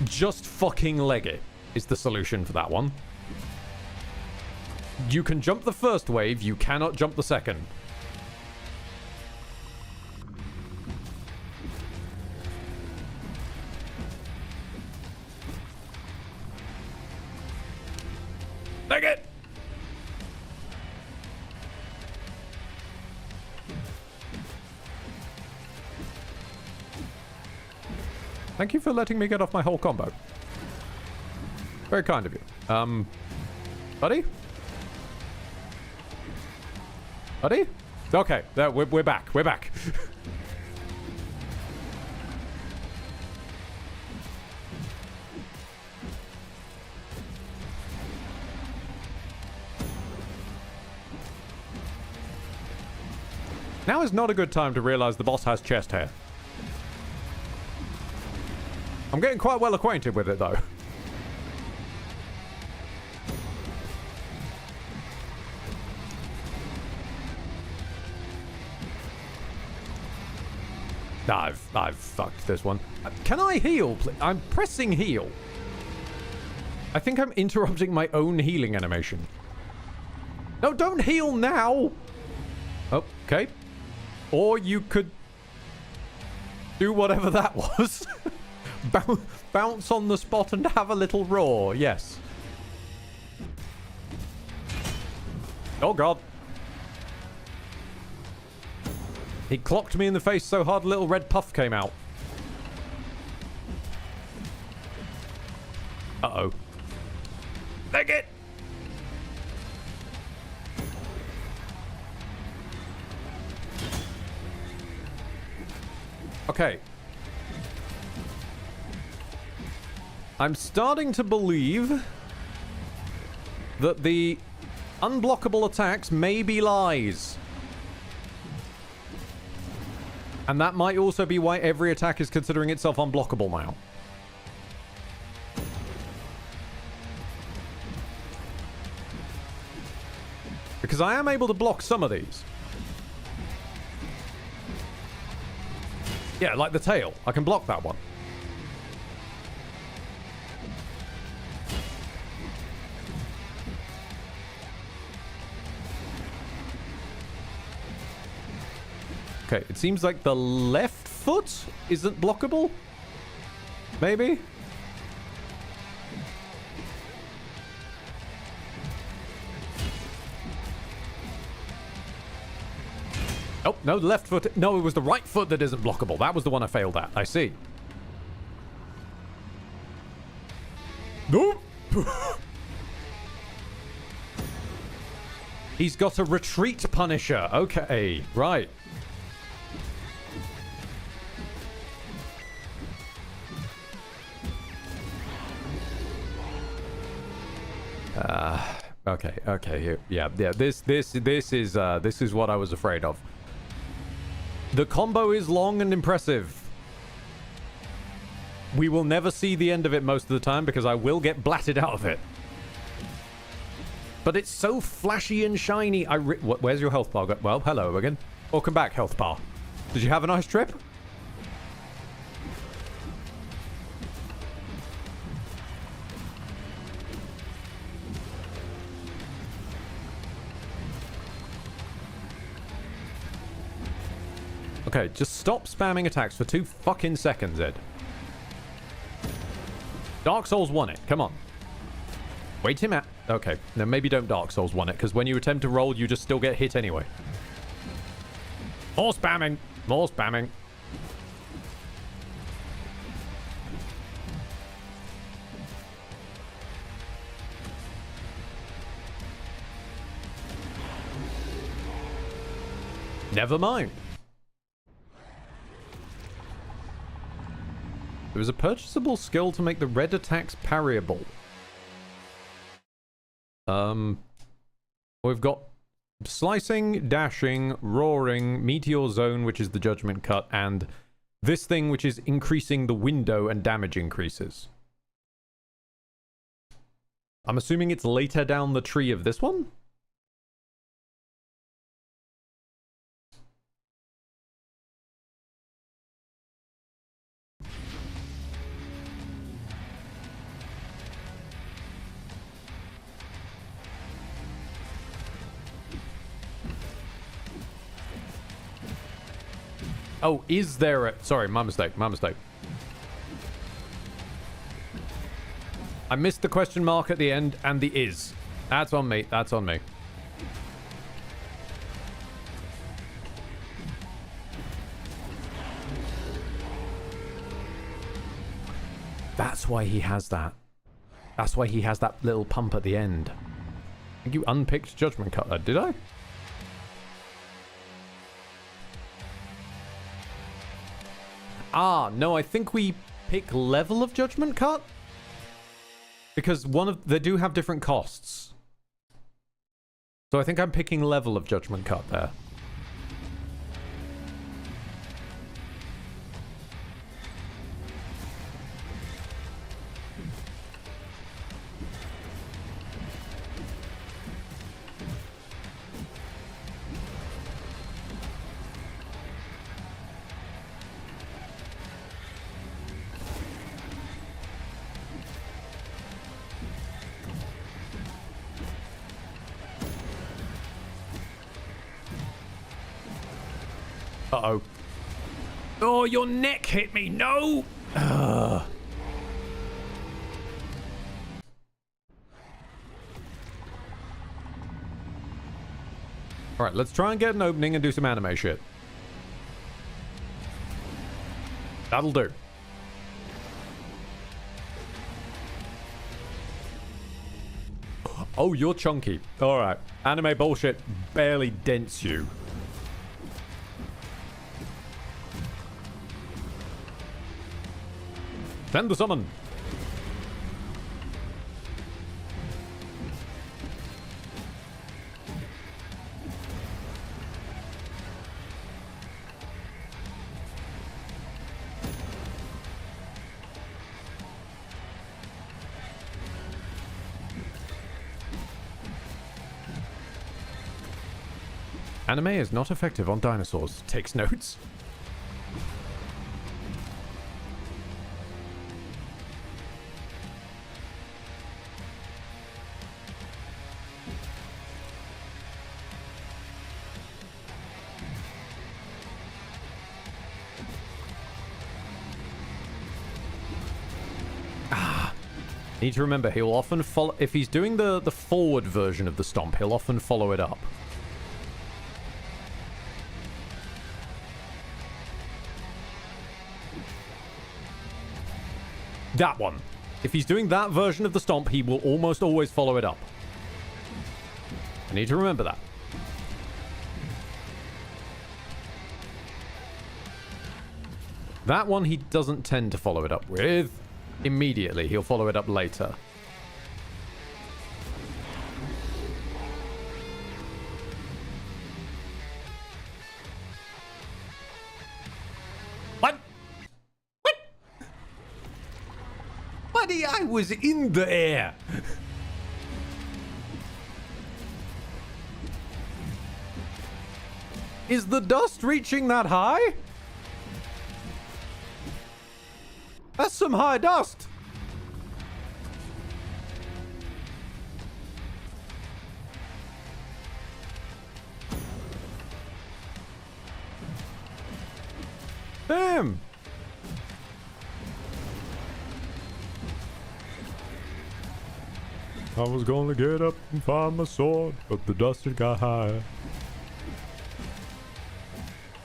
just fucking leg it is the solution for that one. You can jump the first wave, you cannot jump the second. Leg it! Thank you for letting me get off my whole combo. Very kind of you. Buddy? Buddy? Okay, there, we're back. We're back. Now is not a good time to realize the boss has chest hair. I'm getting quite well acquainted with it, though. I've fucked this one. Can I heal, please? I'm pressing heal. I think I'm interrupting my own healing animation. No, don't heal now! Okay. Or you could do whatever that was. Bounce on the spot and have a little roar. Yes. Oh, God. He clocked me in the face so hard a little red puff came out. Uh-oh. Leg it! Okay. I'm starting to believe that the unblockable attacks may be lies. And that might also be why every attack is considering itself unblockable now. Because I am able to block some of these. Yeah, like the tail. I can block that one. Okay, it seems like the left foot isn't blockable. Maybe? Oh, no, the left foot. No, it was the right foot that isn't blockable. That was the one I failed at. I see. Nope. He's got a retreat punisher. Okay, right. Okay. Yeah. This is what I was afraid of. The combo is long and impressive. We will never see the end of it most of the time because I will get blatted out of it. But it's so flashy and shiny. Where's your health bar? Well, hello again. Welcome back, health bar. Did you have a nice trip? Okay, just stop spamming attacks for 2 fucking seconds, Ed. Dark Souls won it. Come on. Wait him out. Okay, then maybe don't Dark Souls won it, because when you attempt to roll, you just still get hit anyway. More spamming. More spamming. Never mind. There was a purchasable skill to make the red attacks parryable. We've got slicing, dashing, roaring, meteor zone, which is the judgment cut, and this thing, which is increasing the window and damage increases. I'm assuming it's later down the tree of this one? Oh, is there a... Sorry, my mistake, my mistake. I missed the question mark at the end and the is. That's on me, that's on me. That's why he has that. That's why he has that little pump at the end. I think you unpicked Judgment Cutler, did I? Ah, no, I think we pick level of Judgment Cut. Because they do have different costs. So I think I'm picking level of Judgment Cut there. Uh-oh. Oh, your neck hit me. No! Ugh. Alright, let's try and get an opening and do some anime shit. That'll do. Oh, you're chunky. Alright. Anime bullshit barely dents you. Send the summon. Anime is not effective on dinosaurs. Takes notes. Need to remember, he'll often follow... If he's doing the forward version of the stomp, he'll often follow it up. That one. If he's doing that version of the stomp, he will almost always follow it up. I need to remember that. That one he doesn't tend to follow it up with immediately. He'll follow it up later. What? What? Buddy, I was in the air. Is the dust reaching that high? That's some high dust. Damn. I was gonna get up and find my sword, but the dust had got higher.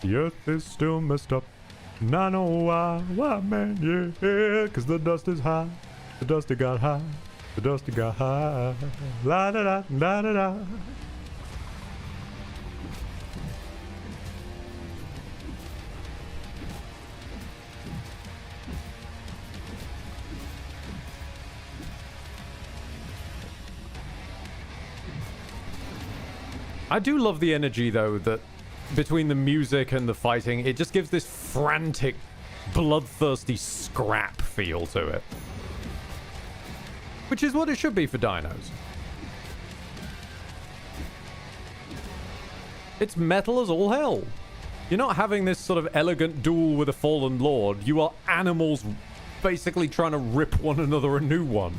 The earth is still messed up. And I know why, man, yeah, cause the dust is high, the dust it got high, the dust it got high, la da da da da da. I do love the energy, though, that between the music and the fighting, it just gives this frantic, bloodthirsty scrap feel to it. Which is what it should be for dinos. It's metal as all hell. You're not having this sort of elegant duel with a fallen lord. You are animals basically trying to rip one another a new one.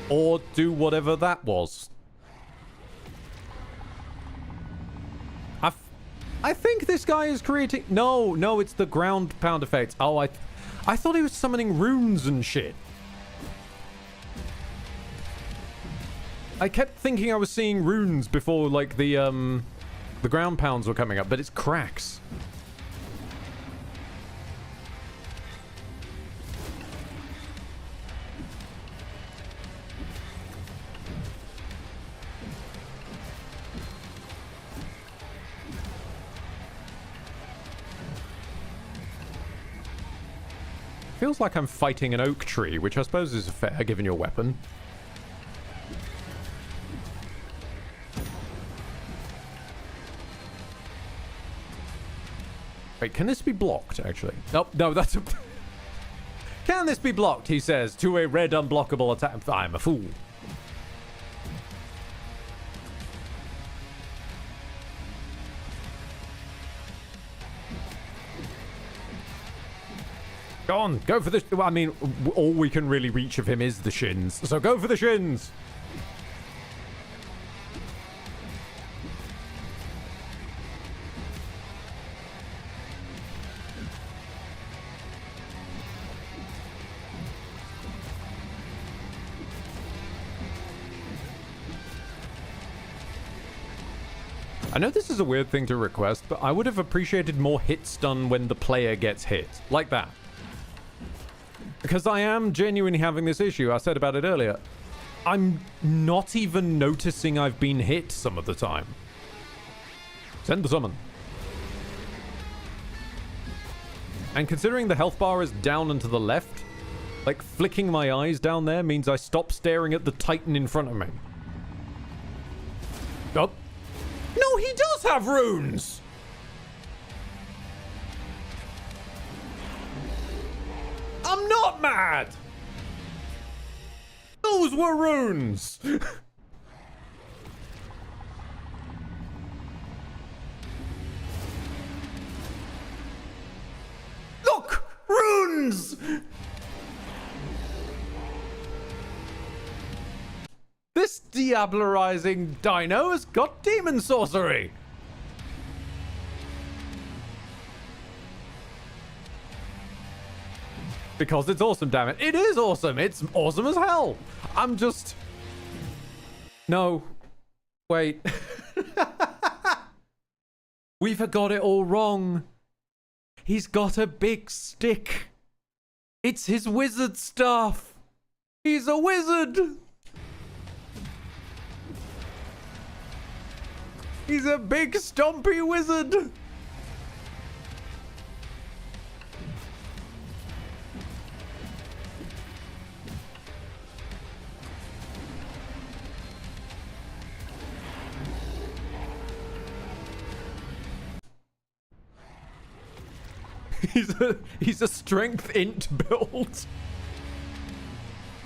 Or do whatever that was. I think this guy is creating... No, it's the ground pound effects. Oh, I thought he was summoning runes and shit. I kept thinking I was seeing runes before, like, the ground pounds were coming up, but it's cracks. Feels like I'm fighting an oak tree, which I suppose is fair, given your weapon. Wait, can this be blocked, actually? Nope, no, that's a... Can this be blocked, he says, to a red unblockable attack? I'm a fool. Go on, go for the... I mean, all we can really reach of him is the shins. So go for the shins! I know this is a weird thing to request, but I would have appreciated more hit stun when the player gets hit. Like that. Because I am genuinely having this issue. I said about it earlier. I'm not even noticing I've been hit some of the time. Send the summon. And considering the health bar is down and to the left, like flicking my eyes down there means I stop staring at the Titan in front of me. Oh. No, he does have runes! I'm not mad! Those were runes! Look! Runes! This diablerizing dino has got demon sorcery! Because it's awesome, damn it. It is awesome. It's awesome as hell. I'm just... No. Wait. We've got it all wrong. He's got a big stick. It's his wizard staff. He's a wizard. He's a big stompy wizard. He's a strength int build.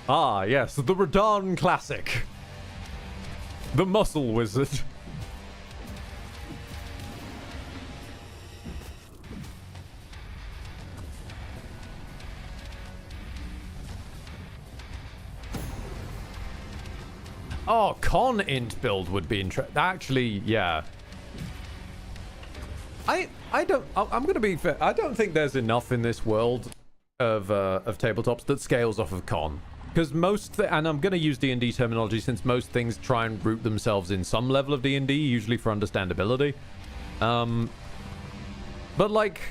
Ah, yes, the Radahn classic. The muscle wizard. Oh, con int build would be interesting. Actually, yeah. I'm gonna be fair. I don't think there's enough in this world of tabletops that scales off of con. Because and I'm gonna use D&D terminology since most things try and root themselves in some level of D&D, usually for understandability. But like,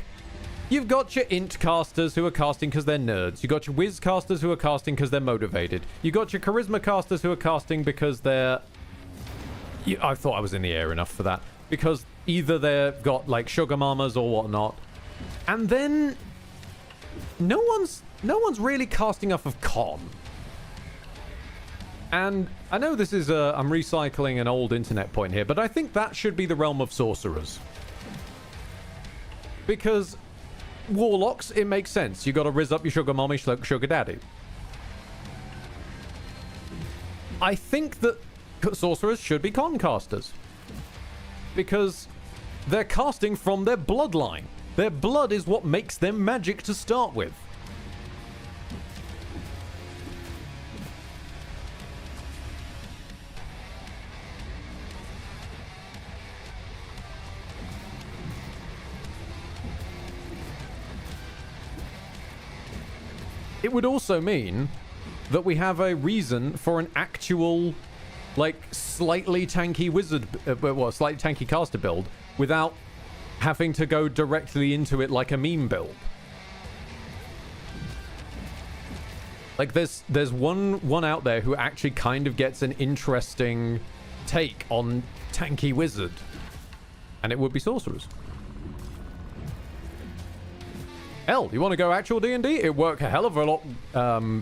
you've got your int casters who are casting because they're nerds. You got your whiz casters who are casting because they're motivated. You got your charisma casters who are casting because they're... I thought I was in the air enough for that. Because either they've got like sugar mamas or whatnot. And then no one's really casting off of con. And I know this is I'm recycling an old internet point here, but I think that should be the realm of sorcerers. Because warlocks, it makes sense. You got to rizz up your sugar mommy, sugar daddy. I think that sorcerers should be concasters. Because they're casting from their bloodline. Their blood is what makes them magic to start with. It would also mean that we have a reason for an actual, like, slightly tanky wizard, slightly tanky caster build without having to go directly into it like a meme build. Like, there's one out there who actually kind of gets an interesting take on tanky wizard, and it would be sorcerers. Hell, you want to go actual D&D? It work a hell of a lot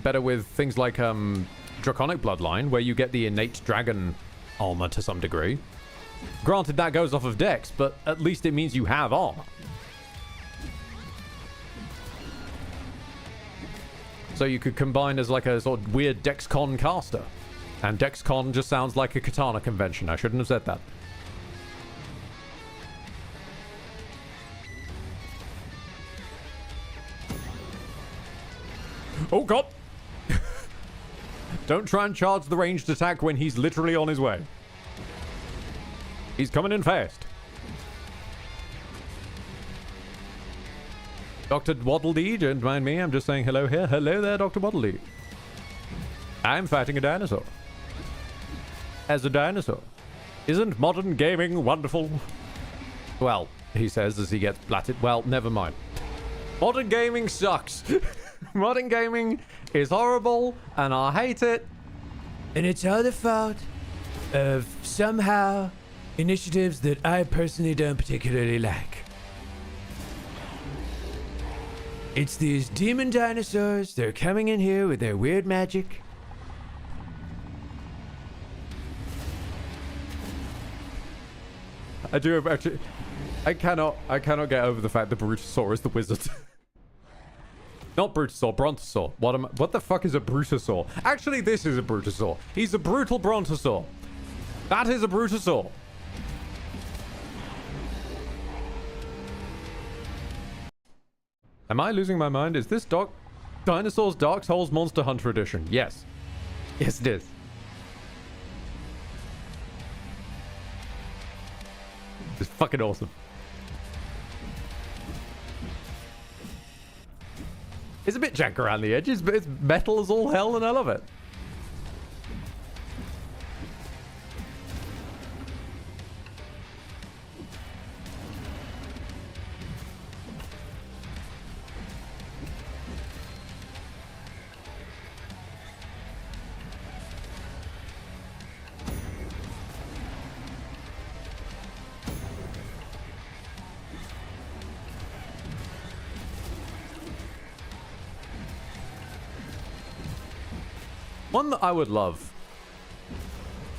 better with things like Draconic Bloodline, where you get the innate dragon armor to some degree. Granted, that goes off of Dex, but at least it means you have armor. So you could combine as like a sort of weird Dexcon caster. And Dexcon just sounds like a katana convention. I shouldn't have said that. Oh, God. Don't try and charge the ranged attack when he's literally on his way. He's coming in fast. Dr. Waddledee, don't mind me. I'm just saying hello here. Hello there, Dr. Waddledee. I'm fighting a dinosaur. As a dinosaur. Isn't modern gaming wonderful? Well, he says as he gets blatted. Well, never mind. Modern gaming sucks. Modern gaming is horrible, and I hate it. And it's all the fault of somehow initiatives that I personally don't particularly like. It's these demon dinosaurs. They're coming in here with their weird magic. I do actually. I cannot get over the fact that Brutosaur is the wizard. Not Brutosaur, Brontosaur. What the fuck is a Brutosaur? Actually, this is a Brutosaur. He's a brutal Brontosaur. That is a Brutosaur. Am I losing my mind? Is this Dinosaurs Dark Souls Monster Hunter Edition? Yes. Yes, it is. It's fucking awesome. It's a bit jank around the edges, but it's metal as all hell, and I love it. One that I would love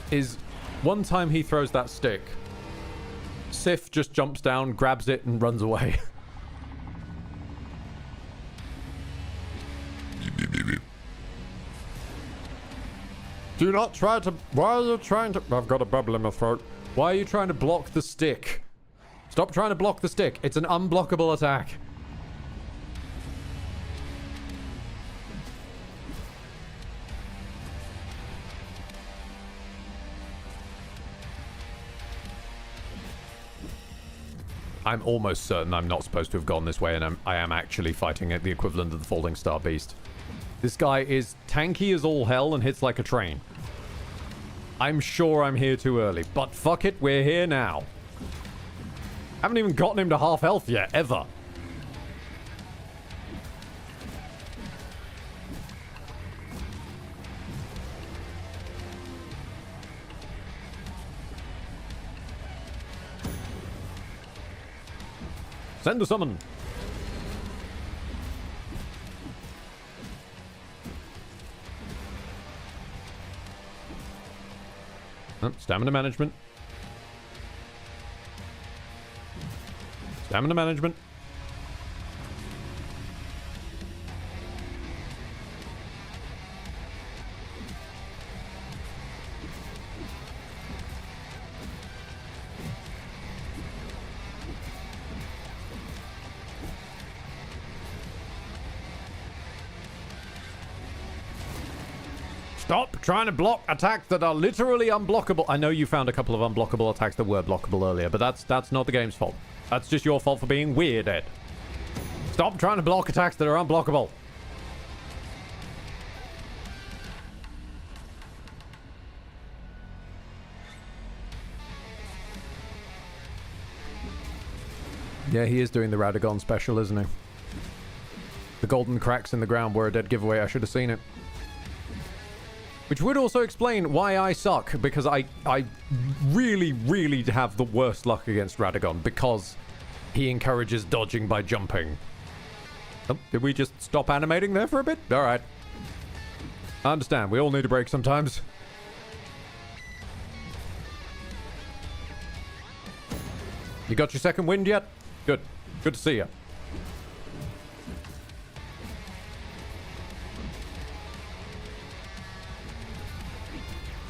is one time he throws that stick, Sif just jumps down, grabs it, and runs away. Do not try to... Why are you trying to... I've got a bubble in my throat. Why are you trying to block the stick? Stop trying to block the stick. It's an unblockable attack. I'm almost certain I'm not supposed to have gone this way, and I am actually fighting at the equivalent of the Falling Star Beast. This guy is tanky as all hell and hits like a train. I'm sure I'm here too early, but fuck it, we're here now. Haven't even gotten him to half health yet, ever. Send a summon. Oh, stamina management. Stamina management. Stop trying to block attacks that are literally unblockable. I know you found a couple of unblockable attacks that were blockable earlier, but that's not the game's fault. That's just your fault for being weird, Ed. Stop trying to block attacks that are unblockable. Yeah, he is doing the Radagon special, isn't he? The golden cracks in the ground were a dead giveaway. I should have seen it. Which would also explain why I suck, because I really, really have the worst luck against Radagon, because he encourages dodging by jumping. Oh, did we just stop animating there for a bit? Alright. I understand. We all need a break sometimes. You got your second wind yet? Good. Good to see you.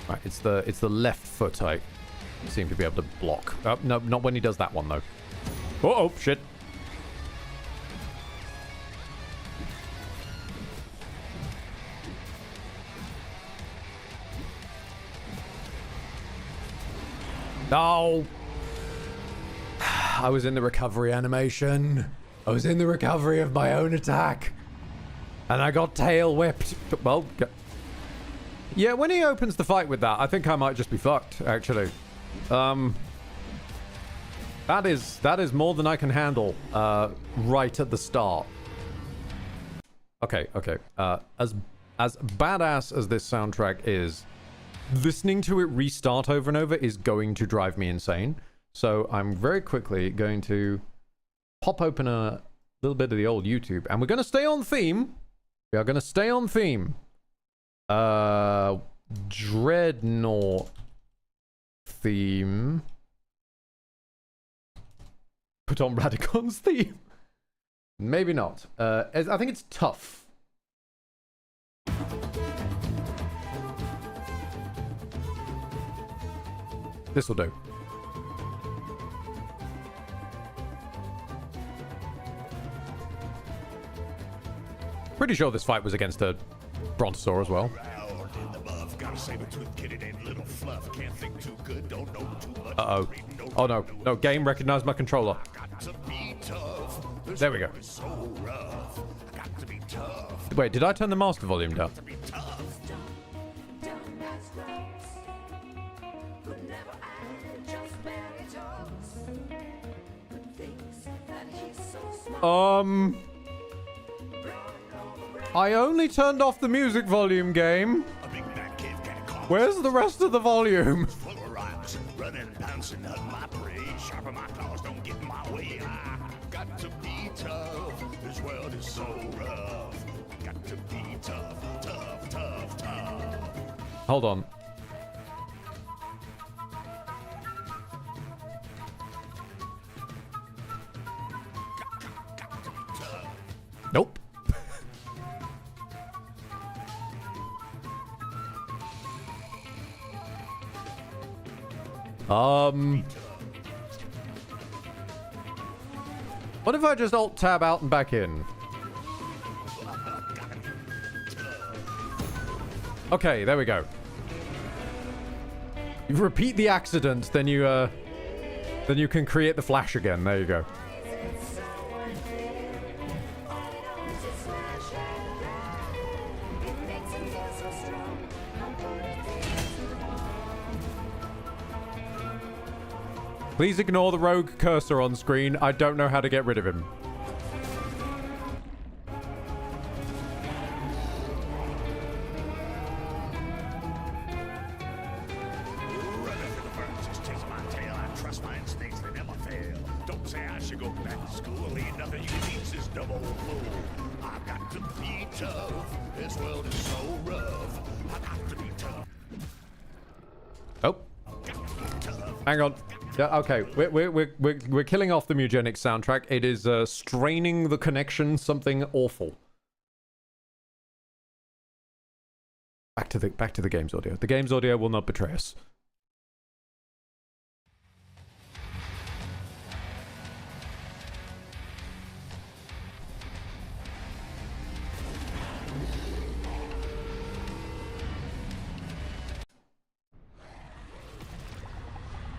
Right, it's the left foot I seem to be able to block. No, not when he does that one, though. Oh, shit. No! I was in the recovery animation. I was in the recovery of my own attack. And I got tail whipped. Well, yeah, when he opens the fight with that, I think I might just be fucked, actually. That is more than I can handle, right at the start. Okay. As badass as this soundtrack is, listening to it restart over and over is going to drive me insane. So I'm very quickly going to pop open a little bit of the old YouTube, and we're going to stay on theme. We are going to stay on theme. Dreadnought theme. Put on Radagon's theme. Maybe not. I think it's tough. This will do. Pretty sure this fight was against a Brontosaur as well. Uh-oh. Oh no. No, game recognized my controller. There we go. Wait, did I turn the master volume down? I only turned off the music volume, game. Where's the rest of the volume? Hold on. Nope. What if I just alt-tab out and back in? Okay, there we go. You repeat the accident, then you can create the flash again. There you go. Please ignore the rogue cursor on screen. I don't know how to get rid of him. Hang on. Yeah, okay, we're killing off the Mugenics soundtrack. It is straining the connection, something awful. Back to the game's audio. The game's audio will not betray us.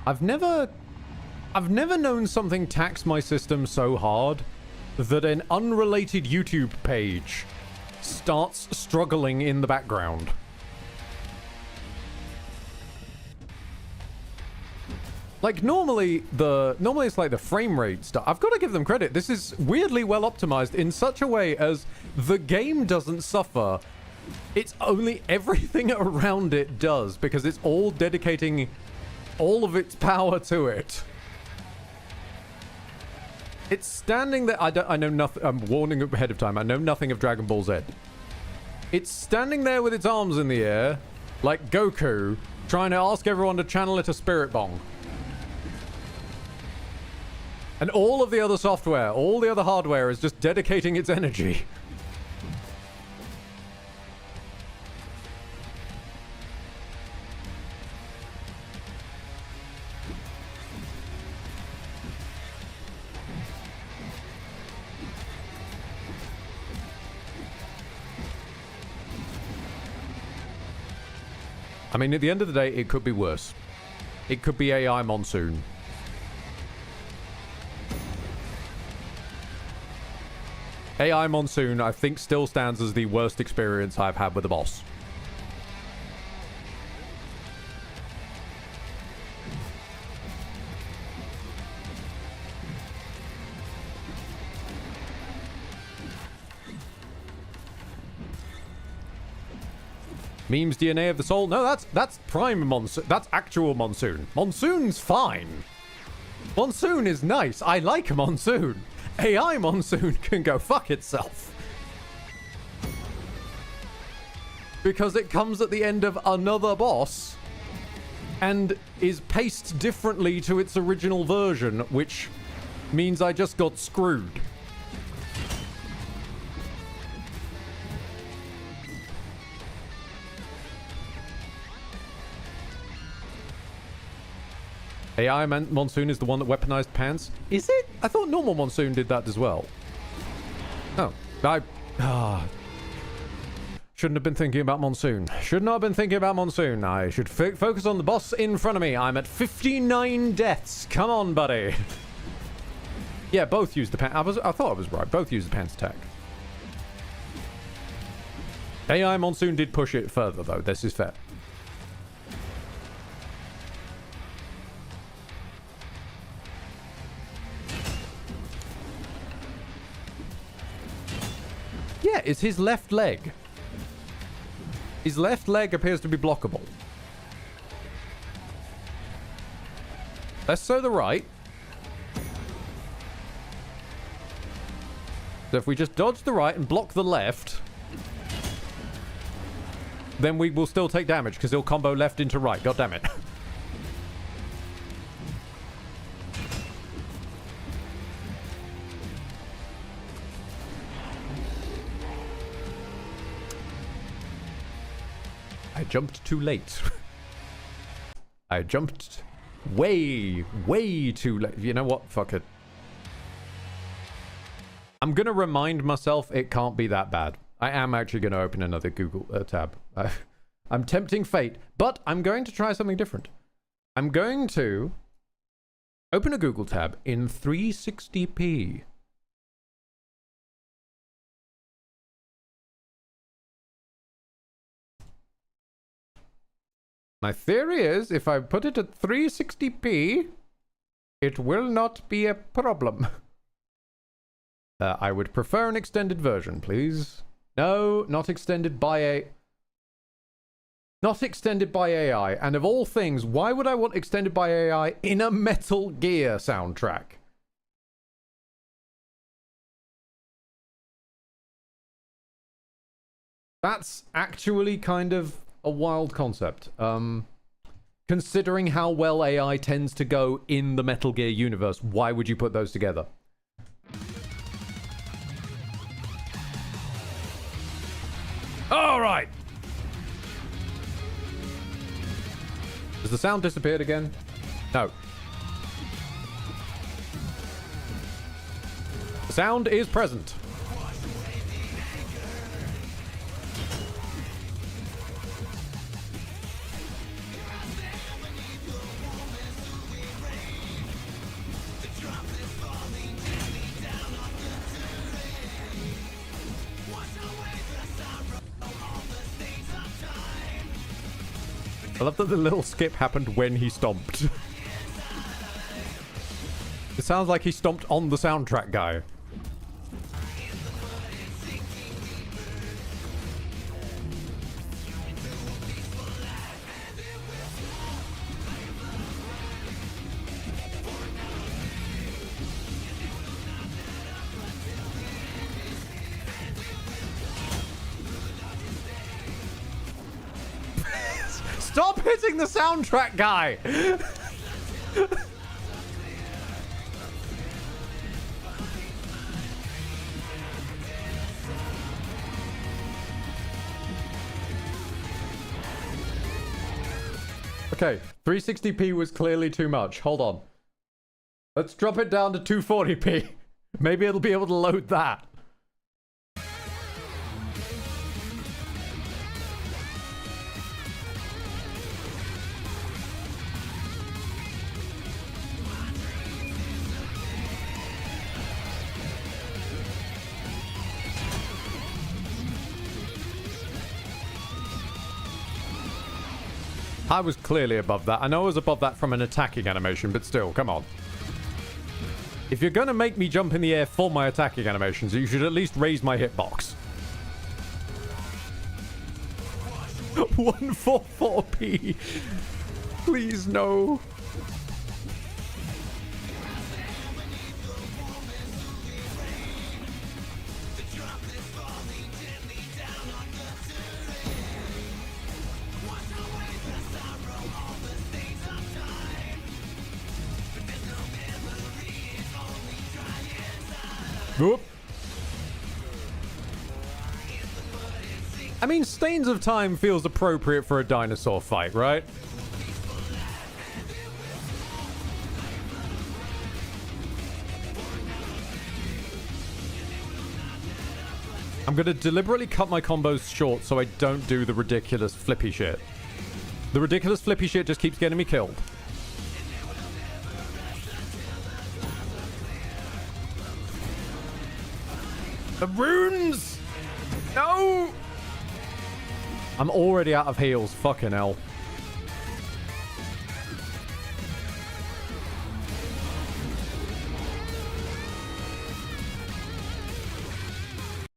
I've never known something tax my system so hard that an unrelated YouTube page starts struggling in the background. Like normally it's like the frame rate stuff. I've got to give them credit. This is weirdly well optimized in such a way as the game doesn't suffer. It's only everything around it does, because it's all dedicating all of its power to it. It's standing there. I know nothing. I'm warning ahead of time. I know nothing of Dragon Ball Z. It's standing there with its arms in the air, like Goku, trying to ask everyone to channel it a spirit bong. And all of the other software, all the other hardware is just dedicating its energy. I mean, at the end of the day, it could be worse. It could be AI Monsoon. AI Monsoon, I think, still stands as the worst experience I've had with a boss. Memes DNA of the soul? No, that's prime Monsoon. That's actual Monsoon. Monsoon's fine. Monsoon is nice. I like Monsoon. AI Monsoon can go fuck itself. Because it comes at the end of another boss and is paced differently to its original version, which means I just got screwed. AI Monsoon is the one that weaponized pants. Is it? I thought normal Monsoon did that as well. Oh, shouldn't have been thinking about Monsoon. Should not have been thinking about Monsoon. I should focus on the boss in front of me. I'm at 59 deaths. Come on, buddy. Yeah, both used the pants. I thought I was right. Both used the pants attack. AI Monsoon did push it further, though. This is fair. Yeah, it's his left leg. His left leg appears to be blockable. Less so the right. So if we just dodge the right and block the left, then we will still take damage because he'll combo left into right. God damn it. I jumped too late. I jumped way too late. You know what? Fuck it. I'm going to remind myself it can't be that bad. I am actually going to open another Google tab. I'm tempting fate, but I'm going to try something different. I'm going to open a Google tab in 360p. My theory is, if I put it at 360p, it will not be a problem. I would prefer an extended version, please. No, not extended by Not extended by AI. And of all things, why would I want extended by AI in a Metal Gear soundtrack? That's actually kind of a wild concept. Because Considering how well AI tends to go in the Metal Gear universe, why would you put those together? All right. Has the sound disappeared again? No. The sound is present. I love that the little skip happened when he stomped. It sounds like he stomped on the soundtrack guy. Stop hitting the soundtrack guy! Okay, 360p was clearly too much. Hold on. Let's drop it down to 240p. Maybe it'll be able to load that. I was clearly above that. I know I was above that from an attacking animation, but still, come on. If you're gonna make me jump in the air for my attacking animations, you should at least raise my hitbox. 144p. Please, no. Whoop. I mean, Stains of Time feels appropriate for a dinosaur fight, right? I'm gonna deliberately cut my combos short so I don't do the ridiculous flippy shit. The ridiculous flippy shit just keeps getting me killed. The runes! No! I'm already out of heals. Fucking hell.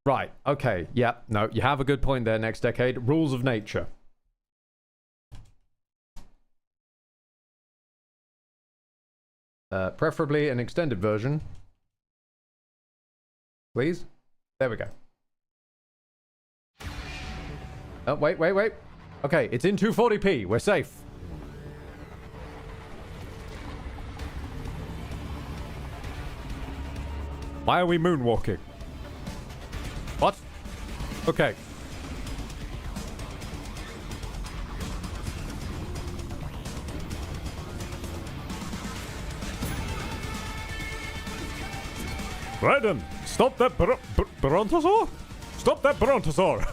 Right. Okay. Yep. No, you have a good point there, Next Decade. Rules of nature. Preferably an extended version. Please? There we go. Oh, wait. Okay, it's in 240p. We're safe. Why are we moonwalking? What? Okay. Right then, stop that Brontosaur? Stop that Brontosaur!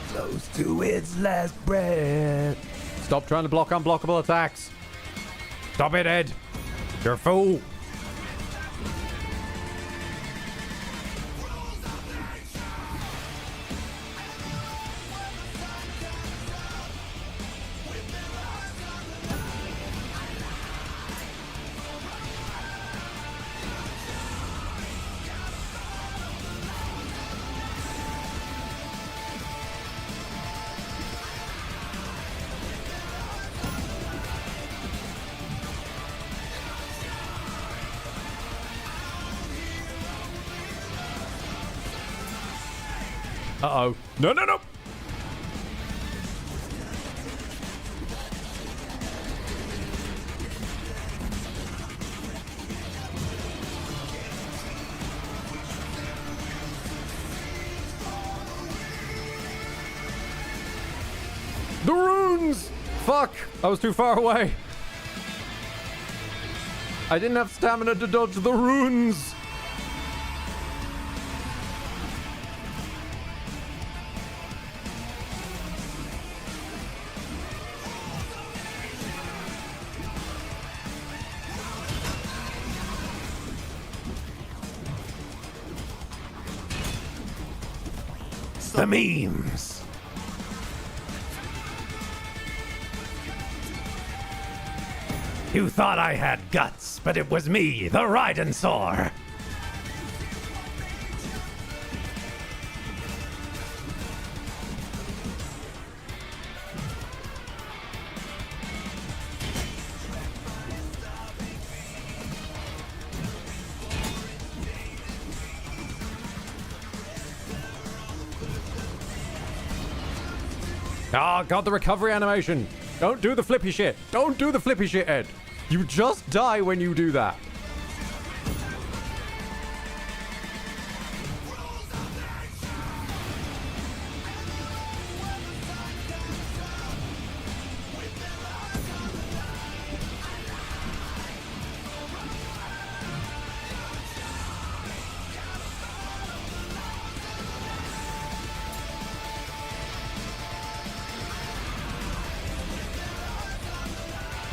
Close to its last breath. Stop trying to block unblockable attacks. Stop it, Ed. You're a fool. Uh-oh. No, no, no! The runes! Fuck! I was too far away. I didn't have stamina to dodge the runes. The memes. You thought I had guts, but it was me, the Rhydonsaur. Oh, God, the recovery animation. Don't do the flippy shit. Don't do the flippy shit, Ed. You just die when you do that.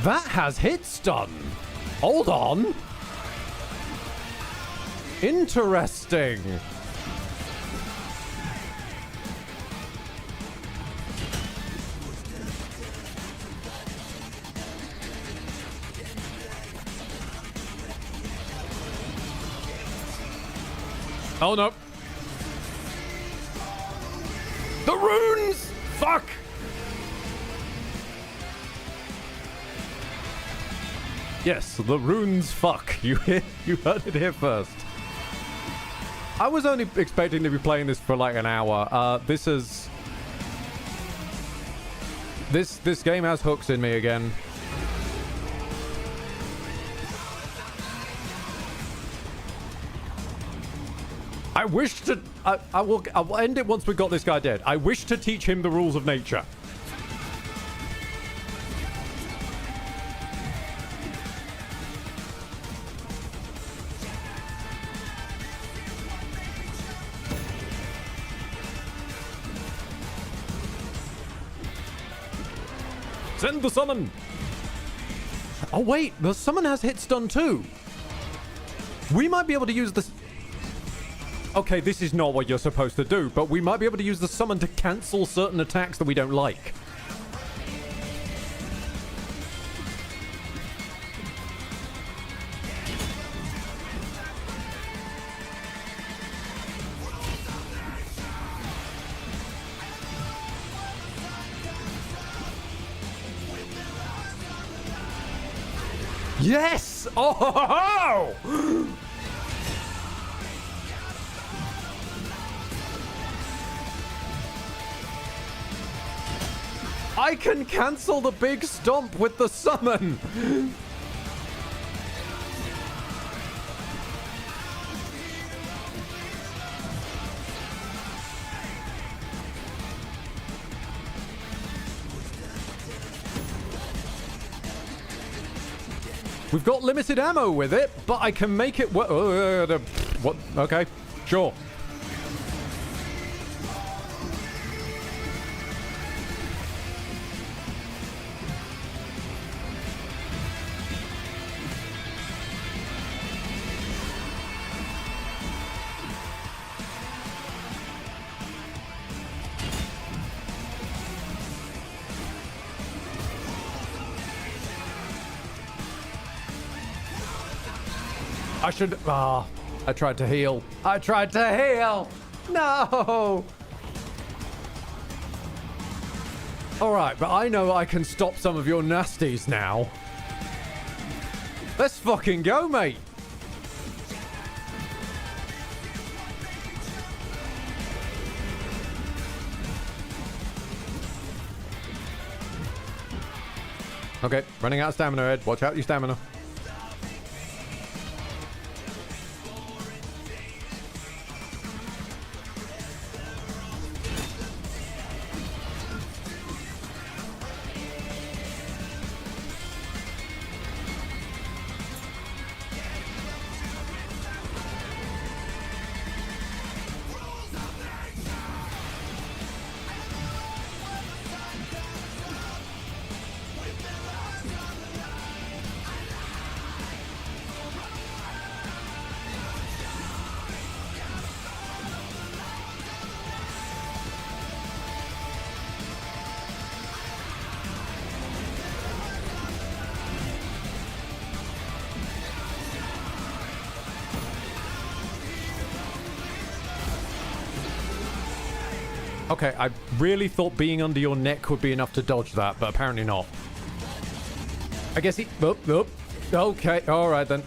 That has hit stun. Hold on. Interesting. Oh no. The runes! Fuck! Yes, the runes fuck. You heard it here first. I was only expecting to be playing this for like an hour. This game has hooks in me again. I wish to I'll end it once we got this guy dead. I wish to teach him the rules of nature. Send the summon! Oh wait, the summon has hit stun too. We might be able to use this. Okay, this is not what you're supposed to do, but we might be able to use the summon to cancel certain attacks that we don't like. Yes! Oh! I can cancel the big stomp with the summon! We've got limited ammo with it, but I can make it... What? Okay, sure. I should... Ah, I tried to heal. I tried to heal! No! Alright, but I know I can stop some of your nasties now. Let's fucking go, mate! Okay, running out of stamina, Ed. Watch out your stamina. Okay, I really thought being under your neck would be enough to dodge that, but apparently not. I guess he... Oh, oh. Okay, alright then.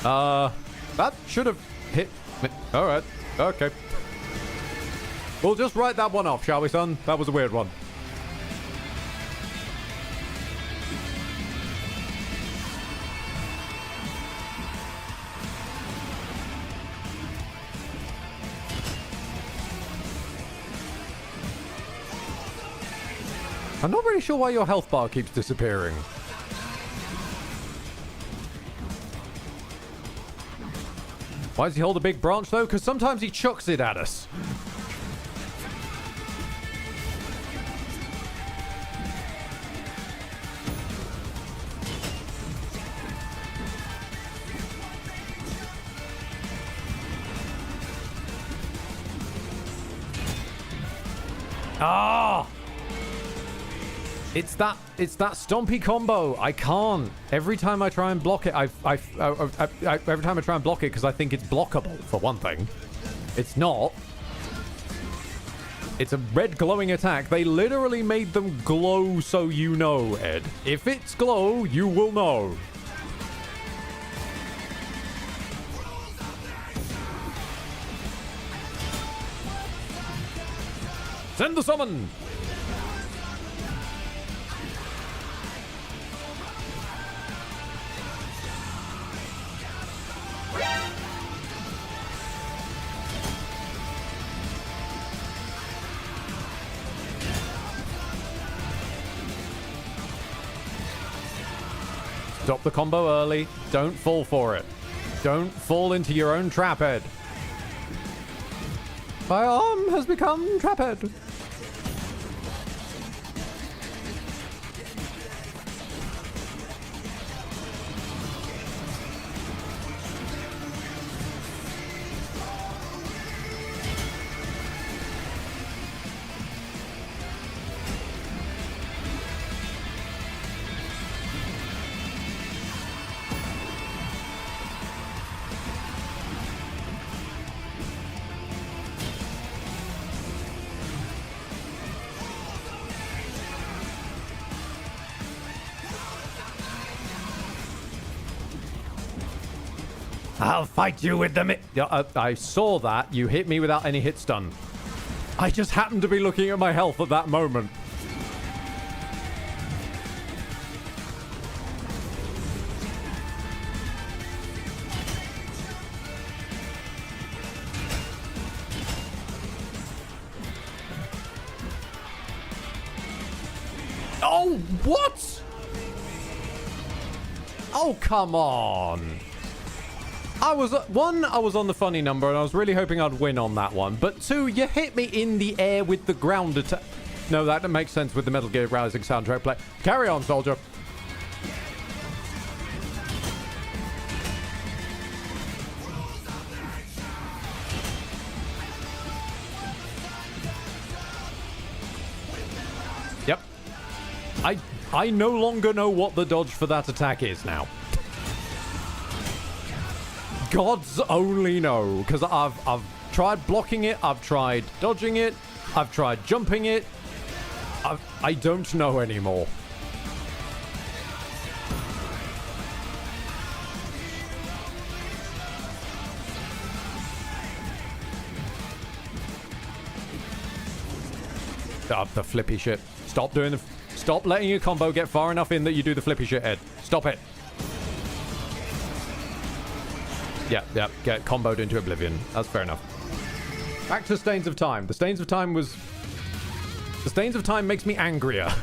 That should have hit me. Alright, okay. We'll just write that one off, shall we, son? That was a weird one. I'm not really sure why your health bar keeps disappearing. Why does he hold a big branch, though? Because sometimes he chucks it at us. Ah! It's that stompy combo. I can't. Every time I try and block it, every time I try and block it because I think it's blockable, for one thing. It's not. It's a red glowing attack. They literally made them glow so you know, Ed. If it's glow, you will know. Send the summon! Stop the combo early. Don't fall for it. Don't fall into your own trap, Ed. My arm has become trapped. I'll fight you with the I saw that. You hit me without any hit stun. I just happened to be looking at my health at that moment. Oh, what? Oh, come on. I was on the funny number, and I was really hoping I'd win on that one. But two, you hit me in the air with the ground attack. No, that makes sense with the Metal Gear Rising soundtrack play. Carry on, soldier. Yep. I no longer know what the dodge for that attack is now. Gods only know, because I've tried blocking it, I've tried dodging it, I've tried jumping it. I don't know anymore. Up the flippy shit. Stop doing the... Stop letting your combo get far enough in that you do the flippy shit, Ed. Stop it. Yeah, get comboed into oblivion. That's fair enough. Back to Stains of Time. The Stains of Time was... The Stains of Time makes me angrier.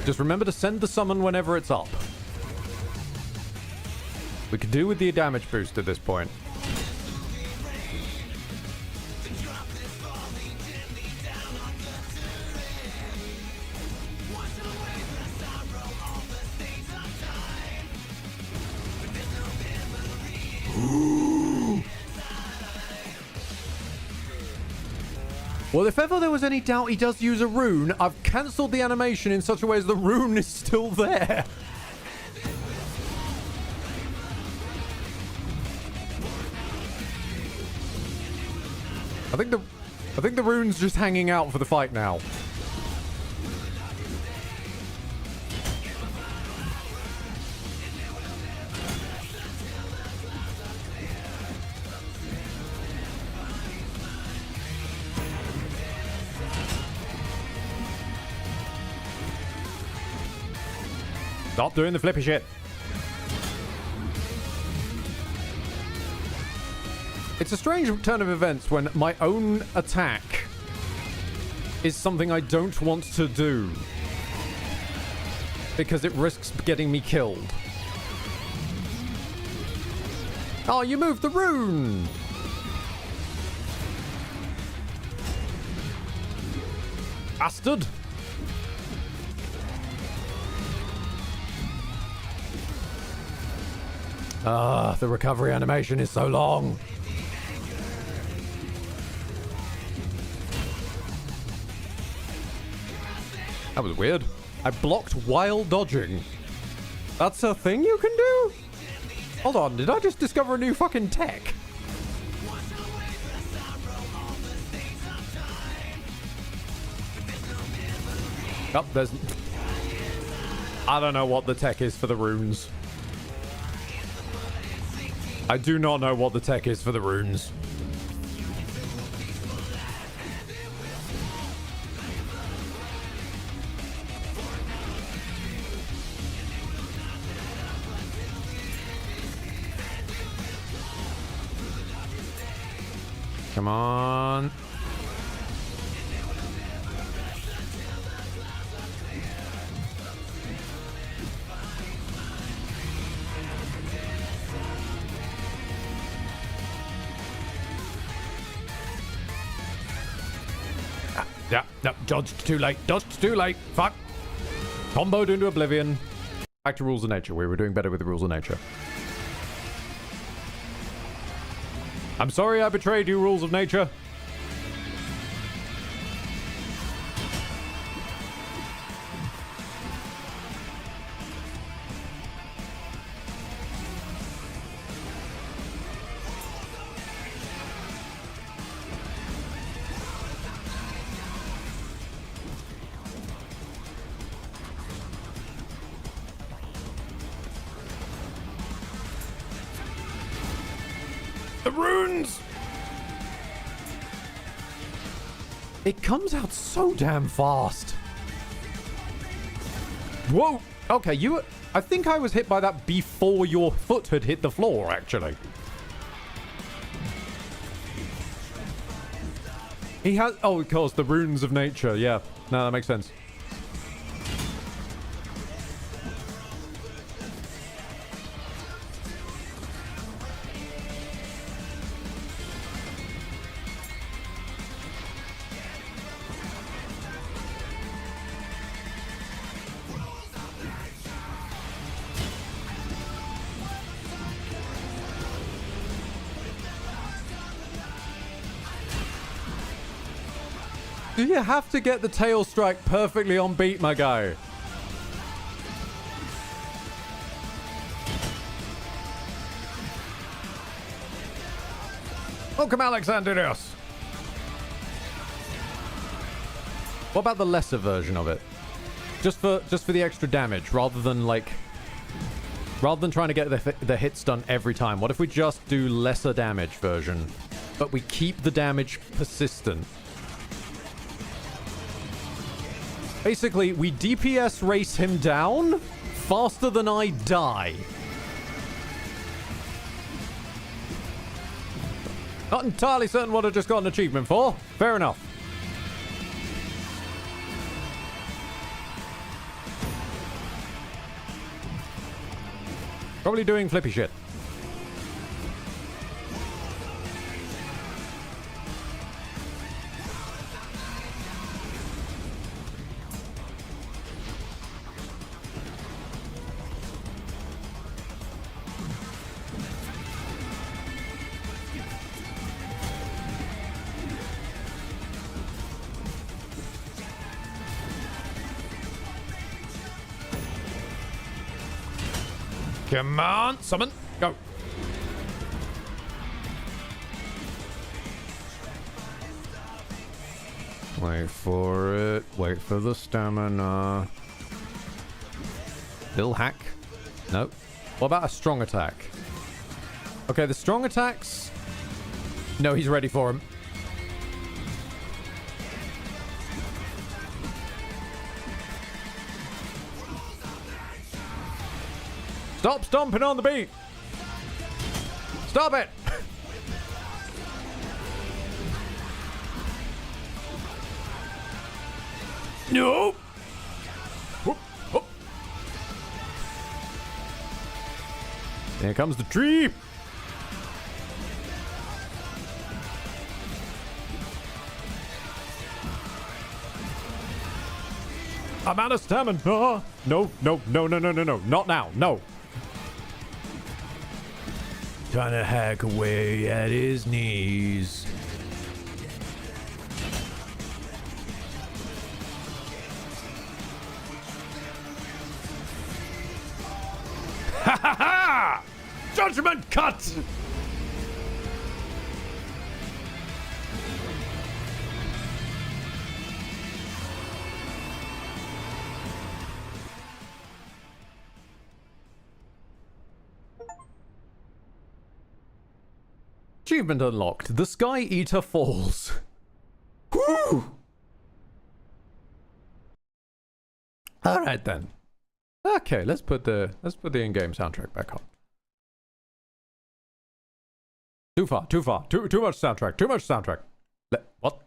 Just remember to send the summon whenever it's up. We could do with the damage boost at this point. Well, if ever there was any doubt he does use a rune, I've cancelled the animation in such a way as the rune is still there. I think the rune's just hanging out for the fight now. Stop doing the flippy shit. It's a strange turn of events when my own attack is something I don't want to do because it risks getting me killed. Oh, you moved the rune! Bastard! Ah, the recovery animation is so long. That was weird. I blocked while dodging. That's a thing you can do? Hold on, did I just discover a new fucking tech? Oh, there's... I don't know what the tech is for the runes. I do not know what the tech is for the runes. Come on. Yeah, no, dodged too late. Dodged too late. Fuck. Comboed into oblivion. Back to rules of nature. We were doing better with the rules of nature. I'm sorry I betrayed you, rules of nature. The runes! It comes out so damn fast. Whoa! Okay, you... I think I was hit by that before your foot had hit the floor, actually. He has... Oh, of course, the runes of nature. Yeah. No, that makes sense. Do you have to get the tail strike perfectly on beat, my guy? Welcome, Alexandrios. What about the lesser version of it? Just for the extra damage, rather than trying to get the hits done every time. What if we just do lesser damage version, but we keep the damage persistent? Basically, we DPS race him down faster than I die. Not entirely certain what I just got an achievement for. Fair enough. Probably doing flippy shit. Come on, summon. Go. Wait for it. Wait for the stamina. Bill hack. Nope. What about a strong attack? Okay, the strong attacks. No, he's ready for him. Stop stomping on the beat! Stop it! No! Whoop, whoop. Here comes the tree! I'm out of stamina! No, no, no, no, no, no, no, not now, no! Trying to hack away at his knees. Ha ha ha! Judgment cut! Achievement unlocked. The Sky Eater falls. Woo! All right then. Okay, let's put the in-game soundtrack back on. Too far. Too much soundtrack. Too much soundtrack. What?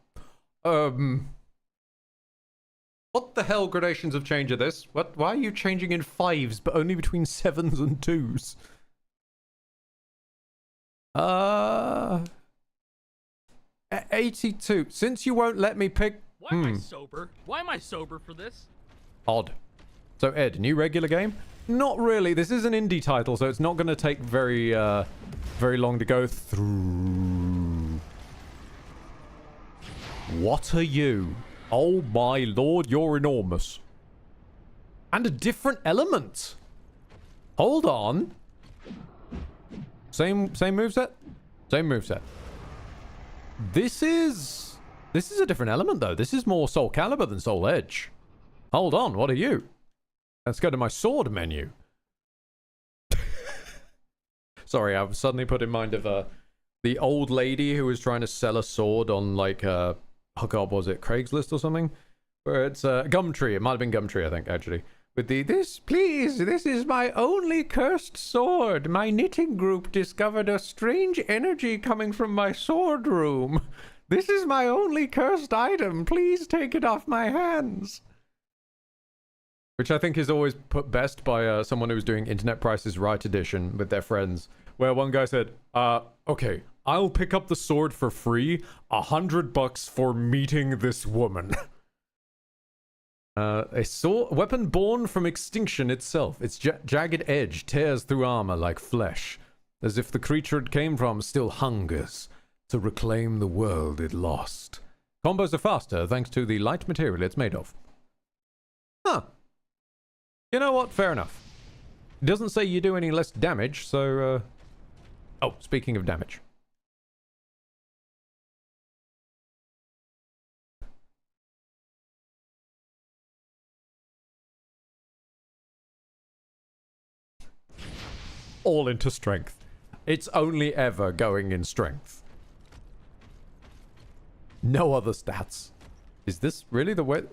What the hell gradations of change are this? What? Why are you changing in 5s but only between 7s and 2s? 82. Since you won't let me pick... Why am I sober? Why am I sober for this? Odd. So, Ed, new regular game? Not really. This is an indie title, so it's not going to take very long to go through. What are you? Oh my lord, you're enormous. And a different element. Hold on. Same moveset? Same moveset. This is a different element, though. This is more Soul Calibur than Soul Edge. Hold on, what are you? Let's go to my sword menu. Sorry, I've suddenly put in mind of the old lady who was trying to sell a sword on, like, oh god, was it Craigslist or something? Where it's Gumtree. It might have been Gumtree, I think, actually. With this is my only cursed sword. My knitting group discovered a strange energy coming from my sword room. This is my only cursed item. Please take it off my hands. Which I think is always put best by someone who's doing Internet Prices Right edition with their friends. Where one guy said, okay, I'll pick up the sword for free. $100 for meeting this woman. A weapon born from extinction itself. Its jagged edge tears through armor like flesh, as if the creature it came from still hungers to reclaim the world it lost. Combos are faster thanks to the light material it's made of. Huh. You know what? Fair enough. It doesn't say you do any less damage, so... Oh, speaking of damage. all into strength. It's only ever going in strength. No other stats. Is this really the way?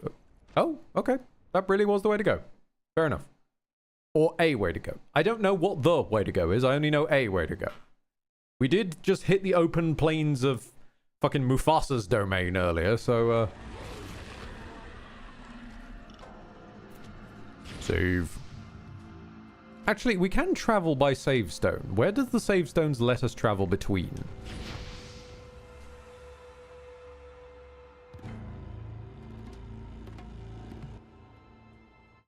Oh, okay. That really was the way to go. Fair enough. Or a way to go. I don't know what the way to go is. I only know a way to go. We did just hit the open plains of fucking Mufasa's domain earlier, so, Save. Actually, we can travel by save stone. Where does the save stones let us travel between?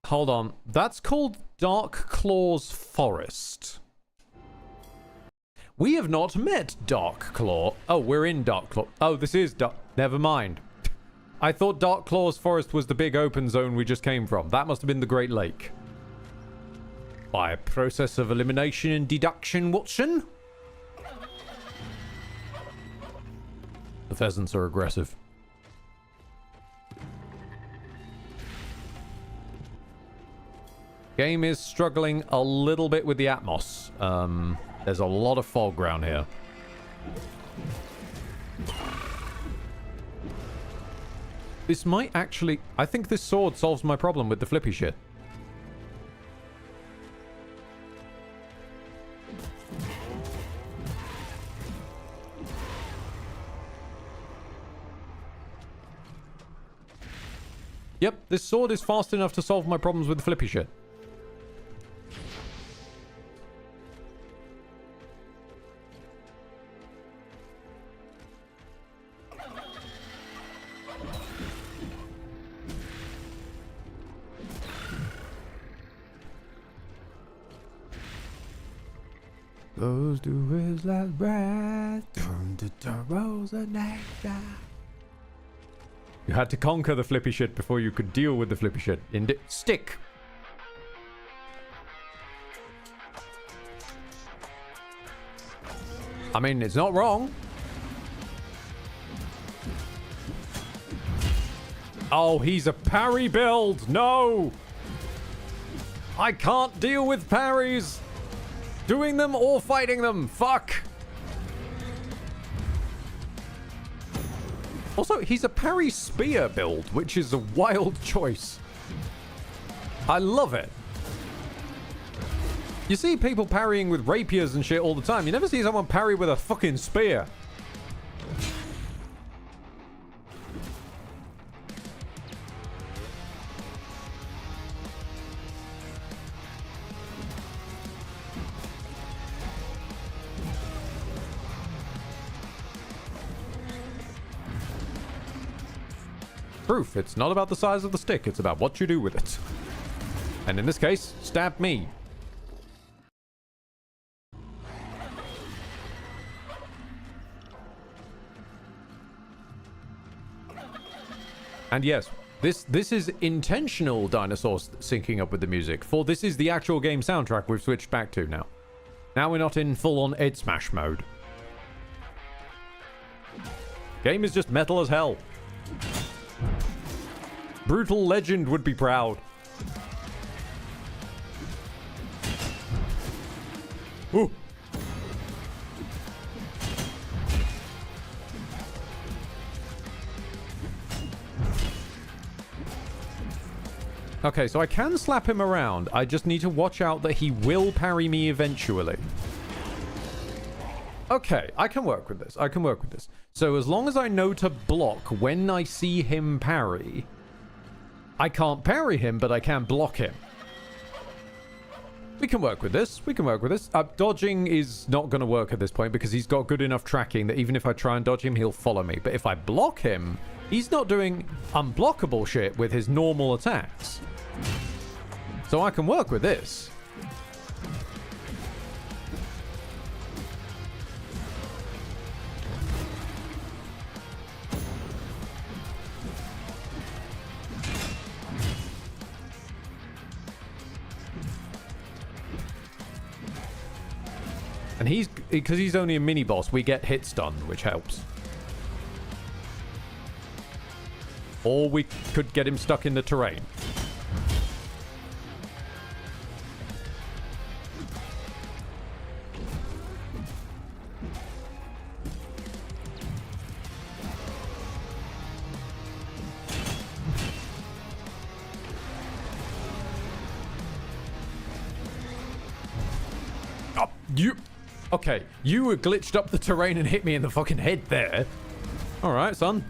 Hold on. That's called Dark Claw's Forest. We have not met Dark Claw. Oh, we're in Dark Claw. Oh, this is Dark... Never mind. I thought Dark Claw's Forest was the big open zone we just came from. That must have been the Great Lake. By a process of elimination and deduction, Watson. The pheasants are aggressive. Game is struggling a little bit with the Atmos. There's a lot of fog around here. This might actually... I think this sword solves my problem with the flippy shit. Yep, this sword is fast enough to solve my problems with the flippy shit. Goes to his last breath, turned to rose of nectar. You had to conquer the flippy shit before you could deal with the flippy shit. Stick! I mean, it's not wrong. Oh, he's a parry build! No! I can't deal with parries! Doing them or fighting them! Fuck! Also, he's a parry spear build, which is a wild choice. I love it. You see people parrying with rapiers and shit all the time. You never see someone parry with a fucking spear. Proof, it's not about the size of the stick, it's about what you do with it. And in this case, stab me. And yes, this is intentional dinosaurs syncing up with the music, for this is the actual game soundtrack we've switched back to now. Now we're not in full-on Ed Smash mode. Game is just metal as hell. Brutal Legend would be proud. Ooh. Okay, so I can slap him around. I just need to watch out that he will parry me eventually. Okay, I can work with this. I can work with this. So as long as I know to block when I see him parry, I can't parry him, but I can block him. We can work with this. We can work with this. Dodging is not going to work at this point because he's got good enough tracking that even if I try and dodge him, he'll follow me. But if I block him, he's not doing unblockable shit with his normal attacks. So I can work with this. And because he's only a mini boss, we get hit stun, which helps. Or we could get him stuck in the terrain. You... Okay, you were glitched up the terrain and hit me in the fucking head there. Alright, son.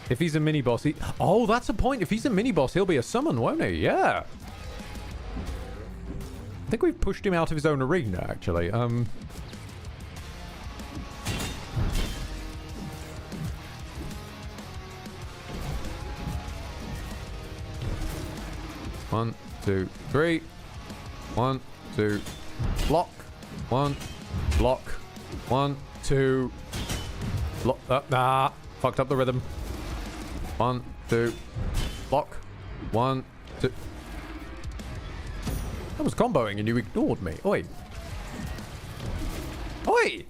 If he's a mini-boss, he... Oh, that's a point. If he's a mini-boss, he'll be a summon, won't he? Yeah. I think we've pushed him out of his own arena, actually. One, two, three. 1, 2. Block. 1. Block. 1, 2. Block. Fucked up the rhythm. 1, 2. Block. 1, 2. I was comboing and you ignored me. Oi. Oi!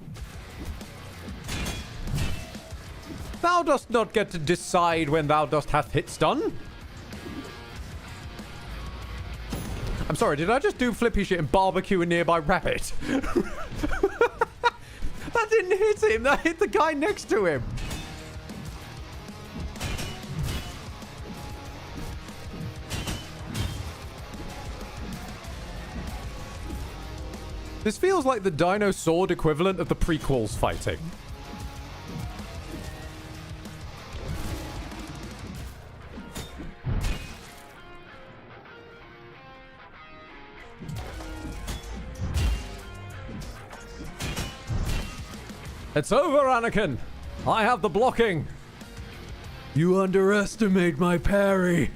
Thou dost not get to decide when thou dost hath hit stun. I'm sorry, did I just do flippy shit and barbecue a nearby rabbit? That didn't hit him, that hit the guy next to him. This feels like the Dino Sword equivalent of the prequels fighting. It's over, Anakin! I have the blocking! You underestimate my parry!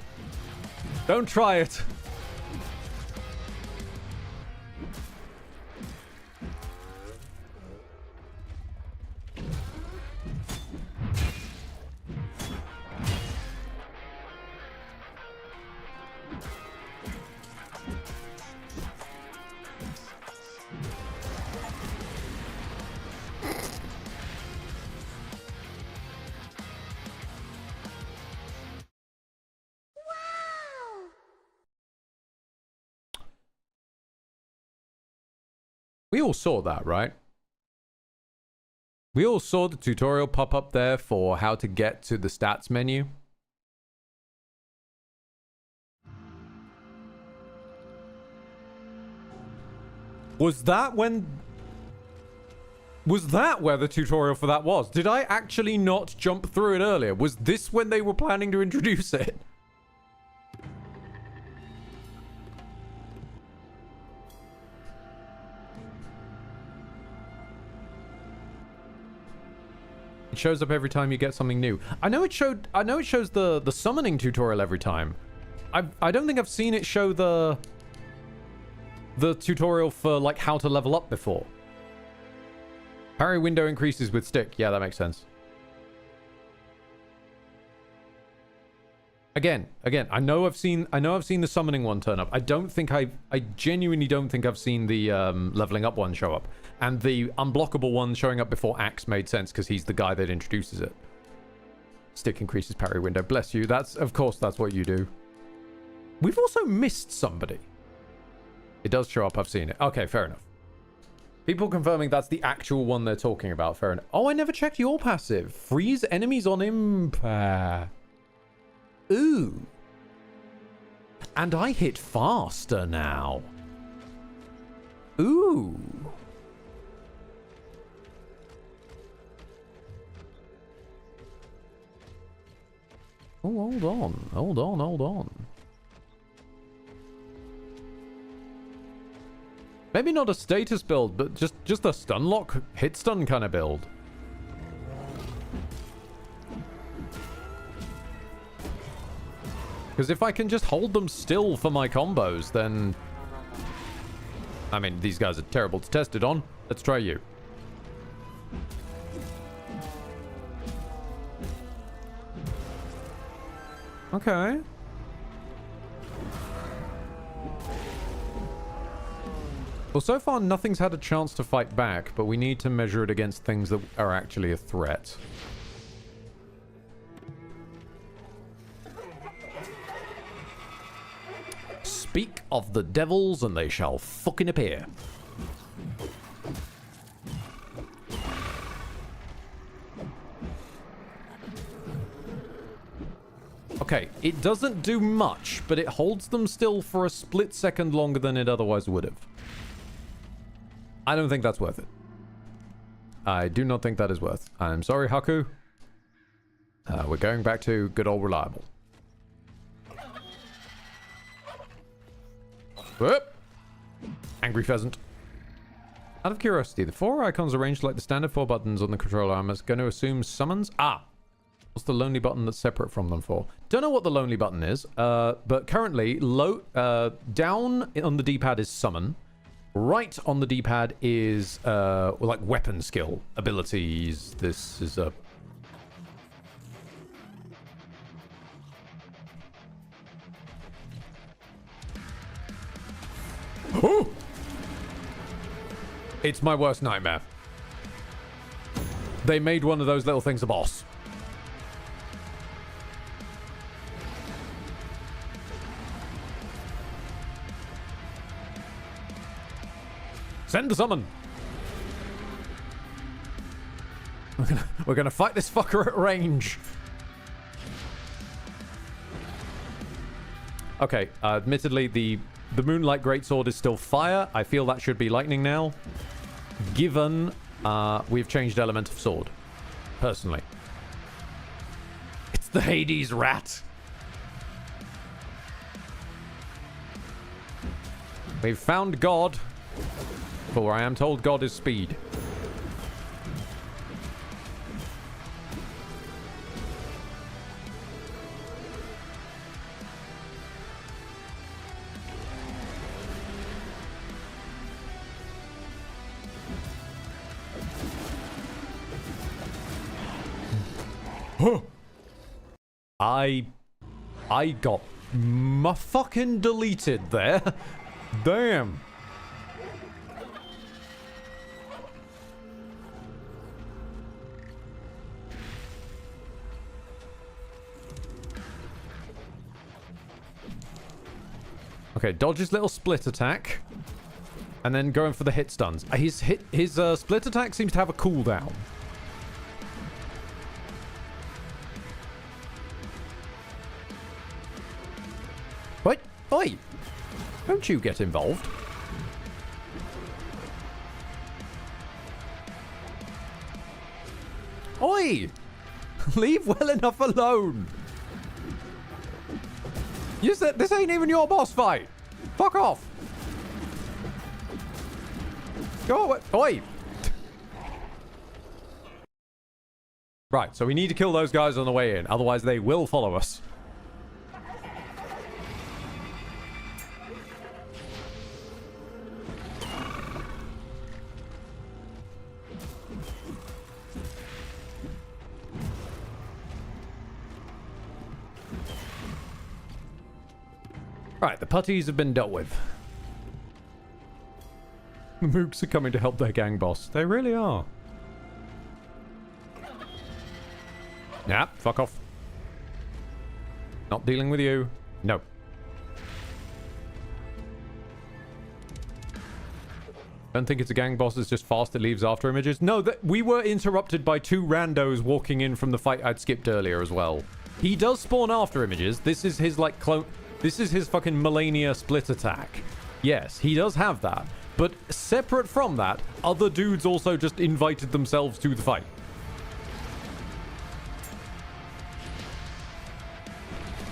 Don't try it! We all saw that, right? We all saw the tutorial pop up there for how to get to the stats menu. Was that when... Was that where the tutorial for that was? Did I actually not jump through it earlier? Was this when they were planning to introduce it? It shows up every time you get something new. I know it shows the summoning tutorial every time. I don't think I've seen it show the tutorial for like how to level up before. Parry window increases with stick. Yeah, that makes sense. Again, I know I've seen the summoning one turn up. I genuinely don't think I've seen the leveling up one show up. And the unblockable one showing up before Axe made sense because he's the guy that introduces it. Stick increases parry window. Bless you. Of course that's what you do. We've also missed somebody. It does show up. I've seen it. Okay, fair enough. People confirming that's the actual one they're talking about. Fair enough. Oh, I never checked your passive. Freeze enemies on impact. Ooh. And I hit faster now. Ooh. Oh, hold on. Maybe not a status build, but just a stun lock, hit stun kind of build. Because if I can just hold them still for my combos, then... I mean, these guys are terrible to test it on. Let's try you. Okay. Well, so far nothing's had a chance to fight back, but we need to measure it against things that are actually a threat. Speak of the devils and they shall fucking appear. Okay, it doesn't do much, but it holds them still for a split second longer than it otherwise would have. I don't think that's worth it. I do not think that is worth. I'm sorry, Haku. We're going back to good old reliable. Whoop! Angry pheasant. Out of curiosity, the 4 icons arranged like the standard 4 buttons on the controller. I'm going to assume summons. Ah! What's the lonely button that's separate from them for? Don't know what the lonely button is, but currently, down on the D-pad is summon. Right on the D-pad is, like, weapon skill abilities. This is a... Oh! It's my worst nightmare. They made one of those little things a boss. Send the summon. We're gonna fight this fucker at range. Okay, admittedly, the Moonlight Greatsword is still fire. I feel that should be lightning now. Given we've changed element of sword. Personally. It's the Hades rat. We've found God. For I am told God is speed. I got my fucking deleted there. Damn. Okay, dodge his little split attack. And then going for the hit stuns. His split attack seems to have a cooldown. What? Oi! Don't you get involved. Oi! Leave well enough alone. You said this ain't even your boss fight. Fuck off. Go away. Oi! Right, so we need to kill those guys on the way in. Otherwise, they will follow us. Right, the putties have been dealt with. The mooks are coming to help their gang boss. They really are. Nah, fuck off. Not dealing with you. No. Don't think it's a gang boss. It's just fast. It leaves after images. No, we were interrupted by 2 randos walking in from the fight I'd skipped earlier as well. He does spawn after images. This is his, like, clone... This is his fucking Melania split attack. Yes, he does have that. But separate from that, other dudes also just invited themselves to the fight.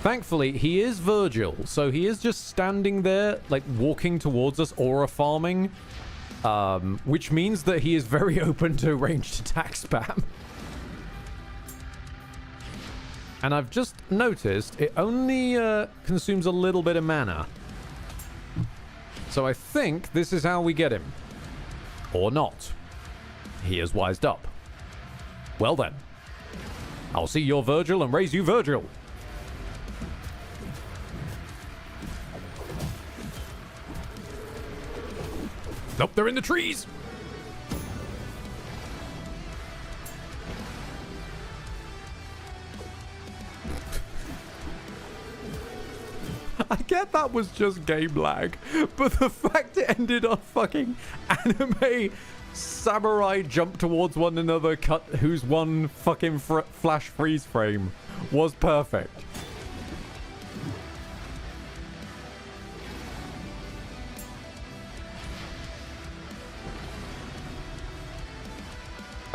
Thankfully, he is Virgil, so he is just standing there, like, walking towards us, aura farming. Which means that he is very open to ranged attack spam. And I've just noticed it only consumes a little bit of mana. So I think this is how we get him. Or not. He is wised up. Well then. I'll see your Virgil and raise you Virgil. Nope, they're in the trees. I get that was just game lag, but the fact it ended on fucking anime samurai jump towards one another, cut who's one fucking flash freeze frame was perfect.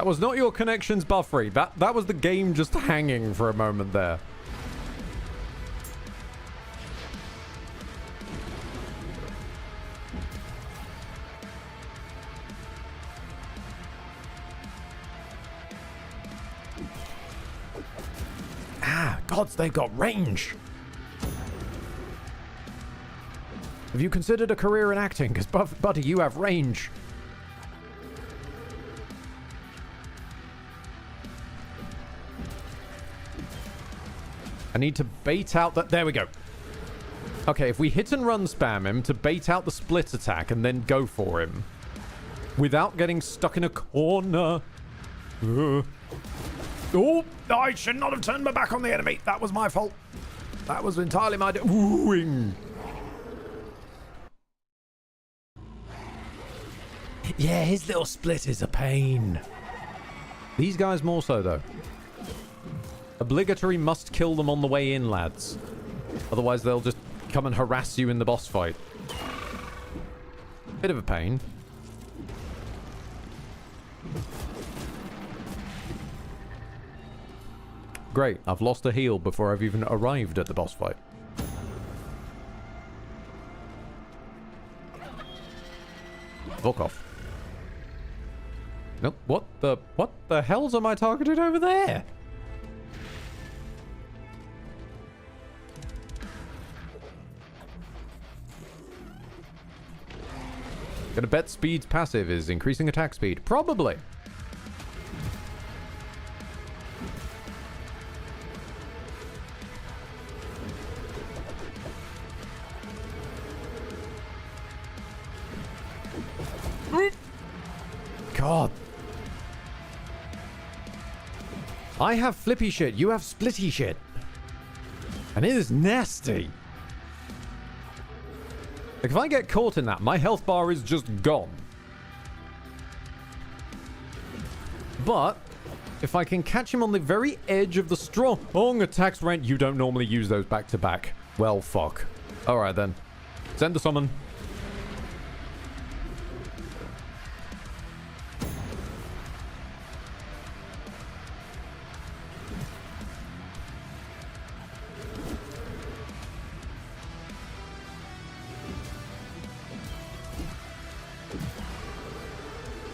That was not your connections buffering. That was the game just hanging for a moment there. Ah, gods, they've got range. Have you considered a career in acting? Because, buddy, you have range. I need to bait out that... There we go. Okay, if we hit and run spam him to bait out the split attack and then go for him without getting stuck in a corner. Oh, I should not have turned my back on the enemy. That was my fault. That was entirely my doing. Yeah, his little split is a pain. These guys more so, though. Obligatory must kill them on the way in, lads. Otherwise, they'll just come and harass you in the boss fight. Bit of a pain. Great, I've lost a heal before I've even arrived at the boss fight. Fuck off. Nope, what the hell's am I targeted over there? Gonna bet speed's passive is increasing attack speed. Probably. God. I have flippy shit. You have splitty shit. And it is nasty. Like, if I get caught in that, my health bar is just gone. But if I can catch him on the very edge of the strong attacks range, you don't normally use those back to back. Well, fuck. All right, then. Send the summon.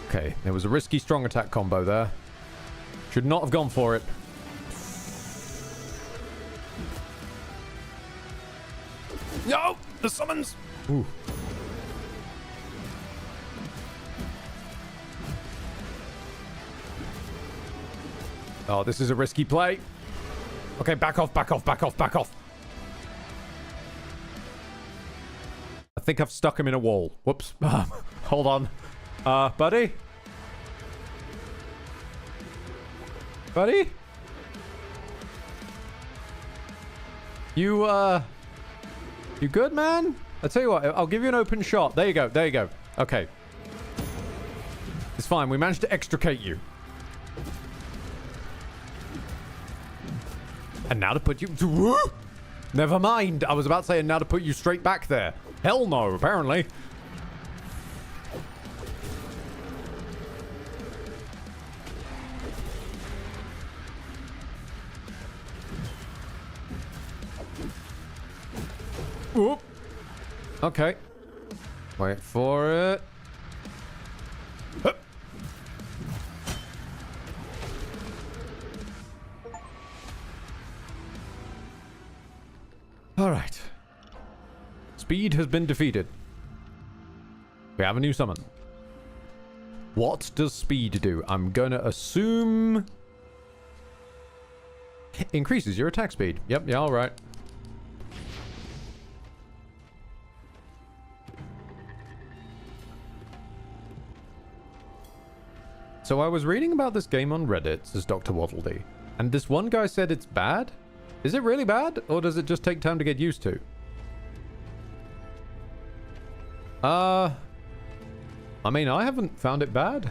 Okay, there was a risky strong attack combo there. Should not have gone for it. No! The summons! Ooh. Oh, this is a risky play. Okay, back off, back off, back off, back off. I think I've stuck him in a wall. Whoops. Hold on. Buddy? Buddy? You good, man? I'll tell you what, I'll give you an open shot. There you go, there you go. Okay. It's fine, we managed to extricate you. And now to put you... Never mind, I was about to say, and now to put you straight back there. Hell no, apparently. Oop. Okay. Wait for it. Hup. All right. Speed has been defeated. We have a new summon. What does speed do? I'm gonna assume... increases your attack speed. Yep, yeah, all right. So I was reading about this game on Reddit, says Dr. Waddledee, and this one guy said it's bad. Is it really bad, or does it just take time to get used to? I mean, I haven't found it bad.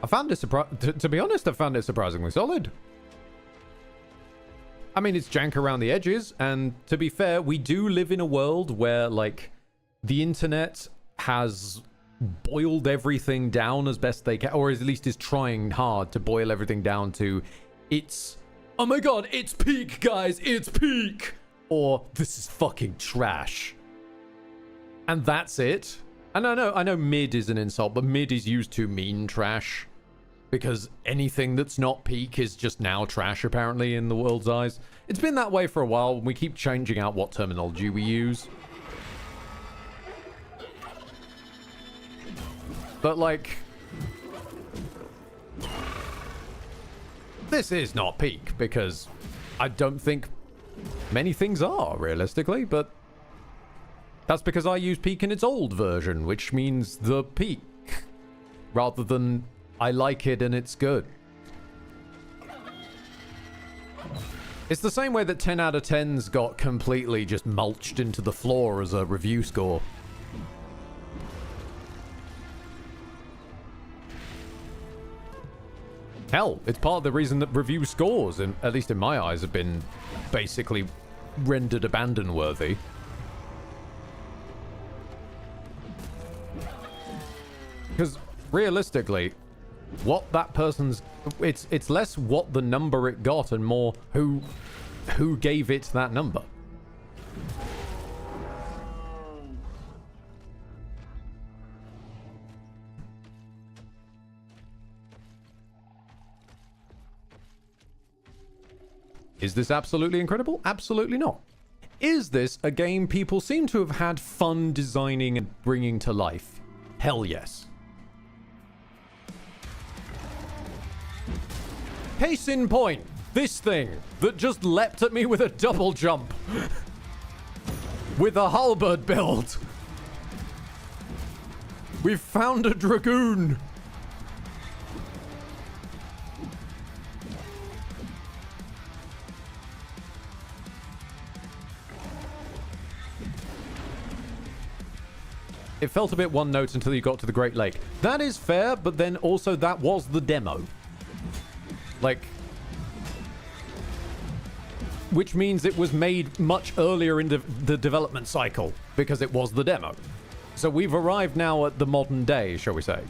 I found it to be honest, I found it surprisingly solid. I mean, it's jank around the edges, and to be fair, we do live in a world where, like, the internet has boiled everything down as best they can, or at least is trying hard to boil everything down to it's, oh my god, it's peak, guys, it's peak, or this is fucking trash. And that's it. And I know mid is an insult, but mid is used to mean trash. Because anything that's not peak is just now trash, apparently, in the world's eyes. It's been that way for a while, and we keep changing out what terminology we use. But, like, this is not peak, because I don't think many things are, realistically, but that's because I use peak in its old version, which means the peak, rather than I like it and it's good. It's the same way that 10 out of 10s got completely just mulched into the floor as a review score. Hell, it's part of the reason that review scores, at least in my eyes, have been basically rendered abandon-worthy. Because, realistically, what that person's... It's less what the number it got and more who gave it that number. Is this absolutely incredible? Absolutely not. Is this a game people seem to have had fun designing and bringing to life? Hell yes. Case in point, this thing that just leapt at me with a double jump. With a halberd build. We've found a dragoon. It felt a bit one note until you got to the Great Lake. That is fair, but then also that was the demo. Like, which means it was made much earlier in the development cycle because it was the demo. So we've arrived now at the modern day, shall we say.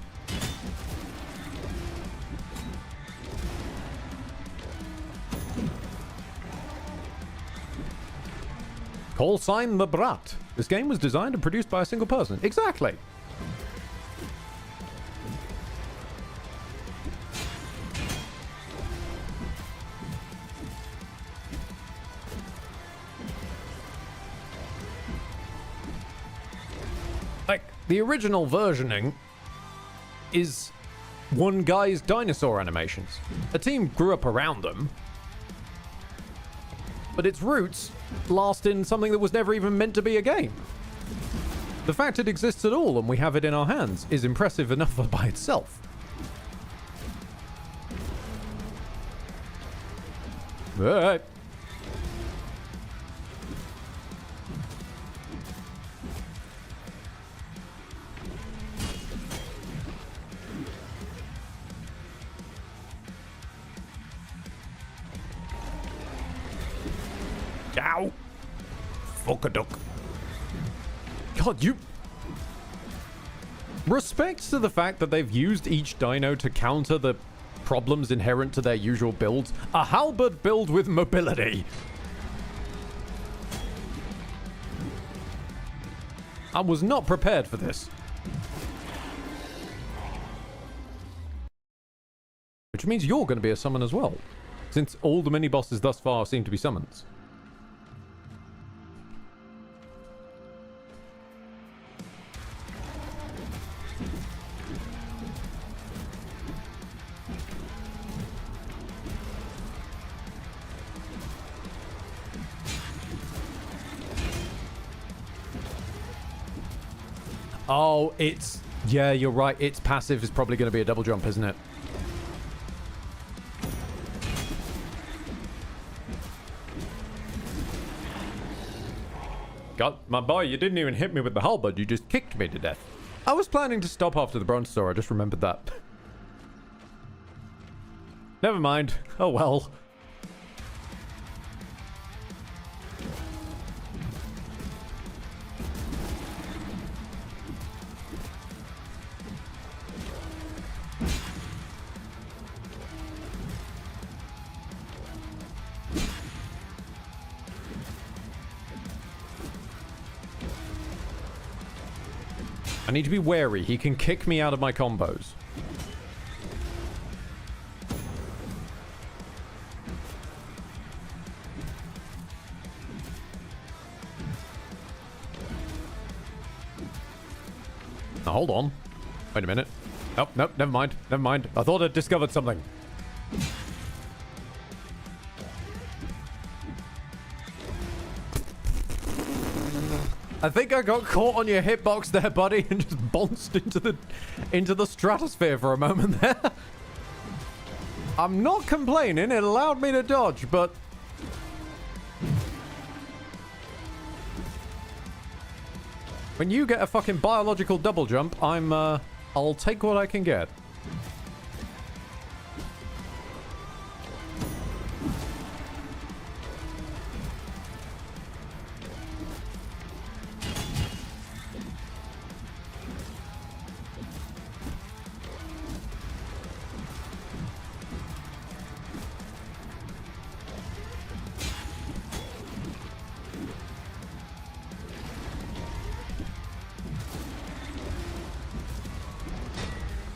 Call sign the Brat. This game was designed and produced by a single person. Exactly. Like, the original versioning is one guy's dinosaur animations. A team grew up around them, but its roots last in something that was never even meant to be a game. The fact it exists at all and we have it in our hands is impressive enough by itself. Alright. Ow! Fuck-a-duck. God, you... Respect to the fact that they've used each dino to counter the problems inherent to their usual builds. A halberd build with mobility. I was not prepared for this. Which means you're going to be a summon as well, since all the mini-bosses thus far seem to be summons. Oh, it's... Yeah, you're right. Its passive is probably going to be a double jump, isn't it? God, my boy, you didn't even hit me with the halberd. You just kicked me to death. I was planning to stop after the bronze store. I just remembered that. Never mind. Oh, well. I need to be wary. He can kick me out of my combos. Now, hold on. Wait a minute. Oh, nope, never mind. Never mind. I thought I'd discovered something. I think I got caught on your hitbox there, buddy, and just bounced into the stratosphere for a moment there. I'm not complaining. It allowed me to dodge, but when you get a fucking biological double jump, I'll take what I can get.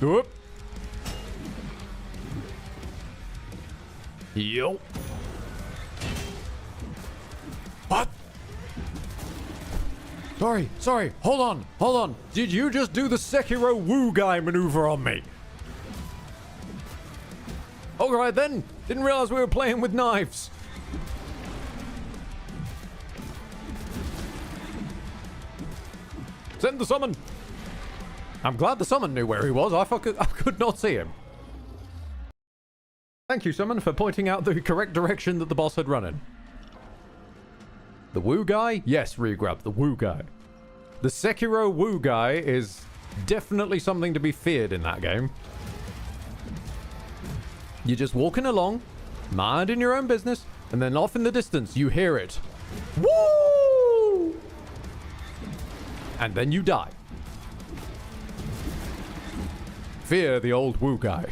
Whoop. Yo. What? Sorry. Hold on. Did you just do the Sekiro Woo guy maneuver on me? Alright then. Didn't realize we were playing with knives. Send the summon. I'm glad the summon knew where he was. I could not see him. Thank you, summon, for pointing out the correct direction that the boss had run in. The Woo guy? Yes, regrab, the Woo guy. The Sekiro Woo guy is definitely something to be feared in that game. You're just walking along, minding your own business, and then off in the distance, you hear it. Woo! And then you die. Fear the old Woo guy.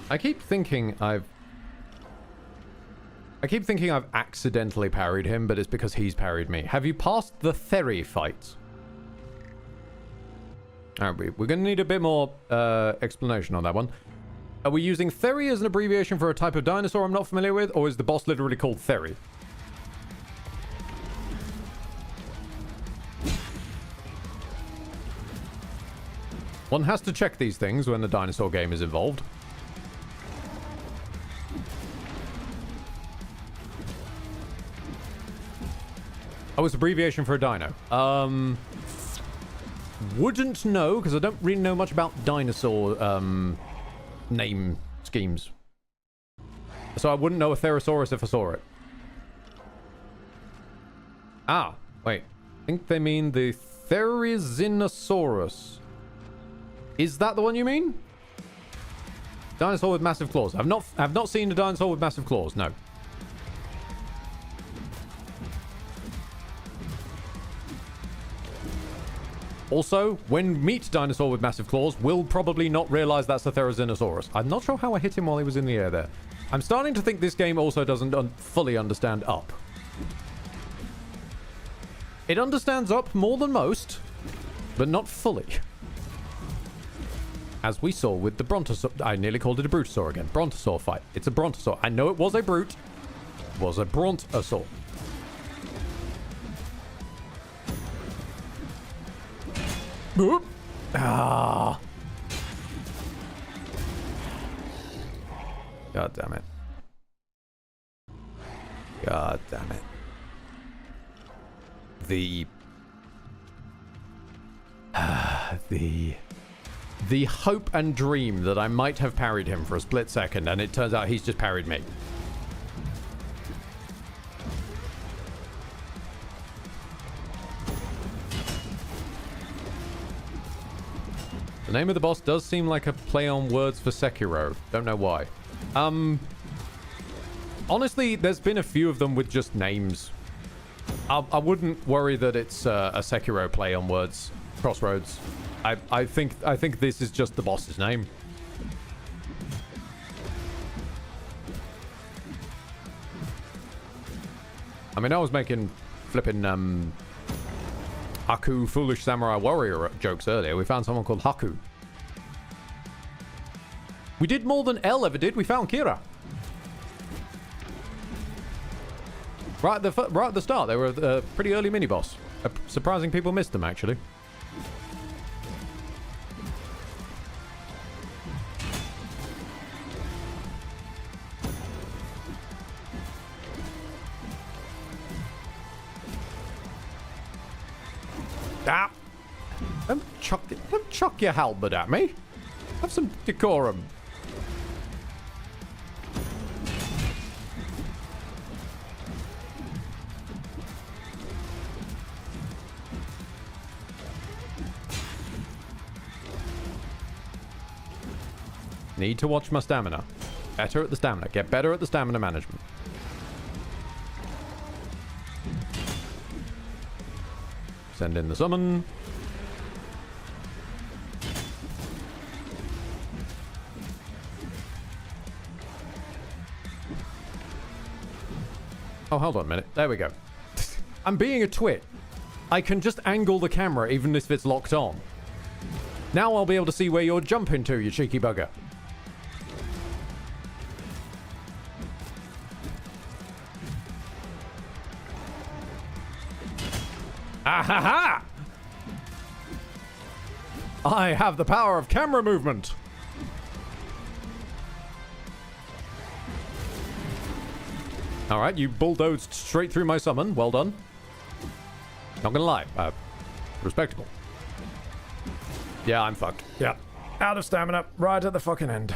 I keep thinking I've accidentally parried him, but it's because he's parried me. Have you passed the Theri fight? Alright, we're gonna need a bit more explanation on that one. Are we using Theri as an abbreviation for a type of dinosaur I'm not familiar with, or is the boss literally called Theri? One has to check these things when the dinosaur game is involved. Oh, it's abbreviation for a dino. Wouldn't know, because I don't really know much about dinosaur, name schemes. So I wouldn't know a Therosaurus if I saw it. Ah, wait. I think they mean the Therizinosaurus. Is that the one you mean? Dinosaur with massive claws. I've not seen a dinosaur with massive claws, no. Also, when meet dinosaur with massive claws, will probably not realize that's a Therizinosaurus. I'm not sure how I hit him while he was in the air there. I'm starting to think this game also doesn't fully understand up. It understands up more than most, but not fully. As we saw with the Brontosaur. I nearly called it a Brutosaur again. Brontosaur fight. It's a Brontosaur. I know it was a Brute. It was a Brontosaur. Boop. Ah. God damn it. God damn it. The hope and dream that I might have parried him for a split second, and it turns out he's just parried me. The name of the boss does seem like a play on words for Sekiro. Don't know why. Honestly, there's been a few of them with just names. I wouldn't worry that it's a Sekiro play on words. Crossroads. I think this is just the boss's name. I mean, I was making flipping Haku Foolish Samurai Warrior jokes earlier. We found someone called Haku. We did more than L ever did. We found Kira. Right at the start, they were a pretty early mini-boss. Surprising people missed them, actually. Ah! Don't chuck your halberd at me. Have some decorum. Need to watch my stamina. Better at the stamina. Get better at the stamina management. Send in the summon. Oh, hold on a minute. There we go. I'm being a twit. I can just angle the camera even if it's locked on. Now I'll be able to see where you're jumping to, you cheeky bugger. Ahaha! I have the power of camera movement. All right, you bulldozed straight through my summon. Well done. Not gonna lie, respectable. Yeah, I'm fucked. Yeah, out of stamina, right at the fucking end.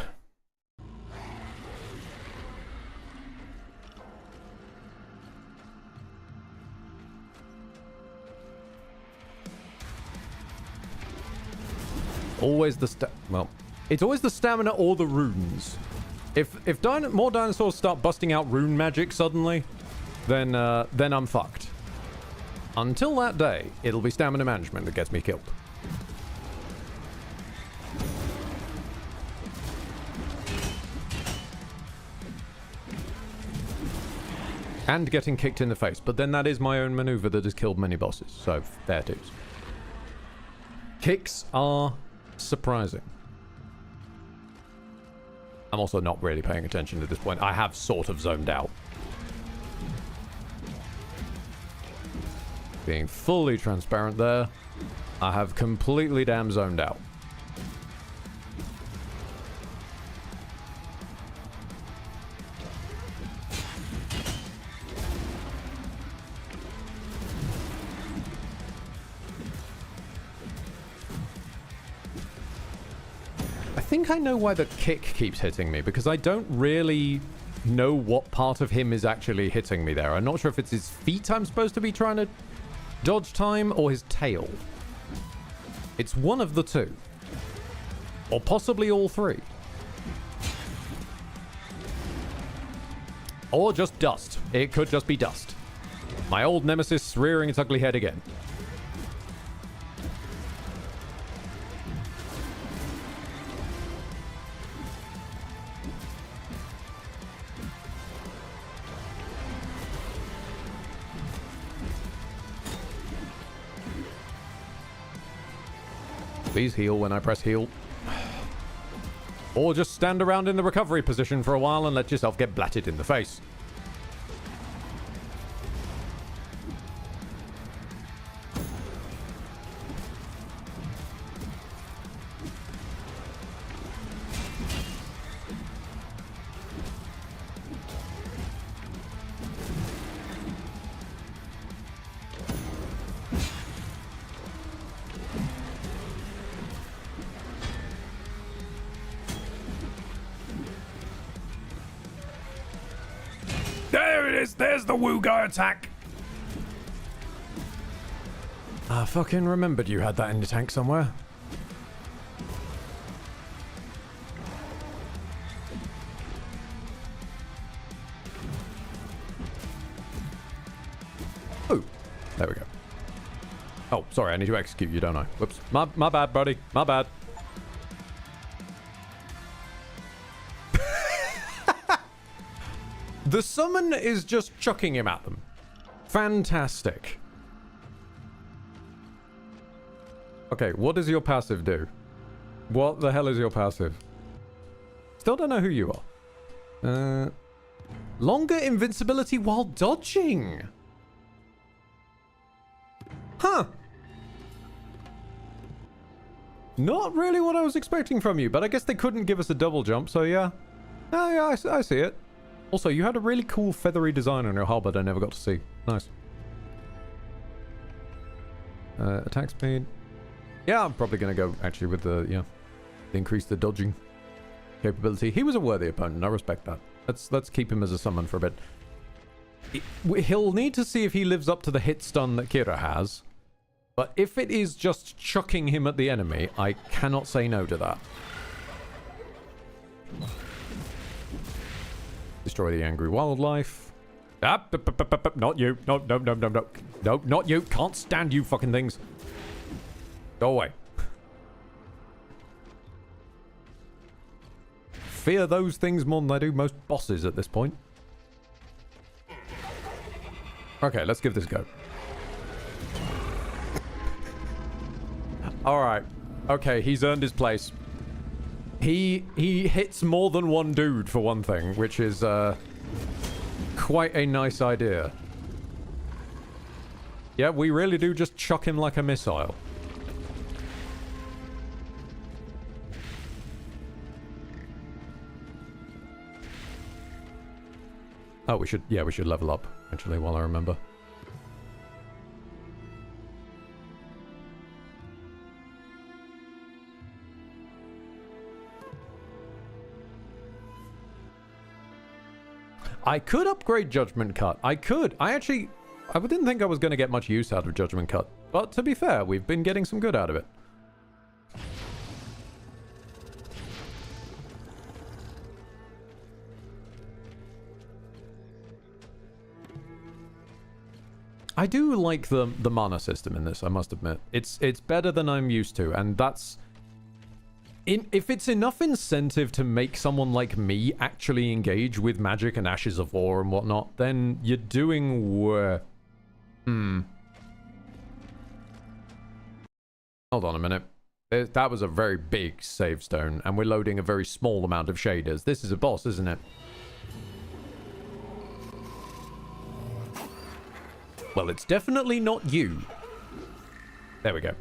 Always the well, it's always the stamina or the runes. If more dinosaurs start busting out rune magic suddenly, then I'm fucked. Until that day, it'll be stamina management that gets me killed. And getting kicked in the face, but then that is my own maneuver that has killed many bosses, so there it is. Kicks are surprising. I'm also not really paying attention at this point. I have sort of zoned out. Being fully transparent there, I have completely damn zoned out. I think I know why the kick keeps hitting me, because I don't really know what part of him is actually hitting me there. I'm not sure if it's his feet I'm supposed to be trying to dodge time or his tail. It's one of the two. Or possibly all three. Or just dust. It could just be dust. My old nemesis rearing its ugly head again. Please heal when I press heal. Or just stand around in the recovery position for a while and let yourself get blatted in the face. There's the Woo Guy attack. I fucking remembered you had that in the tank somewhere. Oh, there we go. Oh, sorry, I need to execute you, don't I? Whoops. My bad, buddy. My bad. The summon is just chucking him at them. Fantastic. Okay, what does your passive do? What the hell is your passive? Still don't know who you are. Longer invincibility while dodging. Huh. Not really what I was expecting from you, but I guess they couldn't give us a double jump, so yeah. Oh, yeah, I see it. Also, you had a really cool feathery design on your hull, but I never got to see. Nice. Attack speed. Yeah, I'm probably going to go, actually, with the, increase the dodging capability. He was a worthy opponent. I respect that. Let's keep him as a summon for a bit. He'll need to see if he lives up to the hit stun that Kira has. But if it is just chucking him at the enemy, I cannot say no to that. Destroy the angry wildlife. Not you. No, not you. Can't stand you fucking things. Go away. Fear those things more than I do most bosses at this point. Okay, let's give this a go. Alright. Okay, he's earned his place. He hits more than one dude, for one thing, which is, quite a nice idea. Yeah, we really do just chuck him like a missile. Oh, we should level up, actually, while I remember. I could upgrade Judgment Cut. I could. I didn't think I was going to get much use out of Judgment Cut. But to be fair, we've been getting some good out of it. I do like the mana system in this, I must admit. It's better than I'm used to, and that's... if it's enough incentive to make someone like me actually engage with magic and Ashes of War and whatnot, then you're doing Hold on a minute. That was a very big save stone, and we're loading a very small amount of shaders. This is a boss, isn't it? Well, it's definitely not you. There we go.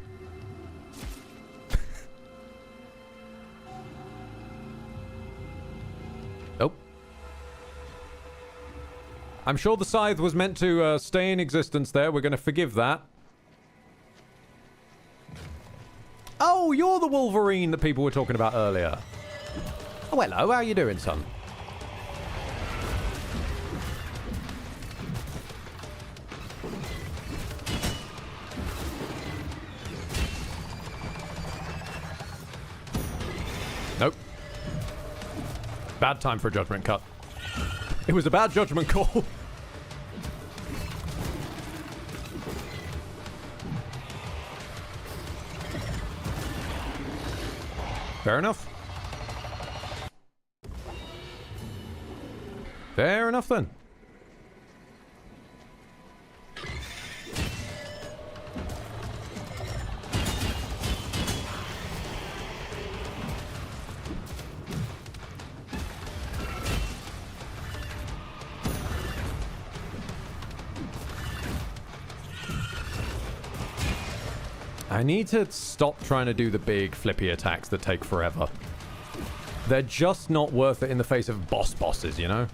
Nope. I'm sure the scythe was meant to stay in existence there. We're going to forgive that. Oh, you're the Wolverine that people were talking about earlier. Oh, hello. How you doing, son? Nope. Bad time for a judgment cut. It was a bad judgment call. Fair enough. Fair enough then. I need to stop trying to do the big flippy attacks that take forever. They're just not worth it in the face of bosses, you know?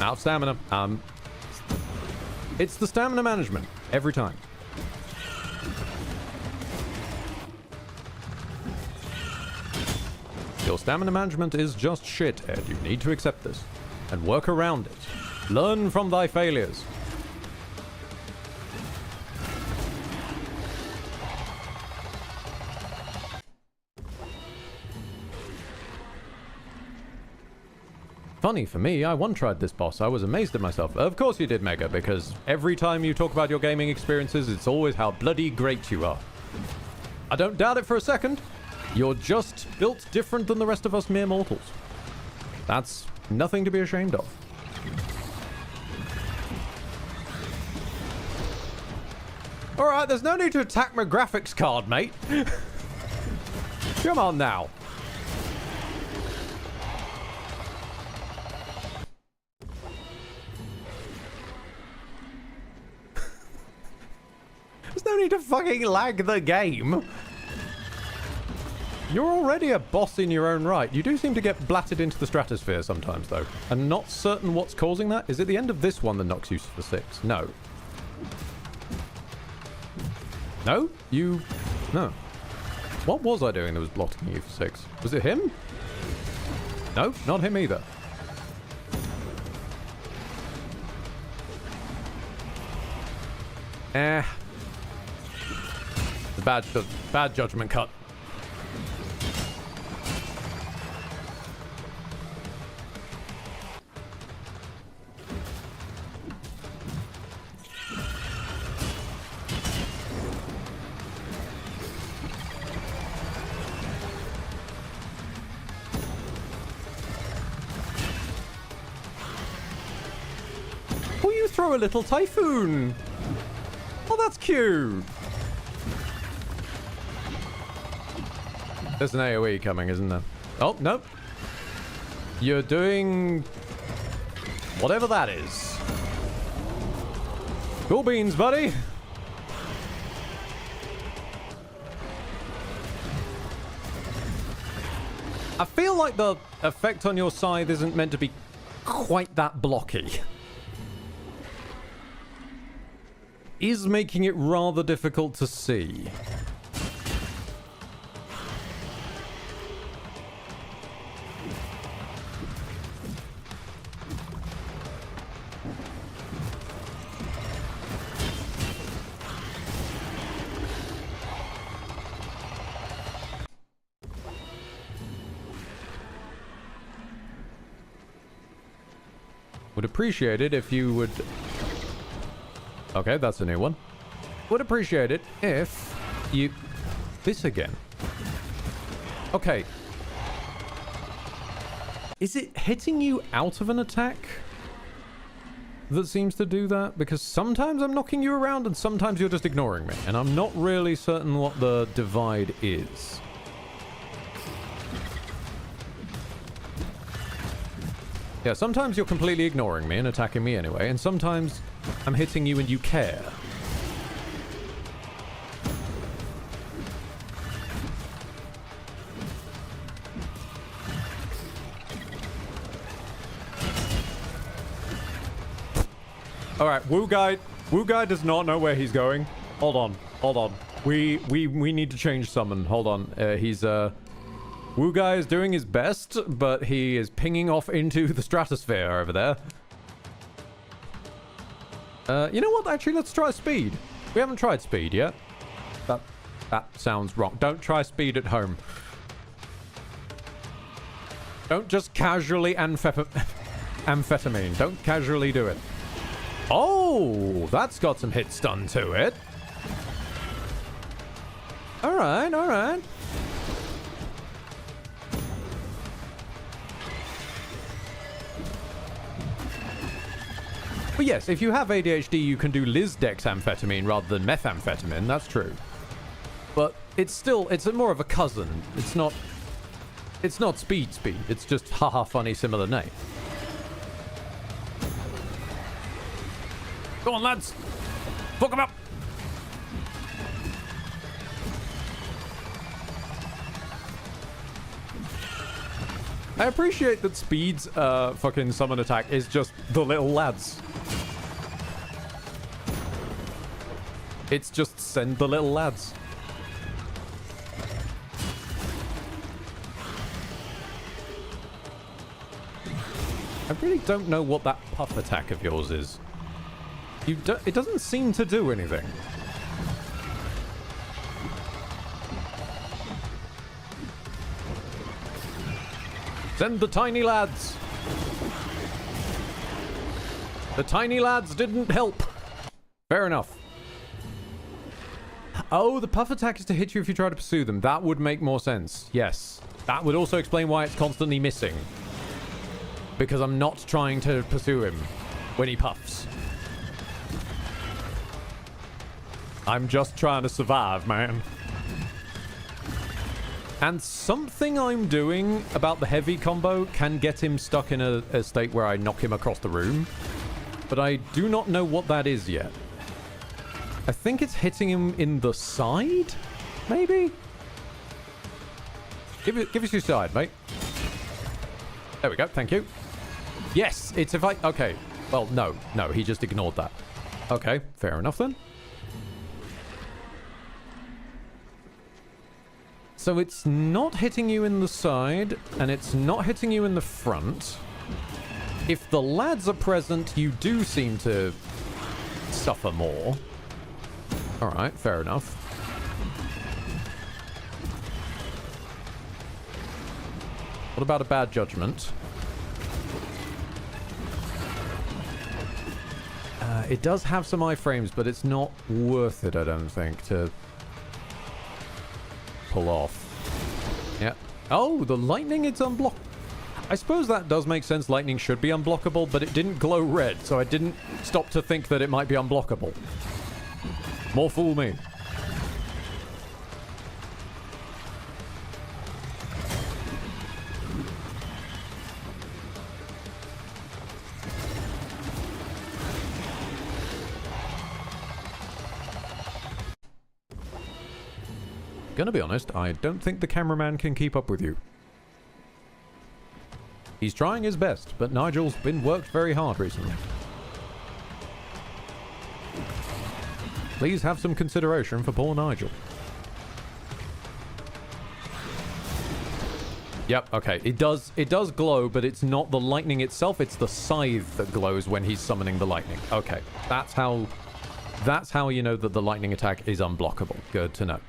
Out of stamina. It's the stamina management. Every time. Your stamina management is just shit, Ed. You need to accept this. And work around it. Learn from thy failures. Funny for me, I one-tried this boss. I was amazed at myself. Of course you did, Mega, because every time you talk about your gaming experiences, it's always how bloody great you are. I don't doubt it for a second. You're just built different than the rest of us mere mortals. That's Nothing to be ashamed of. Alright, there's no need to attack my graphics card, mate. Come on now. There's no need to fucking lag the game. You're already a boss in your own right. You do seem to get blatted into the stratosphere sometimes, though. I'm not certain what's causing that. Is it the end of this one that knocks you for 6? No. No? No. What was I doing that was blocking you for 6? Was it him? No, not him either. The bad judgment cut. Oh, you throw a little typhoon. Oh, that's cute. There's an AoE coming, isn't there? Oh, no. You're doing whatever that is. Cool beans, buddy. I feel like the effect on your scythe isn't meant to be quite that blocky. Is making it rather difficult to see. Would appreciate it if you would... Okay, that's a new one. Would appreciate it if you... This again. Okay. Is it hitting you out of an attack that seems to do that? Because sometimes I'm knocking you around and sometimes you're just ignoring me. And I'm not really certain what the divide is. Yeah, sometimes you're completely ignoring me and attacking me anyway, and sometimes I'm hitting you and you care. Alright, Wu guy does not know where he's going. Hold on. We need to change summon. Hold on. Wu guy is doing his best, but he is pinging off into the stratosphere over there. You know what? Actually, let's try speed. We haven't tried speed yet. That sounds wrong. Don't try speed at home. Don't just casually amphetamine. Don't casually do it. Oh, that's got some hit stun to it. All right. But yes, if you have ADHD, you can do Lizdex amphetamine rather than methamphetamine. That's true. But it's more of a cousin. It's not speed. It's just haha funny similar name. Go on, lads. Fuck 'em up. I appreciate that Speed's fucking summon attack is just the little lads. It's just send the little lads. I really don't know what that puff attack of yours is. It doesn't seem to do anything. Send the tiny lads. The tiny lads didn't help. Fair enough. Oh, the puff attack is to hit you if you try to pursue them. That would make more sense. Yes. That would also explain why it's constantly missing. because I'm not trying to pursue him when he puffs. I'm just trying to survive, man. And something I'm doing about the heavy combo can get him stuck in a state where I knock him across the room. But I do not know what that is yet. I think it's hitting him in the side? Maybe? Give us your side, mate. There we go, thank you. Yes, it's if I... Okay. Well, no, he just ignored that. Okay, fair enough then. So it's not hitting you in the side, and it's not hitting you in the front. If the lads are present, you do seem to suffer more. Alright, fair enough. What about a bad judgment? It does have some iframes, but it's not worth it, I don't think, to pull off. Yeah. Oh, the lightning, it's unblocked. I suppose that does make sense. Lightning should be unblockable, but it didn't glow red, so I didn't stop to think that it might be unblockable. More fool me. Gonna be honest, I don't think the cameraman can keep up with you. He's trying his best, but Nigel's been worked very hard recently. Please have some consideration for poor Nigel. Yep, okay. It does glow, but it's not the lightning itself, it's the scythe that glows when he's summoning the lightning. Okay, that's how you know that the lightning attack is unblockable. Good to know.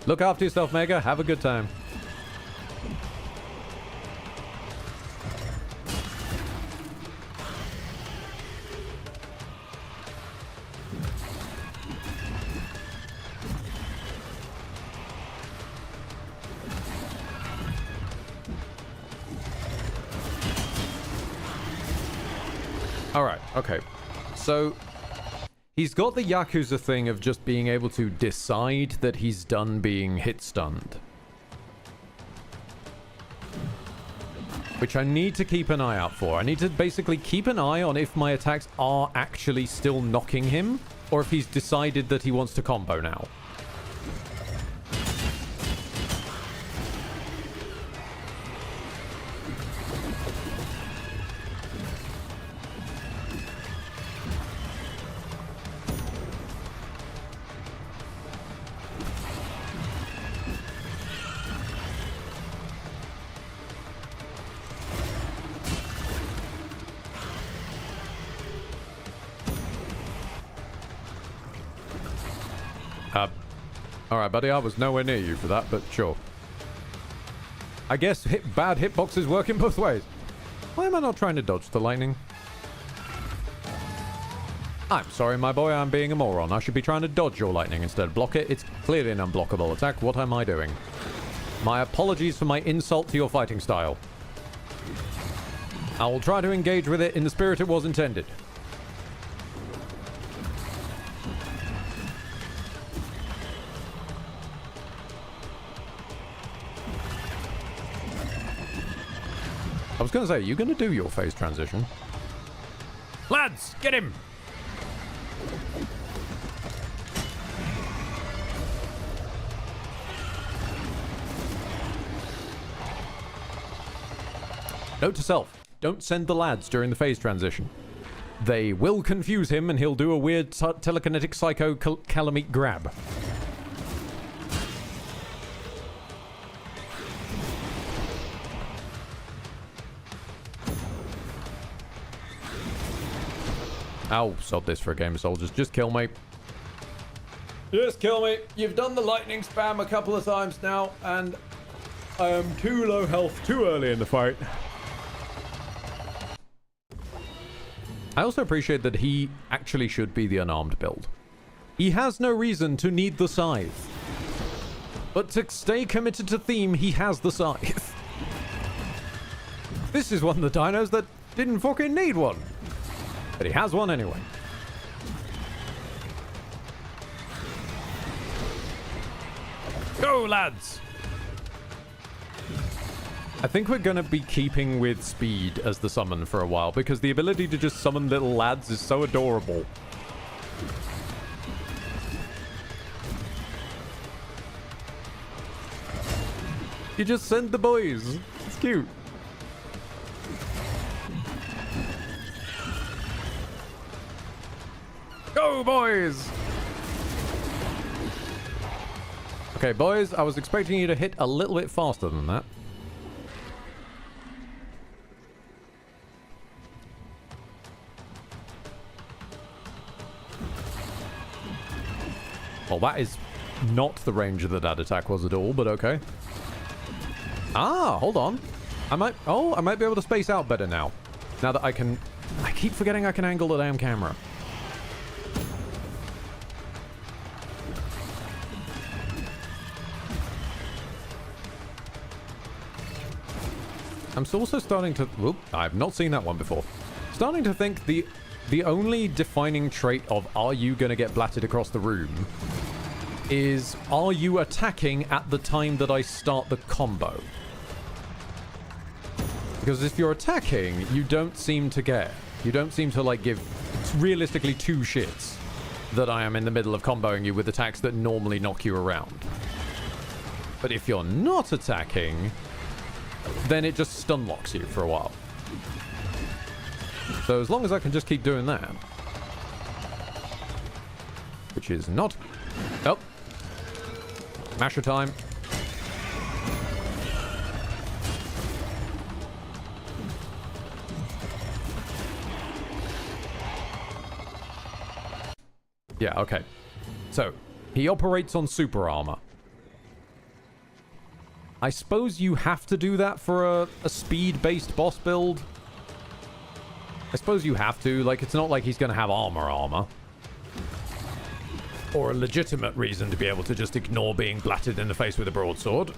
Look after yourself, Mega. Have a good time. Alright, okay. So... he's got the Yakuza thing of just being able to decide that he's done being hit-stunned. Which I need to keep an eye out for. I need to basically keep an eye on if my attacks are actually still knocking him, or if he's decided that he wants to combo now. Alright, buddy, I was nowhere near you for that, but sure. I guess bad hitboxes work in both ways. Why am I not trying to dodge the lightning? I'm sorry, my boy, I'm being a moron. I should be trying to dodge your lightning instead of block it. It's clearly an unblockable attack. What am I doing? My apologies for my insult to your fighting style. I will try to engage with it in the spirit it was intended. I was going to say, are you going to do your phase transition? Lads, get him! Note to self, don't send the lads during the phase transition. They will confuse him and he'll do a weird telekinetic psycho calamite grab. Ow, sod this for a game of soldiers. Just kill me. Just kill me. You've done the lightning spam a couple of times now, and I am too low health too early in the fight. I also appreciate that he actually should be the unarmed build. He has no reason to need the scythe. But to stay committed to theme, he has the scythe. This is one of the dinos that didn't fucking need one. But he has one anyway. Go, lads! I think we're going to be keeping with speed as the summon for a while, because the ability to just summon little lads is so adorable. You just send the boys. It's cute. Go, boys! Okay, boys, I was expecting you to hit a little bit faster than that. Well, that is not the range that that attack was at all, but okay. Ah, hold on. I might be able to space out better now. Now that I keep forgetting I can angle the damn camera. I'm also starting to... Whoop, I've not seen that one before. Starting to think the only defining trait of are you going to get blatted across the room is are you attacking at the time that I start the combo? Because if you're attacking, you don't seem to like give realistically two shits that I am in the middle of comboing you with attacks that normally knock you around. But if you're not attacking, then it just stun locks you for a while. So as long as I can just keep doing that, which is not... Oh. Masher time. Yeah, okay. So, he operates on super armor. I suppose you have to do that for a speed-based boss build. I suppose you have to. Like, it's not like he's going to have armor. Or a legitimate reason to be able to just ignore being blatted in the face with a broadsword.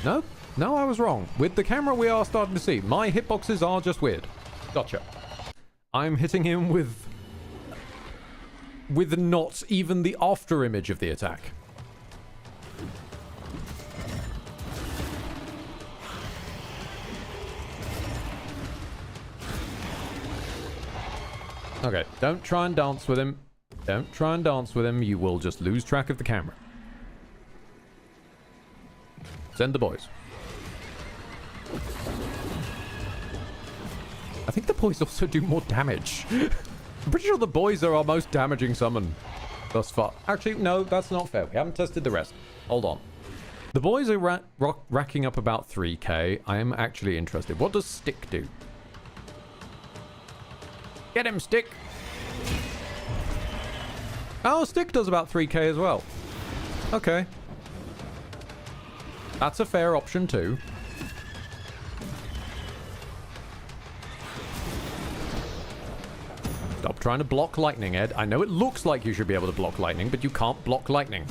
No, I was wrong. With the camera, we are starting to see. My hitboxes are just weird. Gotcha. I'm hitting him with not even the after image of the attack. Okay, don't try and dance with him. Don't try and dance with him. You will just lose track of the camera. Send the boys. I think the boys also do more damage. I'm pretty sure the boys are our most damaging summon thus far. Actually, no, that's not fair. We haven't tested the rest. Hold on. The boys are racking up about 3k. I am actually interested. What does Stick do? Get him, Stick! Oh, Stick does about 3k as well. Okay. That's a fair option too. Stop trying to block lightning, Ed. I know it looks like you should be able to block lightning, but you can't block lightning.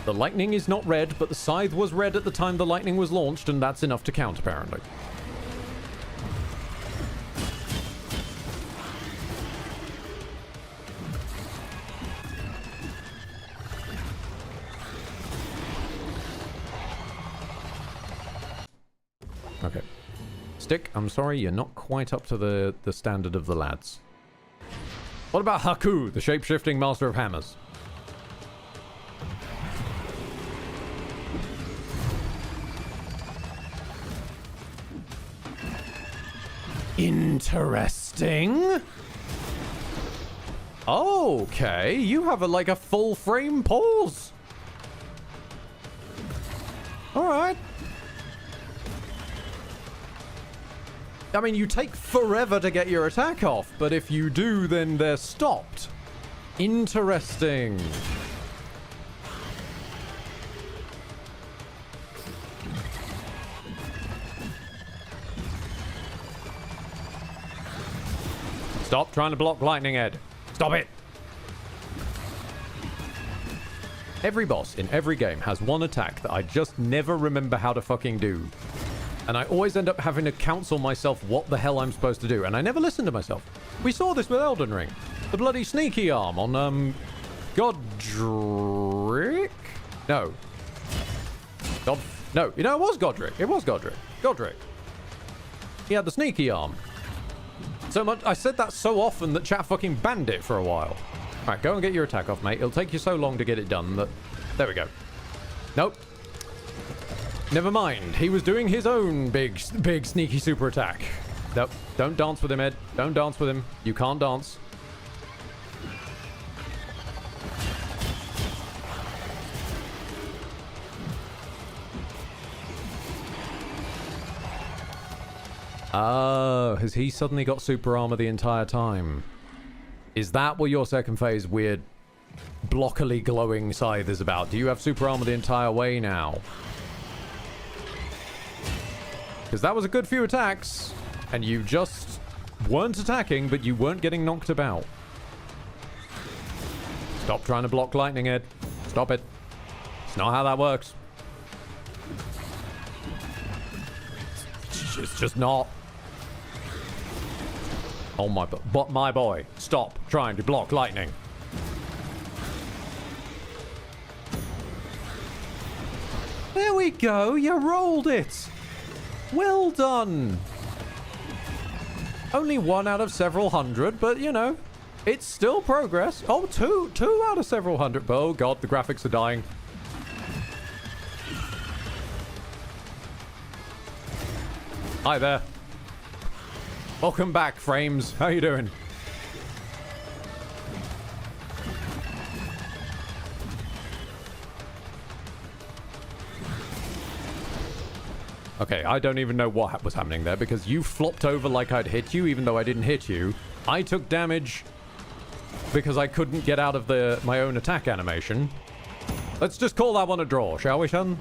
The lightning is not red, but the scythe was red at the time the lightning was launched, and that's enough to count, apparently. Okay. Stick, I'm sorry, you're not quite up to the standard of the lads. What about Haku, the shape-shifting master of hammers? Interesting. Okay, you have like a full frame pause. All right. I mean, you take forever to get your attack off, but if you do, then they're stopped. Interesting. Stop trying to block lightning, Ed. Stop it. Every boss in every game has one attack that I just never remember how to fucking do. And I always end up having to counsel myself what the hell I'm supposed to do. And I never listen to myself. We saw this with Elden Ring. The bloody sneaky arm on, Godric? No. No, you know, it was Godric. It was Godric. Godric. He had the sneaky arm. So much. I said that so often that chat fucking banned it for a while. All right, go and get your attack off, mate. It'll take you so long to get it done that... There we go. Nope. Never mind. He was doing his own big sneaky super attack. Nope. Don't dance with him, Ed. Don't dance with him. You can't dance. Oh, has he suddenly got super armor the entire time? Is that what your second phase weird blockily glowing scythe is about? Do you have super armor the entire way now? Because that was a good few attacks, and you just weren't attacking, but you weren't getting knocked about. Stop trying to block lightning, Ed. Stop it. It's not how that works. It's just not. Oh my boy, stop trying to block lightning. There we go, you rolled it. Well done. Only 1 out of several hundred, but you know, it's still progress. Oh, two out of several hundred. Oh god, the graphics are dying. Hi there. Welcome back, Frames. How you doing? Okay, I don't even know what was happening there because you flopped over like I'd hit you even though I didn't hit you. I took damage because I couldn't get out of my own attack animation. Let's just call that one a draw, shall we, Shun?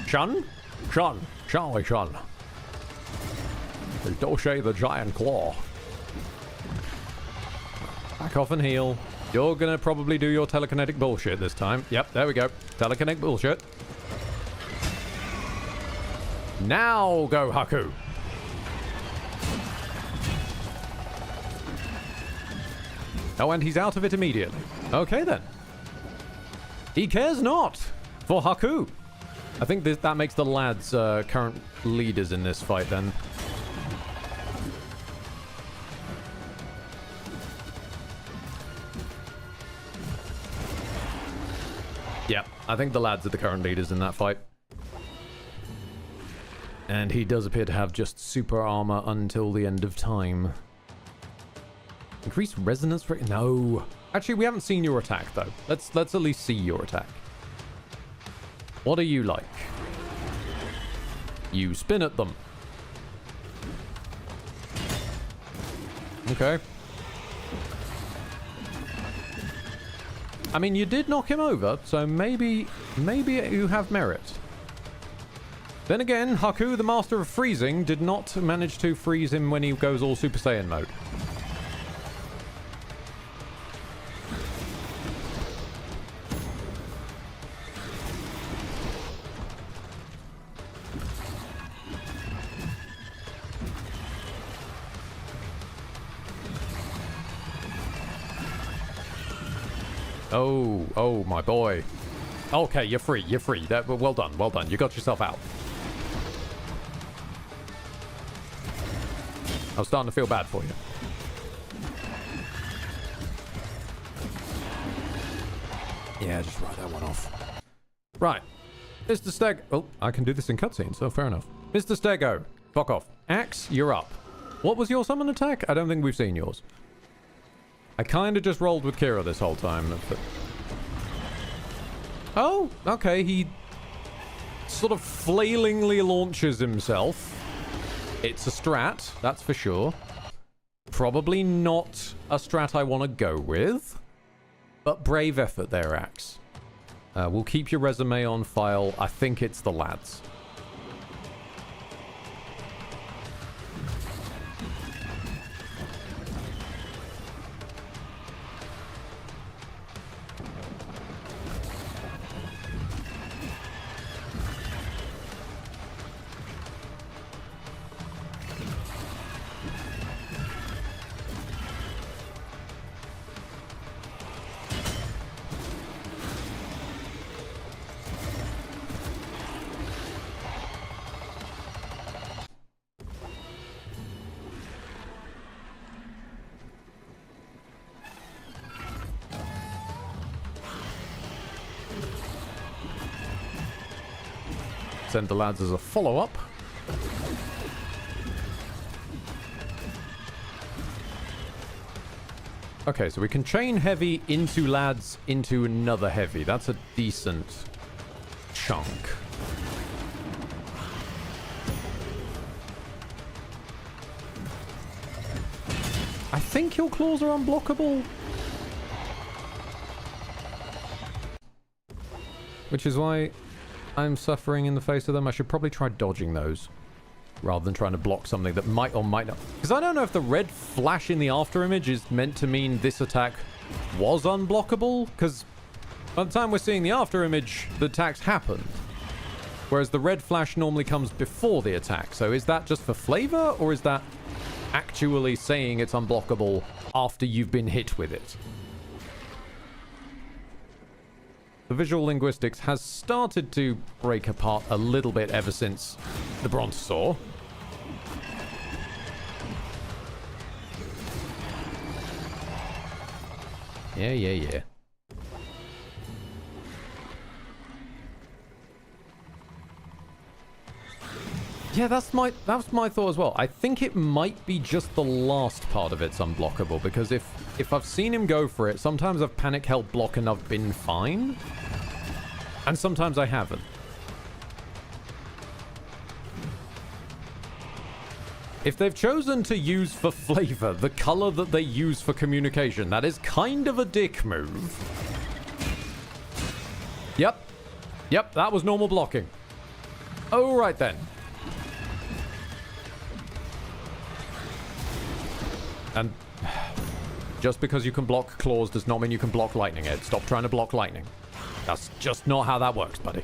Shun? Shun. Shall we, Shun? Doshe the giant claw. Back off and heal. You're gonna probably do your telekinetic bullshit this time. Yep, there we go. Telekinetic bullshit. Now go, Haku. Oh, and he's out of it immediately. Okay, then. He cares not for Haku. I think that makes the lads current leaders in this fight, then. Yeah, I think the lads are the current leaders in that fight. And he does appear to have just super armor until the end of time. Increase resonance rate? No. Actually, we haven't seen your attack, though. Let's at least see your attack. What are you like? You spin at them. Okay. I mean, you did knock him over, so maybe you have merit. Then again, Haku, the master of freezing, did not manage to freeze him when he goes all Super Saiyan mode. Oh, my boy. Okay, you're free. Well done. You got yourself out. I was starting to feel bad for you. Yeah, just write that one off. Right. Mr. Steg... Oh, I can do this in cutscene, so fair enough. Mr. Stego, fuck off. Axe, you're up. What was your summon attack? I don't think we've seen yours. I kind of just rolled with Kira this whole time. But... Oh, okay. He sort of flailingly launches himself. It's a strat, that's for sure. Probably not a strat I want to go with. But brave effort there, Axe. We'll keep your resume on file. I think it's the lads. send the lads as a follow-up. Okay, so we can chain heavy into lads into another heavy. That's a decent chunk. I think your claws are unblockable. Which is why I'm suffering in the face of them. I should probably try dodging those rather than trying to block something that might or might not. Because I don't know if the red flash in the after image is meant to mean this attack was unblockable. Because by the time we're seeing the after image, the attacks happened. Whereas the red flash normally comes before the attack. So is that just for flavor, or is that actually saying it's unblockable after you've been hit with it? The visual linguistics has started to break apart a little bit ever since the Brontosaur. Yeah. Yeah, that's my thought as well. I think it might be just the last part of it's unblockable, because if I've seen him go for it, sometimes I've panic held block and I've been fine. And sometimes I haven't. If they've chosen to use for flavor the color that they use for communication, that is kind of a dick move. Yep, that was normal blocking. Oh, right then. And just because you can block claws does not mean you can block lightning, Ed. Stop trying to block lightning. That's just not how that works, buddy.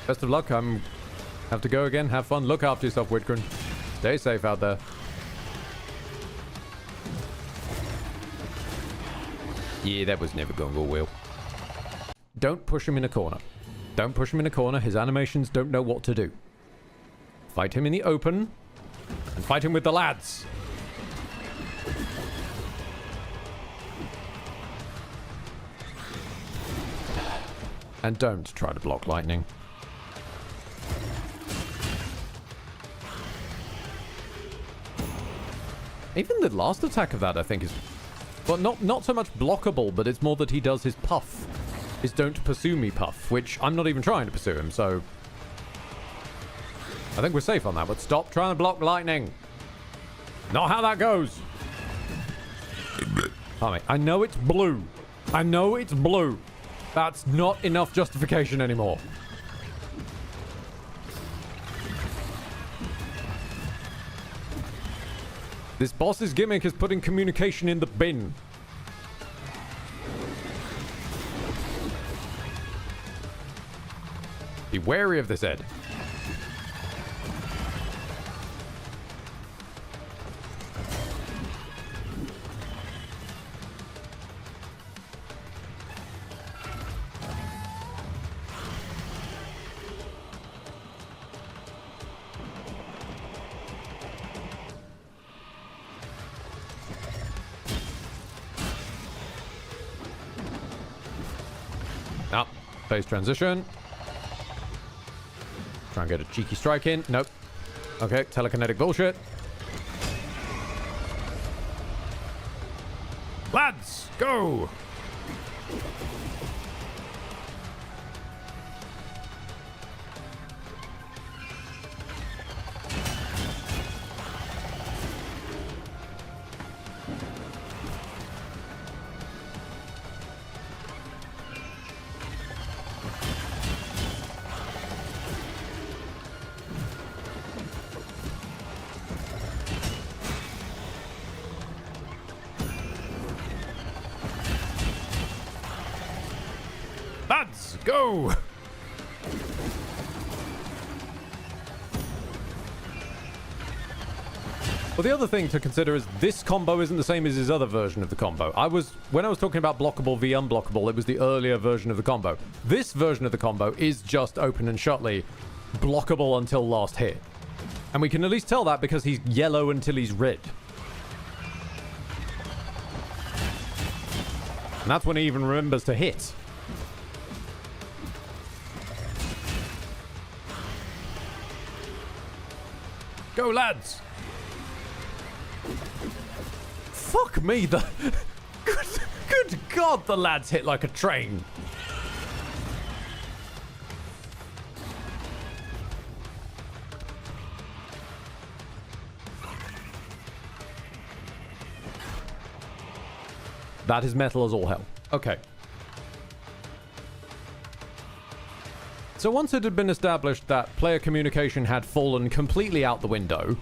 Best of luck. Have to go again. Have fun. Look after yourself, Whitgren. Stay safe out there. Yeah, that was never going to go well. Don't push him in a corner. Don't push him in a corner. His animations don't know what to do. Fight him in the open. And fight him with the lads. And don't try to block lightning. Even the last attack of that, I think, is... Well, not so much blockable, but it's more that he does his puff. His don't pursue me puff, which I'm not even trying to pursue him, so... I think we're safe on that, but stop trying to block lightning. Not how that goes. I know it's blue. I know it's blue. That's not enough justification anymore. This boss's gimmick is putting communication in the bin. Be wary of this, Ed. Phase transition. Try and get a cheeky strike in. Nope. Okay, telekinetic bullshit. Lads, go! Go! Well, the other thing to consider is this combo isn't the same as his other version of the combo. When I was talking about blockable v unblockable, it was the earlier version of the combo. This version of the combo is just open and shutly blockable until last hit. And we can at least tell that because he's yellow until he's red. And that's when he even remembers to hit. Go, lads! Fuck me, the... Good God, the lads hit like a train. That is metal as all hell. Okay. So once it had been established that player communication had fallen completely out the window,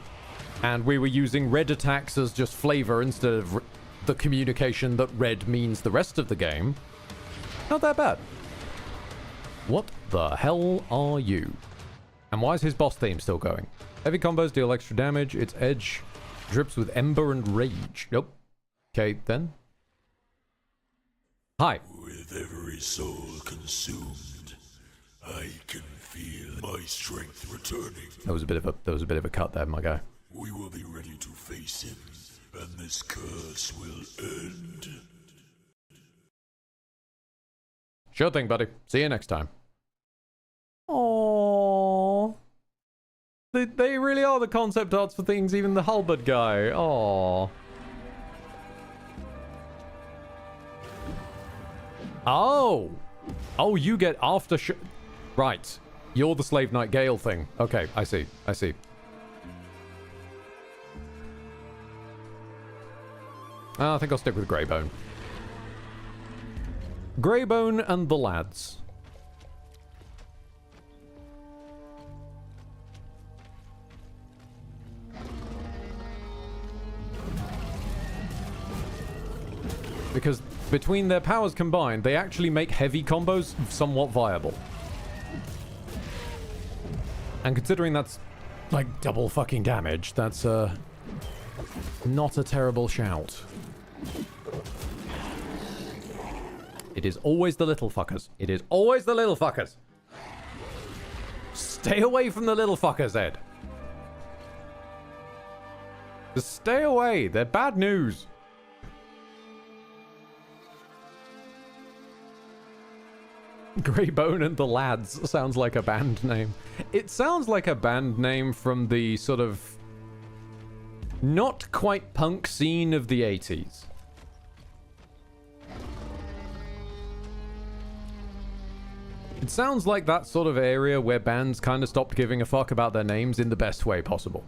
and we were using red attacks as just flavor instead of the communication that red means the rest of the game, not that bad. What the hell are you? And why is his boss theme still going? Heavy combos deal extra damage. Its edge drips with ember and rage. Nope. Okay, then. Hi. With every soul consumed, I can feel my strength returning. There was a bit of a cut there, my guy. We will be ready to face him, and this curse will end. Sure thing, buddy. See you next time. Aww. They really are the concept arts for things, even the halberd guy. Aww. Oh. Oh, you get after right. You're the Slave Knight Gale thing. Okay, I see. I see. I think I'll stick with Greybone. Greybone and the lads. Because between their powers combined, they actually make heavy combos somewhat viable. And considering that's like double fucking damage, that's not a terrible shout. It is always the little fuckers. It is always the little fuckers. Stay away from the little fuckers, Ed. Just stay away. They're bad news. Greybone and the Lads sounds like a band name. It sounds like a band name from the sort of not quite punk scene of the 80s. It sounds like that sort of area where bands kind of stopped giving a fuck about their names in the best way possible.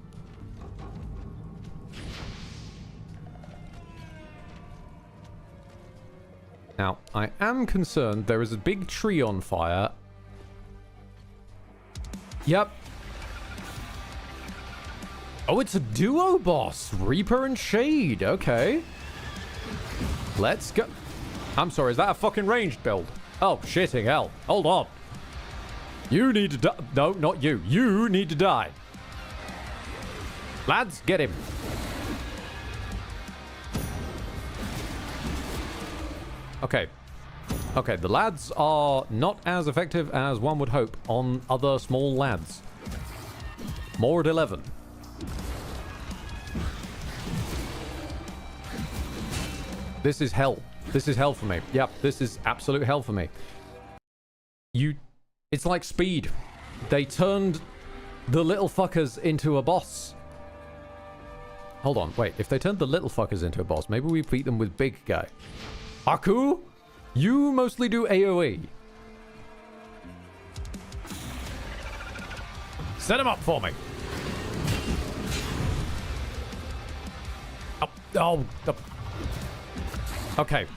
Now, I am concerned there is a big tree on fire. Yep. Oh, it's a duo boss. Reaper and Shade. Okay. Let's go. I'm sorry, is that a fucking ranged build? Oh, shitting hell. Hold on. You need to die. No, not you. You need to die. Lads, get him. Okay. Okay, the lads are not as effective as one would hope on other small lads. More at 11. This is hell. This is hell for me. Yep, this is absolute hell for me. It's like Speed. They turned the little fuckers into a boss. Hold on, wait. If they turned the little fuckers into a boss, maybe we beat them with big guy. Haku, you mostly do AoE. Set him up for me. Okay.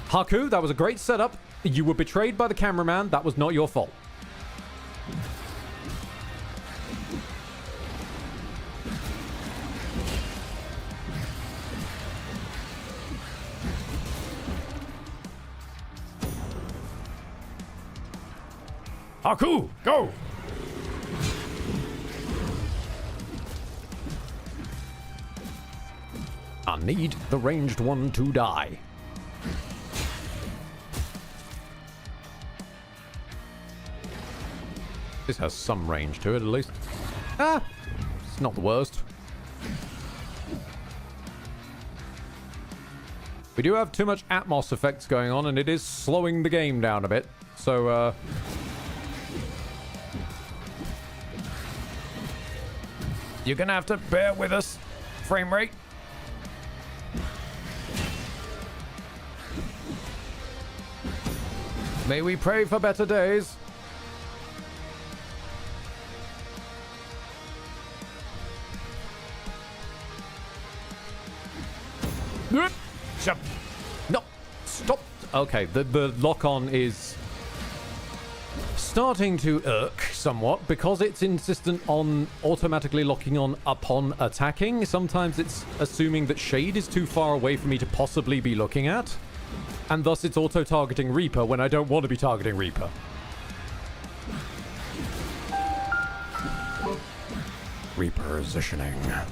Haku, that was a great setup. You were betrayed by the cameraman. That was not your fault. Haku, go! I need the ranged one to die. This has some range to it, at least. Ah! It's not the worst. We do have too much Atmos effects going on, and it is slowing the game down a bit. So, You're gonna have to bear with us. Frame rate. May we pray for better days. Shut. No, stop. Okay, the lock-on is starting to irk somewhat because it's insistent on automatically locking on upon attacking. Sometimes it's assuming that Shade is too far away for me to possibly be looking at, and thus it's auto-targeting Reaper when I don't want to be targeting Reaper. Repositioning.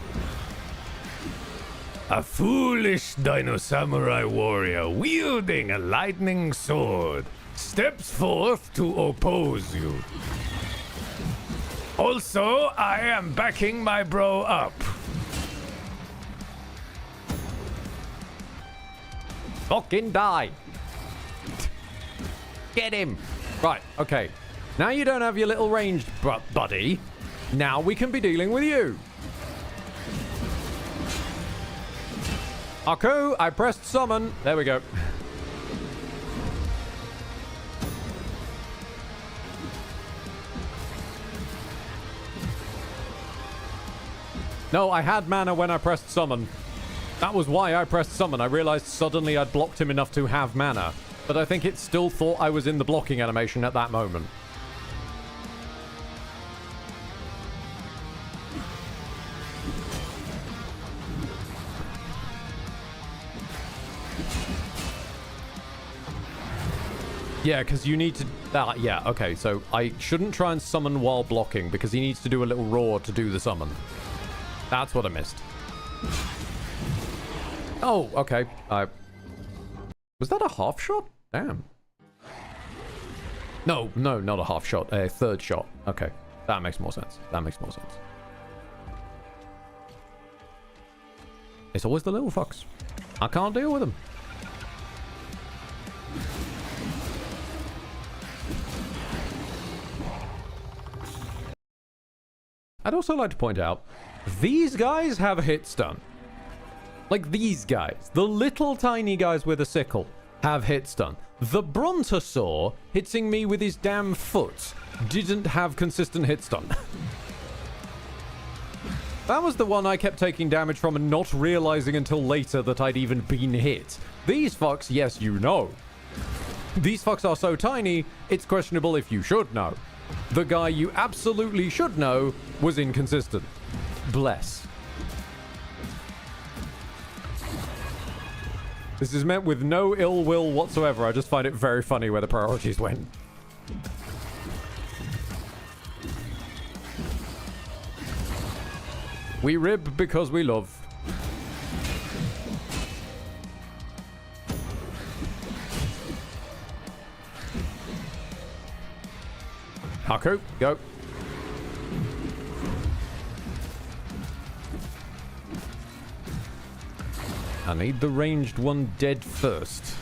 A foolish Dino Samurai warrior wielding a lightning sword steps forth to oppose you. Also, I am backing my bro up. Fucking die. Get him. Right, okay. Now you don't have your little ranged buddy. Now we can be dealing with you. Aku, I pressed summon. There we go. No, I had mana when I pressed summon. That was why I pressed summon. I realized suddenly I'd blocked him enough to have mana. But I think it still thought I was in the blocking animation at that moment. Yeah, because you need to... yeah, okay, so I shouldn't try and summon while blocking because he needs to do a little roar to do the summon. That's what I missed. Oh, okay. Was that a half shot? Damn. No, not a half shot. A third shot. Okay. That makes more sense. It's always the little fucks. I can't deal with them. I'd also like to point out, these guys have a hit stun. Like these guys, the little tiny guys with a sickle, have hit stun. The Brontosaur hitting me with his damn foot didn't have consistent hit stun. That was the one I kept taking damage from and not realizing until later that I'd even been hit. These fucks, yes, you know. These fucks are so tiny, it's questionable if you should know. The guy you absolutely should know was inconsistent. Bless. This is meant with no ill will whatsoever. I just find it very funny where the priorities went. We rib because we love. Haku, go. I need the ranged one dead first.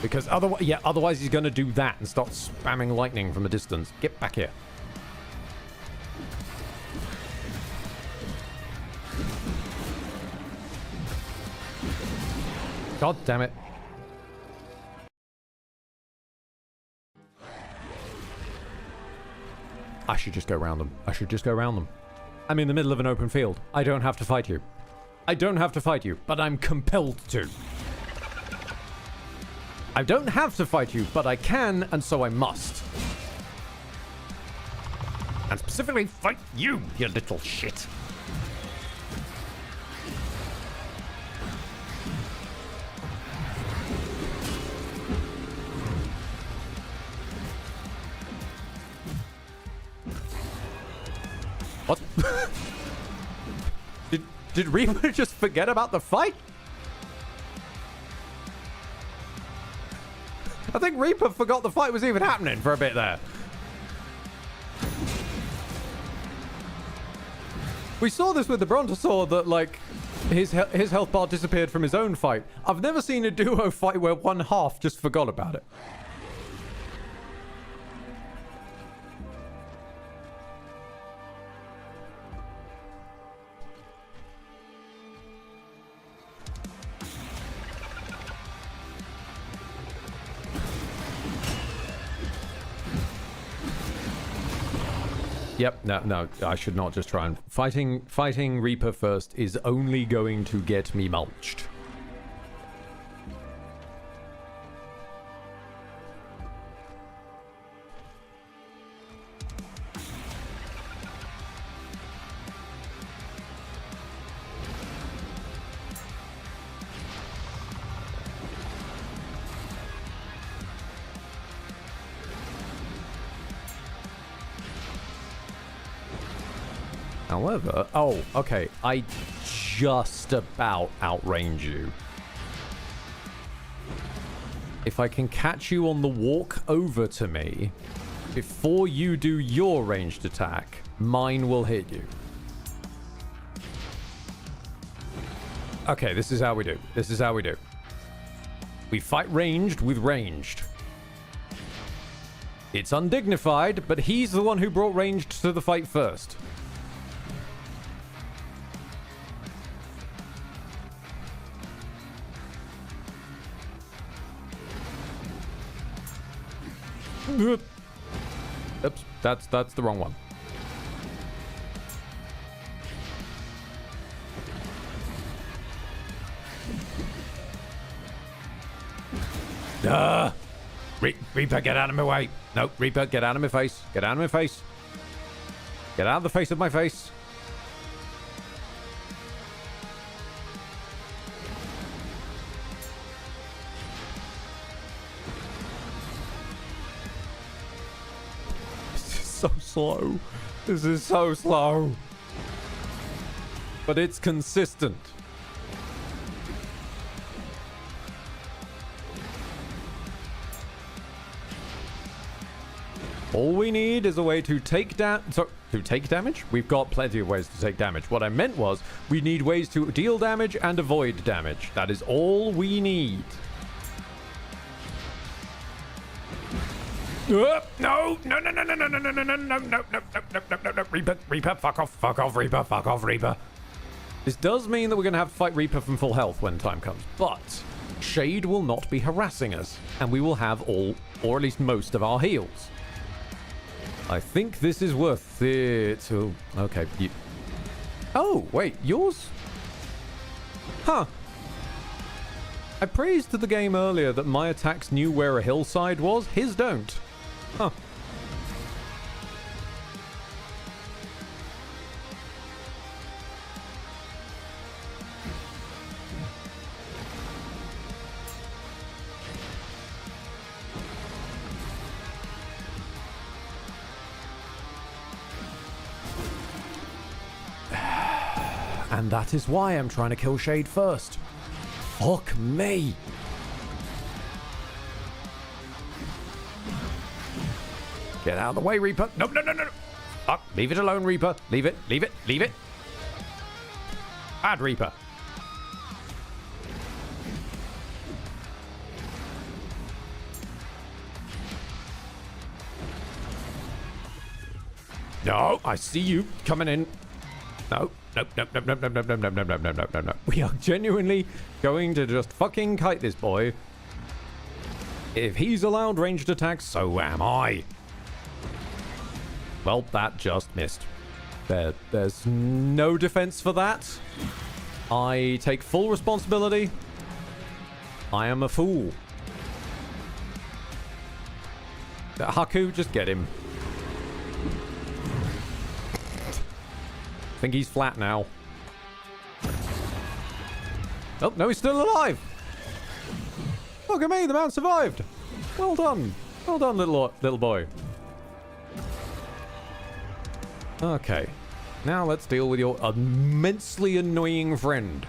Because otherwise he's going to do that and start spamming lightning from a distance. Get back here. God damn it. I should just go around them. I'm in the middle of an open field. I don't have to fight you. But I'm compelled to. I don't have to fight you, but I can, and so I must. And specifically fight you, you little shit. What? Did Reaper just forget about the fight? I think Reaper forgot the fight was even happening for a bit there. We saw this with the Brontosaur that, like, his health bar disappeared from his own fight. I've never seen a duo fight where one half just forgot about it. Yep, no, I should not just try and... Fighting Reaper first is only going to get me mulched. However, oh, okay, I just about outrange you. If I can catch you on the walk over to me, before you do your ranged attack, mine will hit you. Okay, this is how we do. This is how we do. We fight ranged with ranged. It's undignified, but he's the one who brought ranged to the fight first. Oops, that's the wrong one. Reaper, get out of my way. No, Reaper, get out of my face. Get out of my face. Get out of the face of my face. So slow. This is so slow. But it's consistent. All we need is a way to take damage? We've got plenty of ways to take damage. What I meant was, we need ways to deal damage and avoid damage. That is all we need. No, Reaper, fuck off, Reaper. This does mean that we're going to have to fight Reaper from full health when time comes, but Shade will not be harassing us, and we will have all, or at least most of our heals. I think this is worth it. Oh, okay. Oh, wait, yours? Huh. I praised the game earlier that my attacks knew where a hillside was. His don't. Huh. And that is why I'm trying to kill Shade first. Fuck me. Get out of the way, Reaper. No. Fuck. Leave it alone, Reaper. Leave it. Bad Reaper. No, I see you coming in. No. We are genuinely going to just fucking kite this boy. If he's allowed ranged attacks, so am I. Well, that just missed. There's no defense for that. I take full responsibility. I am a fool. Haku, just get him. I think he's flat now. Oh, no, he's still alive. Look at me, the man survived. Well done. Well done, little boy. Okay. Now let's deal with your immensely annoying friend.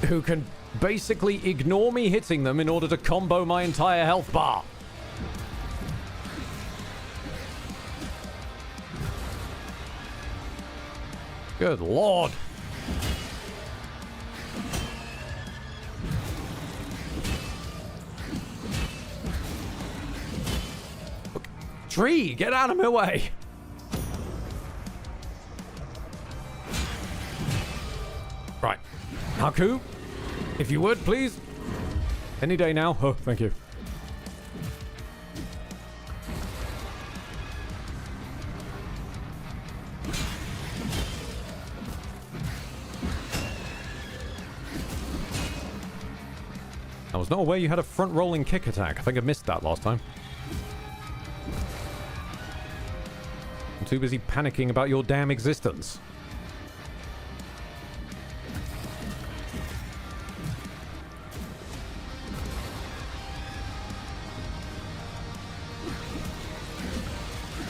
Who can basically ignore me hitting them in order to combo my entire health bar. Good lord. Tree, get out of my way. Right. Haku, if you would, please. Any day now. Oh, thank you. I was not aware you had a front-rolling kick attack. I think I missed that last time. I'm too busy panicking about your damn existence.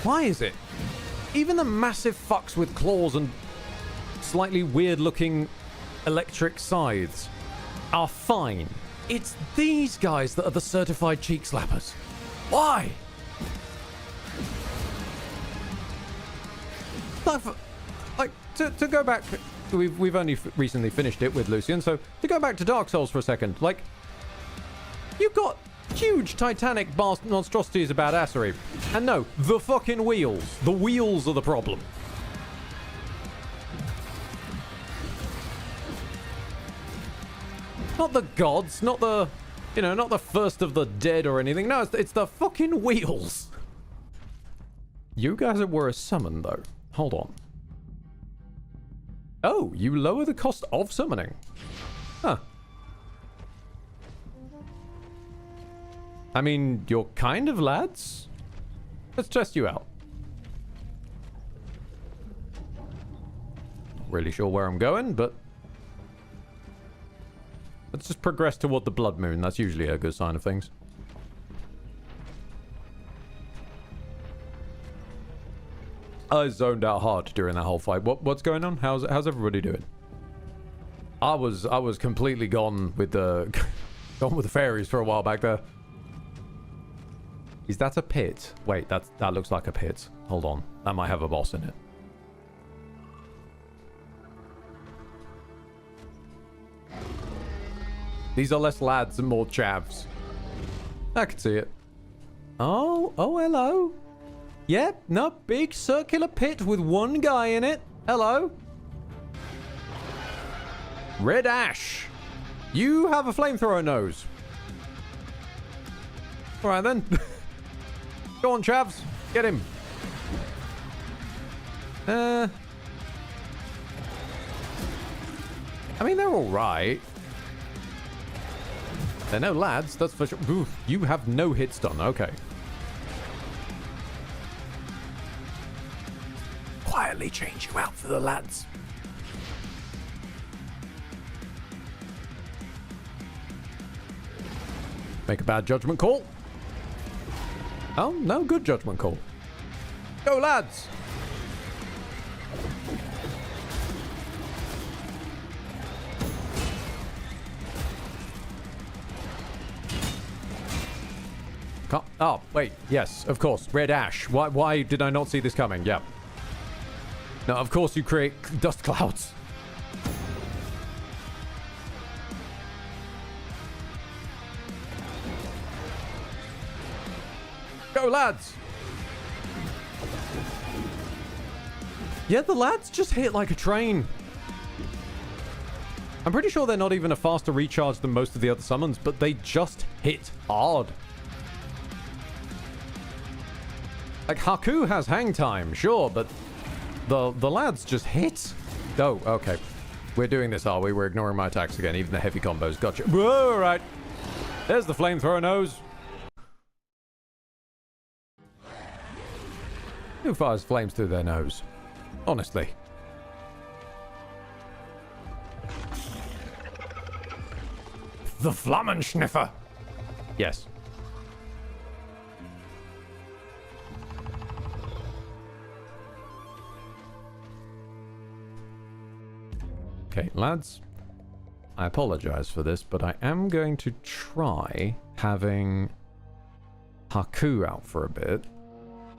Why is it? Even the massive fucks with claws and slightly weird-looking electric scythes are fine. It's these guys that are the certified cheek slappers. Why? Like to go back, we've only recently finished it with Lucian, so to go back to Dark Souls for a second, like, you've got huge titanic monstrosities of badassery, and no, the fucking wheels. The wheels are the problem. Not the gods, not the, you know, not the first of the dead or anything. No, it's the fucking wheels. You guys were a summon, though. Hold on. Oh, you lower the cost of summoning. Huh. I mean, you're kind of lads. Let's test you out. Not really sure where I'm going, but let's just progress toward the blood moon. That's usually a good sign of things. I zoned out hard during that whole fight. What's going on? How's everybody doing? I was completely gone with the fairies for a while back there. Is that a pit? Wait, that looks like a pit. Hold on. That might have a boss in it. These are less lads and more chavs. I can see it. Oh, hello. Yep, no, big circular pit with one guy in it. Hello. Red Ash. You have a flamethrower nose. Alright then. Go on, chavs. Get him. I mean, they're alright. They're no lads, that's for sure. Ooh, you have no hit stun. Okay. Quietly change you out for the lads. Make a bad judgment call. Oh, no, good judgment call. Go, lads! Oh, wait. Yes, of course. Red Ash. Why did I not see this coming? Yeah. No, of course you create dust clouds. Go, lads! Yeah, the lads just hit like a train. I'm pretty sure they're not even a faster recharge than most of the other summons, but they just hit hard. Like, Haku has hang time, sure, but the lads just hit. Oh, okay. We're doing this, are we? We're ignoring my attacks again, even the heavy combos. Gotcha. Whoa, all right. There's the flamethrower nose. Who fires flames through their nose? Honestly. The Flammenschniffer. Yes. Okay, lads. I apologize for this, but I am going to try having Haku out for a bit.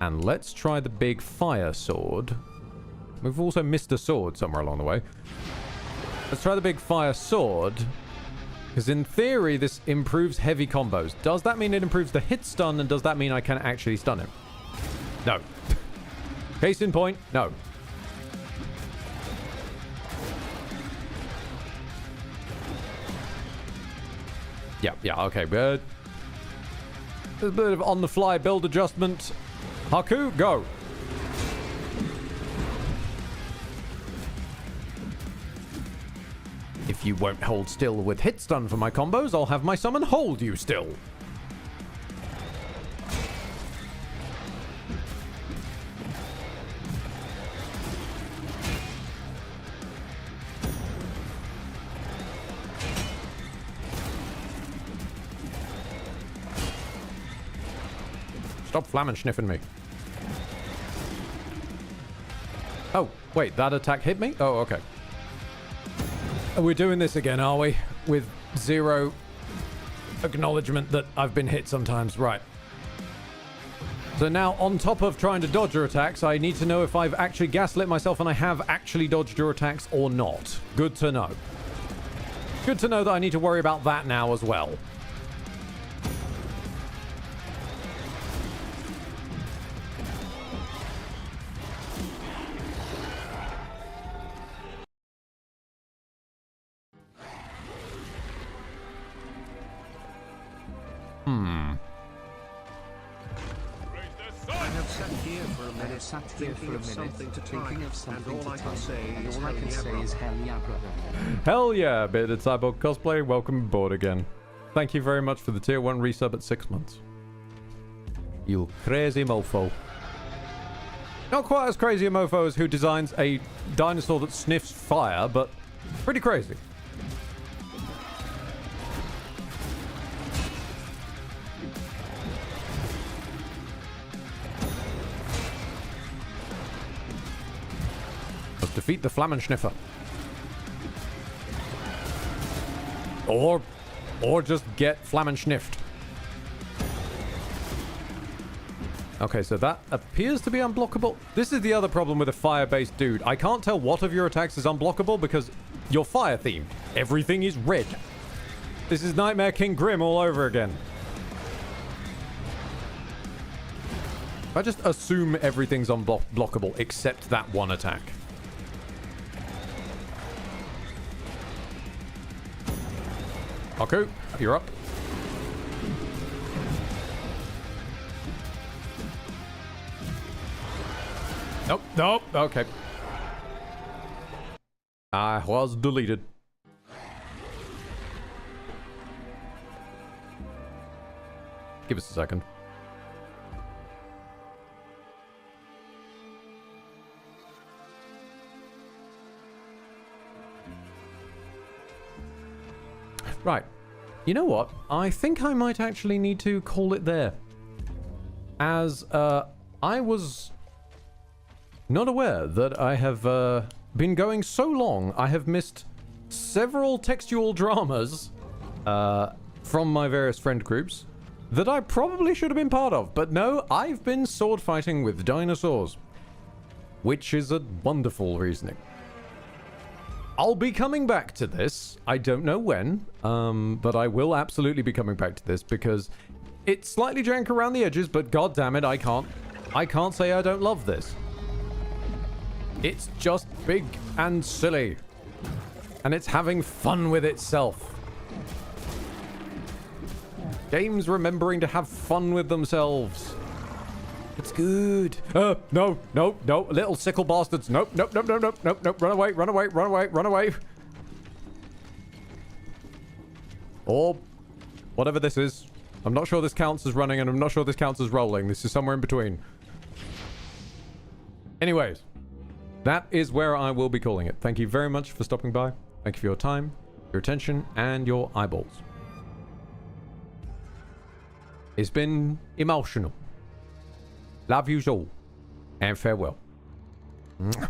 And let's try the big fire sword. We've also missed a sword somewhere along the way. Let's try the big fire sword. Because in theory, this improves heavy combos. Does that mean it improves the hit stun? And does that mean I can actually stun him? No. Case in point, no. Yeah, okay, but there's a bit of on-the-fly build adjustment. Haku, go. If you won't hold still with hit stun for my combos, I'll have my summon hold you still. Stop flamming sniffing me. Oh, wait, that attack hit me? Oh, okay. We're doing this again, are we? With zero acknowledgement that I've been hit sometimes. Right. So now, on top of trying to dodge your attacks, I need to know if I've actually gaslit myself and I have actually dodged your attacks or not. Good to know. Good to know that I need to worry about that now as well. I have sat here for a minute, thinking of something to type, and all I can say is hell yeah, brother. Hell yeah, bit it's Cyborg Cosplay. Welcome aboard again. Thank you very much for the tier 1 resub at 6 months. You crazy mofo. Not quite as crazy a mofo as who designs a dinosaur that sniffs fire, but pretty crazy. Let's defeat the Flammenschniffer. Or just get Flammenschniffed. Okay, so that appears to be unblockable. This is the other problem with a fire-based dude. I can't tell what of your attacks is unblockable because you're fire-themed. Everything is red. This is Nightmare King Grim all over again. If I just assume everything's unblockable except that one attack. Aku, you're up. Nope, nope, okay. I was deleted. Give us a second. Right. You know what? I think I might actually need to call it there. As, I was not aware that I have, been going so long, I have missed several textual dramas, from my various friend groups that I probably should have been part of. But no, I've been sword fighting with dinosaurs. Which is a wonderful reasoning. I'll be coming back to this. I don't know when, but I will absolutely be coming back to this because it's slightly jank around the edges, but god damn it, I can't say I don't love this. It's just big and silly, and it's having fun with itself. Games remembering to have fun with themselves. It's good. No, little sickle bastards. Nope. Run away. Or whatever this is. I'm not sure this counts as running, and I'm not sure this counts as rolling. This is somewhere in between. Anyways, that is where I will be calling it. Thank you very much for stopping by. Thank you for your time, your attention, and your eyeballs. It's been emotional. Love you all, and farewell. Mwah.